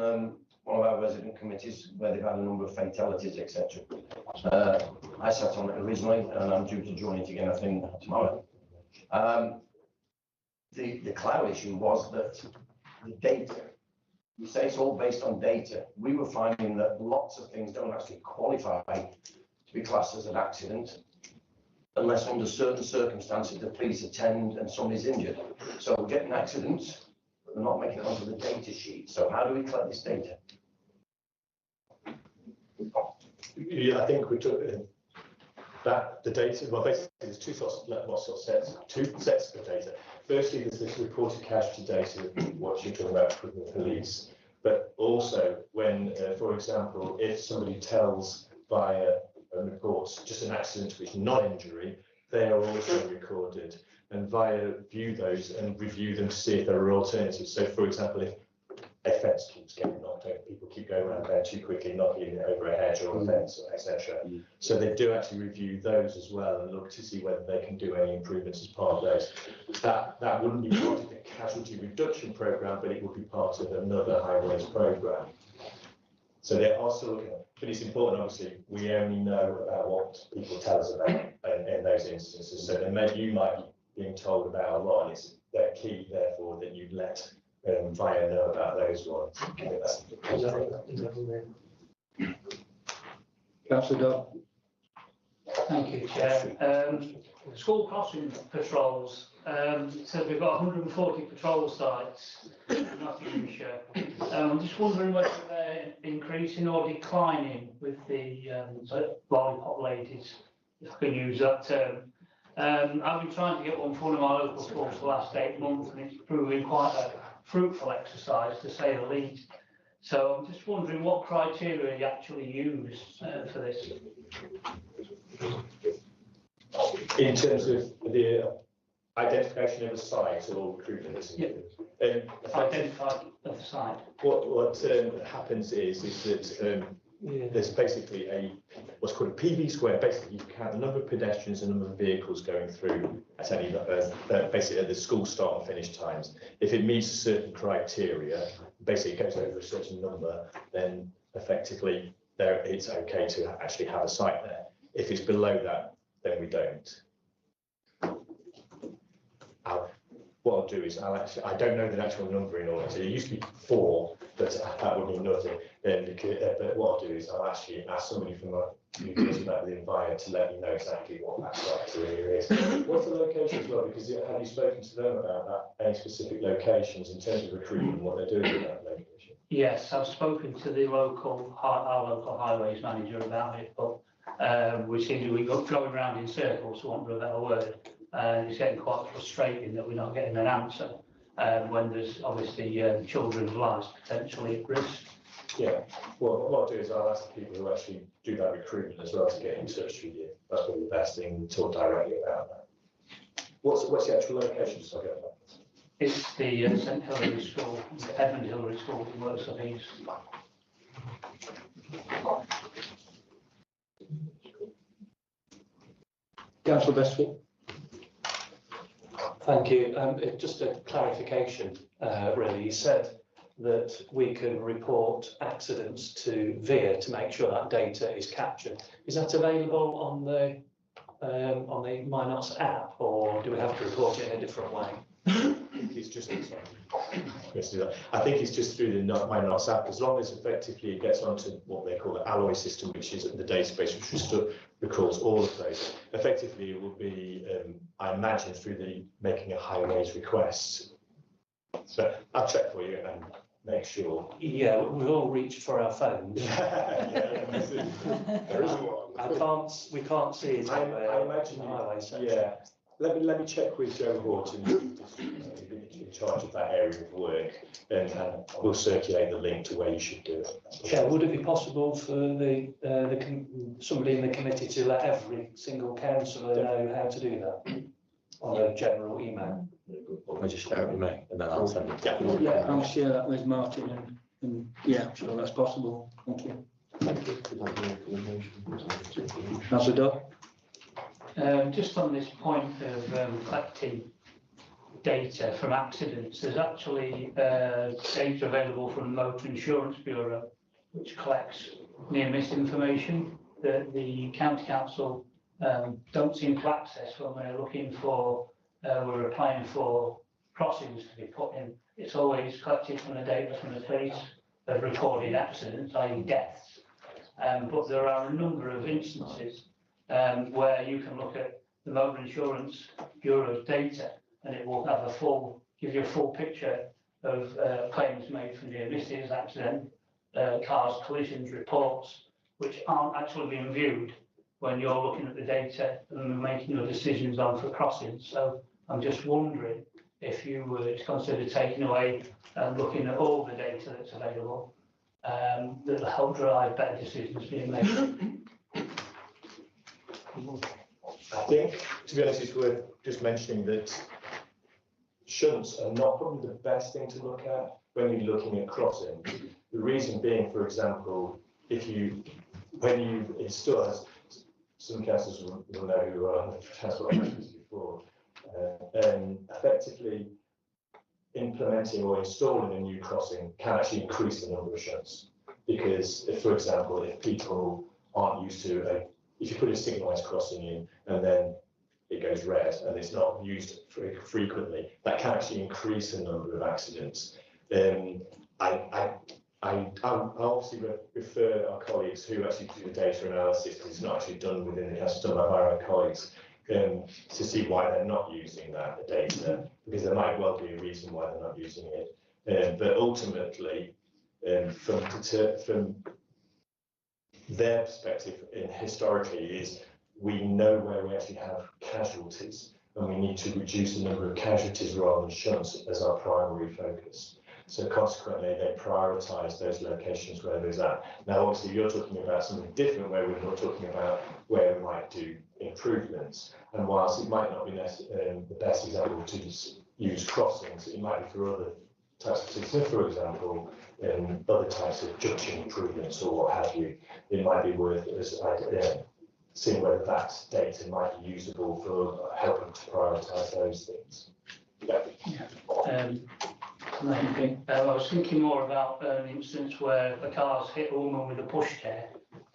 one of our resident committees where they've had a number of fatalities, etc. I sat on it originally, and I'm due to join it again, I think, tomorrow. The cloud issue was that the data, you say it's all based on data. We were finding that lots of things don't actually qualify to be classed as an accident unless under certain circumstances the police attend and somebody's injured. So we're getting accidents, but they're not making it onto the data sheet. So how do we collect this data? Yeah, I think we took that the data. Well, basically, there's two sets of data. Firstly, there's this reported casualty data, what you're talking about with the police, but also when, for example, if somebody tells via a report just an accident which is non-injury, they are also recorded, and via view those and review them to see if there are alternatives. So, for example, if a fence keeps getting knocked over, people keep going around there too quickly, knocking it over a hedge or a fence, etc. So they do actually review those as well and look to see whether they can do any improvements as part of those. That wouldn't be part of the casualty reduction programme, but it would be part of another highways programme. So they are still looking at, but it's important, obviously, we only know about what people tell us about in those instances. So you might be being told about a lot, and it's key, therefore, that you let VIA know about those ones. Councillor Dodd. Thank you, Chair. School crossing patrols. It says we've got 140 patrol sites in Nottinghamshire. I'm just wondering whether they're increasing or declining with the largely populated, if I can use that term. I've been trying to get one for one of my local schools for the last 8 months, and it's proving quite a fruitful exercise, to say the least. So I'm just wondering what criteria you actually use for this. In terms of the identification of the site or recruitment? Identified of the site. What happens is that There's basically what's called a PV square. Basically, you count the number of pedestrians and number of vehicles going through at any basically at the school start and finish times. If it meets a certain criteria, basically it goes over a certain number, then effectively it's okay to actually have a site there. If it's below that, then we don't. What I'll do is I don't know the actual number in order. So it used to be 4, but that would mean nothing. Then but what I'll do is I'll actually ask somebody from who deals with that within Via to let me know exactly what that criteria is. What's the location as well? Because have you spoken to them about that? Any specific locations in terms of recruitment and what they're doing with that location? Yes, I've spoken to the our local highways manager about it, but we seem to be going around in circles, for want of a better word. It's getting quite frustrating that we're not getting an answer when there's obviously children's lives potentially at risk. Yeah, well, what I'll do is I'll ask the people who actually do that recruitment as well to get in touch with you. That's probably the best thing, talk directly about that. What's the actual location? So I get that. It's the St Hilary School, the Edmund Hillary School in Worksop East. Councillor Bestwick. Thank you. Just a clarification, really. You said that we can report accidents to VIA to make sure that data is captured. Is that available on the MyNots app, or do we have to report it in a different way? It's just I think it's just through the MyNots app, as long as effectively it gets onto what they call the Alloy system, which is the database which records all of those. Effectively, it will be, I imagine, through the making a highways request. So I'll check for you and make sure. Yeah, we all reached for our phones. There is one. We can't see it. I imagine. Yeah. Let me check with Joe Horton, who's in charge of that area of work, and we'll circulate the link to where you should do it. Yeah, would it be possible for somebody in the committee to let every single councillor know how to do that on a general email? I'll just share it with me and then I'll send it. Yeah, I'll share that with Martin and yeah, I'm sure that's possible. Thank you. Councillor Dodd. Just on this point of collecting data from accidents, there's actually data available from the Motor Insurance Bureau, which collects near-miss information that the County Council don't seem to access when we're looking for, we're applying for crossings to be put in. It's always collected from the data from the police of recorded accidents, i.e. deaths. But there are a number of instances where you can look at the Motor Insurance Bureau's data and it will have give you a full picture of claims made for near misses, accident, cars, collisions, reports, which aren't actually being viewed when you're looking at the data and making your decisions on for crossings. So I'm just wondering if you would consider taking away and looking at all the data that's available that will help drive better decisions being made. I think, to be honest, it's worth just mentioning that shunts are not probably the best thing to look at when you're looking at crossing. The reason being, for example, when you install, some councils will know who are on the transport before, effectively implementing or installing a new crossing can actually increase the number of shunts. Because, if, for example, if people aren't used to if you put a signalised crossing in and then it goes red and it's not used frequently, that can actually increase the number of accidents. I obviously refer our colleagues who actually do the data analysis, because it's not actually done within the council, it's done by our colleagues, to see why they're not using that data, because there might well be a reason why they're not using it. But ultimately, from their perspective historically is we know where we actually have casualties and we need to reduce the number of casualties rather than shunts as our primary focus. So consequently, they prioritise those locations where there's that. Now, obviously, you're talking about something different where we're not talking about where we might do improvements. And whilst it might not be the best example to use crossings, it might be for other types of things. So for example, in other types of junction improvements or what have you, it might be worth us seeing whether that data might be usable for helping to prioritise those things. I was thinking more about an instance where the car's hit a woman with a pushchair.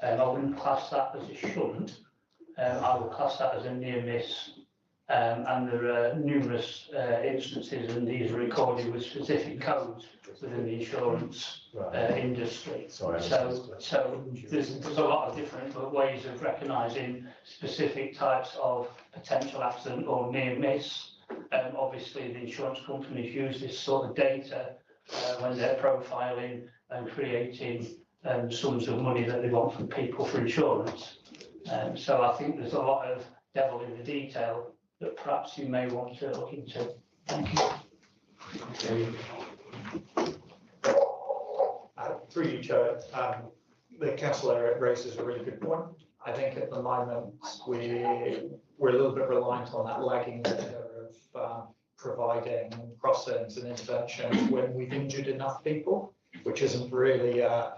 I wouldn't class that as a shunt. I would class that as a near miss. And there are numerous instances, and these are recorded with specific codes within the insurance industry. So there's a lot of different ways of recognising specific types of potential accident or near miss. Obviously, the insurance companies use this sort of data when they're profiling and creating sums of money that they want from people for insurance. So I think there's a lot of devil in the detail that perhaps you may want to look into. Thank you. Through you, Chair, the councillor raises a really good point. I think at the moment we're a little bit reliant on that lagging data of providing crossings and interventions when we've injured enough people, which isn't really a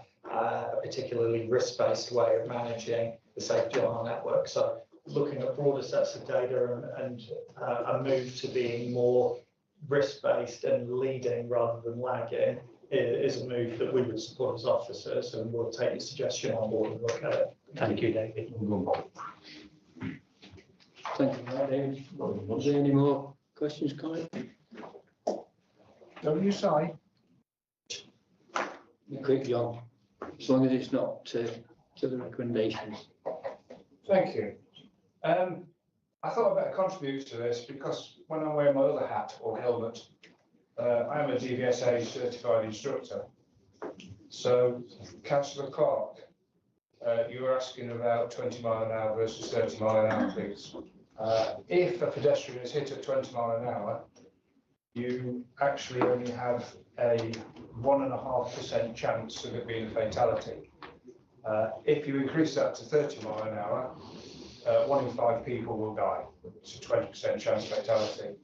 particularly risk-based way of managing the safety on our network. So looking at broader sets of data and a move to being more risk-based and leading rather than lagging is a move that we would support as officers, and we'll take your suggestion on board and look at it. Thank you, David. Thank you, David. Was there any more questions, Colin? Don't you say? Be quick, John, as long as it's not to the recommendations. Thank you. I thought I'd better contribute to this because when I wear my other hat or helmet, I am a DVSA certified instructor. So, Councillor Clark, you were asking about 20 mile an hour versus 30 mile an hour, please. If a pedestrian is hit at 20 mile an hour, you actually only have a 1.5% chance of it being a fatality. If you increase that to 30 mile an hour, 1 in 5 people will die. It's a 20% chance of fatality.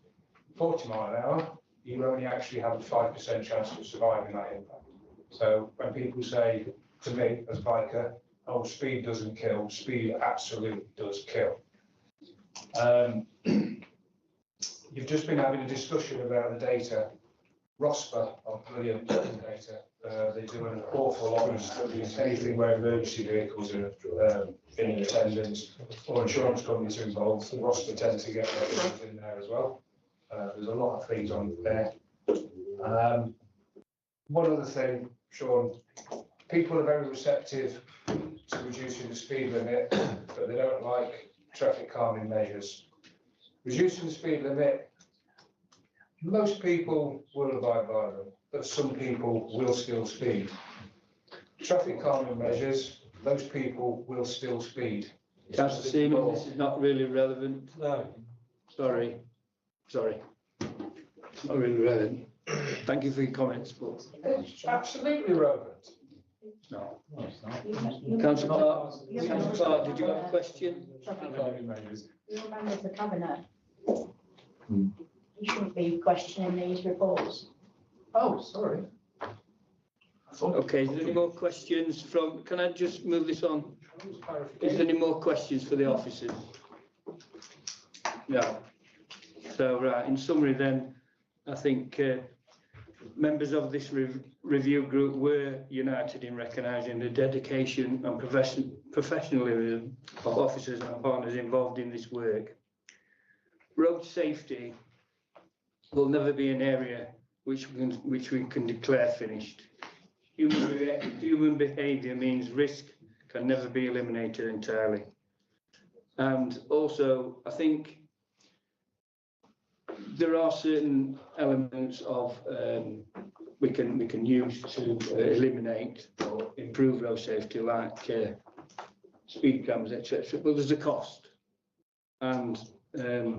40 mile an hour, you only actually have a 5% chance of surviving that impact. So when people say to me as a biker, oh, speed doesn't kill, speed absolutely does kill. You've just been having a discussion about the data. ROSPA are brilliant data. They do an awful lot of studies, anything where emergency vehicles are in attendance or insurance companies are involved. The ROSPA tend to get their things in there as well. There's a lot of things on there. One other thing, Sean, people are very receptive to reducing the speed limit, but they don't like traffic calming measures. Reducing the speed limit, most people will abide by them, but some people will still speed. Traffic calming measures, those people will still speed. Councillor Seaman, this is not really relevant. No. Sorry. Not really relevant. Thank you for your comments, but it's absolutely relevant. No. Councillor Clark, did you have a question? You're members of the cabinet. You shouldn't be questioning these reports. Oh, sorry. Okay, is there any more questions from, can I just move this on? Is there any more questions for the officers? No. So, right, in summary then, I think members of this review group were united in recognising the dedication and professionalism of officers and partners involved in this work. Road safety will never be an area which we can declare finished. Human behaviour means risk can never be eliminated entirely. And also, I think there are certain elements of we can use to eliminate or improve road safety, like speed cameras, etc. But there's a cost, and there's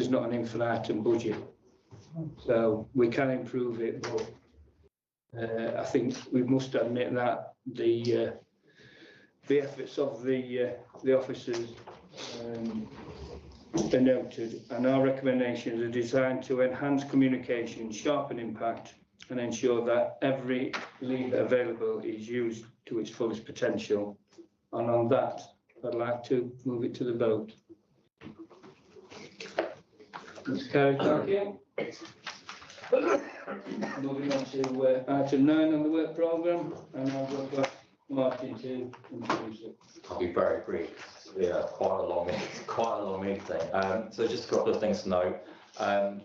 not an infinitum budget, so we can improve it. But I think we must admit that the efforts of the officers are noted, and our recommendations are designed to enhance communication, sharpen impact, and ensure that every lever available is used to its fullest potential. And on that, I'd like to move it to the vote. Ms. Carey, thank you. Moving on to item 9 on the work programme, and I'll go back Martin to introduce it. I'll be very brief. Yeah, quite a long meeting. So just a couple of things to note.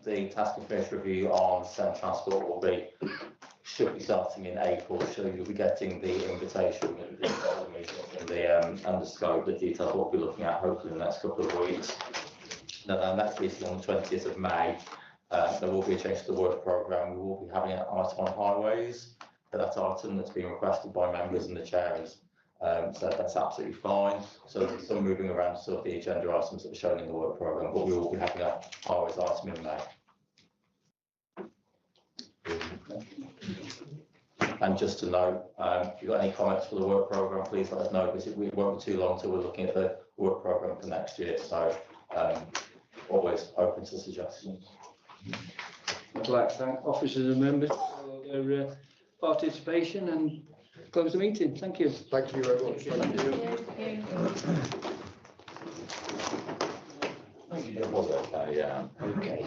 The task and finish review on SEND transport should be starting in April. So you'll be getting the invitation and the scope, the details of what we're looking at hopefully in the next couple of weeks. Now, next meeting on the 20th of May, there will be a change to the work programme. We will be having an item on highways. That item that's been requested by members and the chairs. So that's absolutely fine. So there's some moving around sort of the agenda items that are shown in the work programme, but we will be having a highways item in May. And just to note, if you've got any comments for the work programme, please let us know, because it won't be too long until we're looking at the work programme for next year. So always open to suggestions. I'd like to thank officers and members for their participation and close the meeting. Thank you. Thank you very much. Thank you. It was okay, yeah. Okay.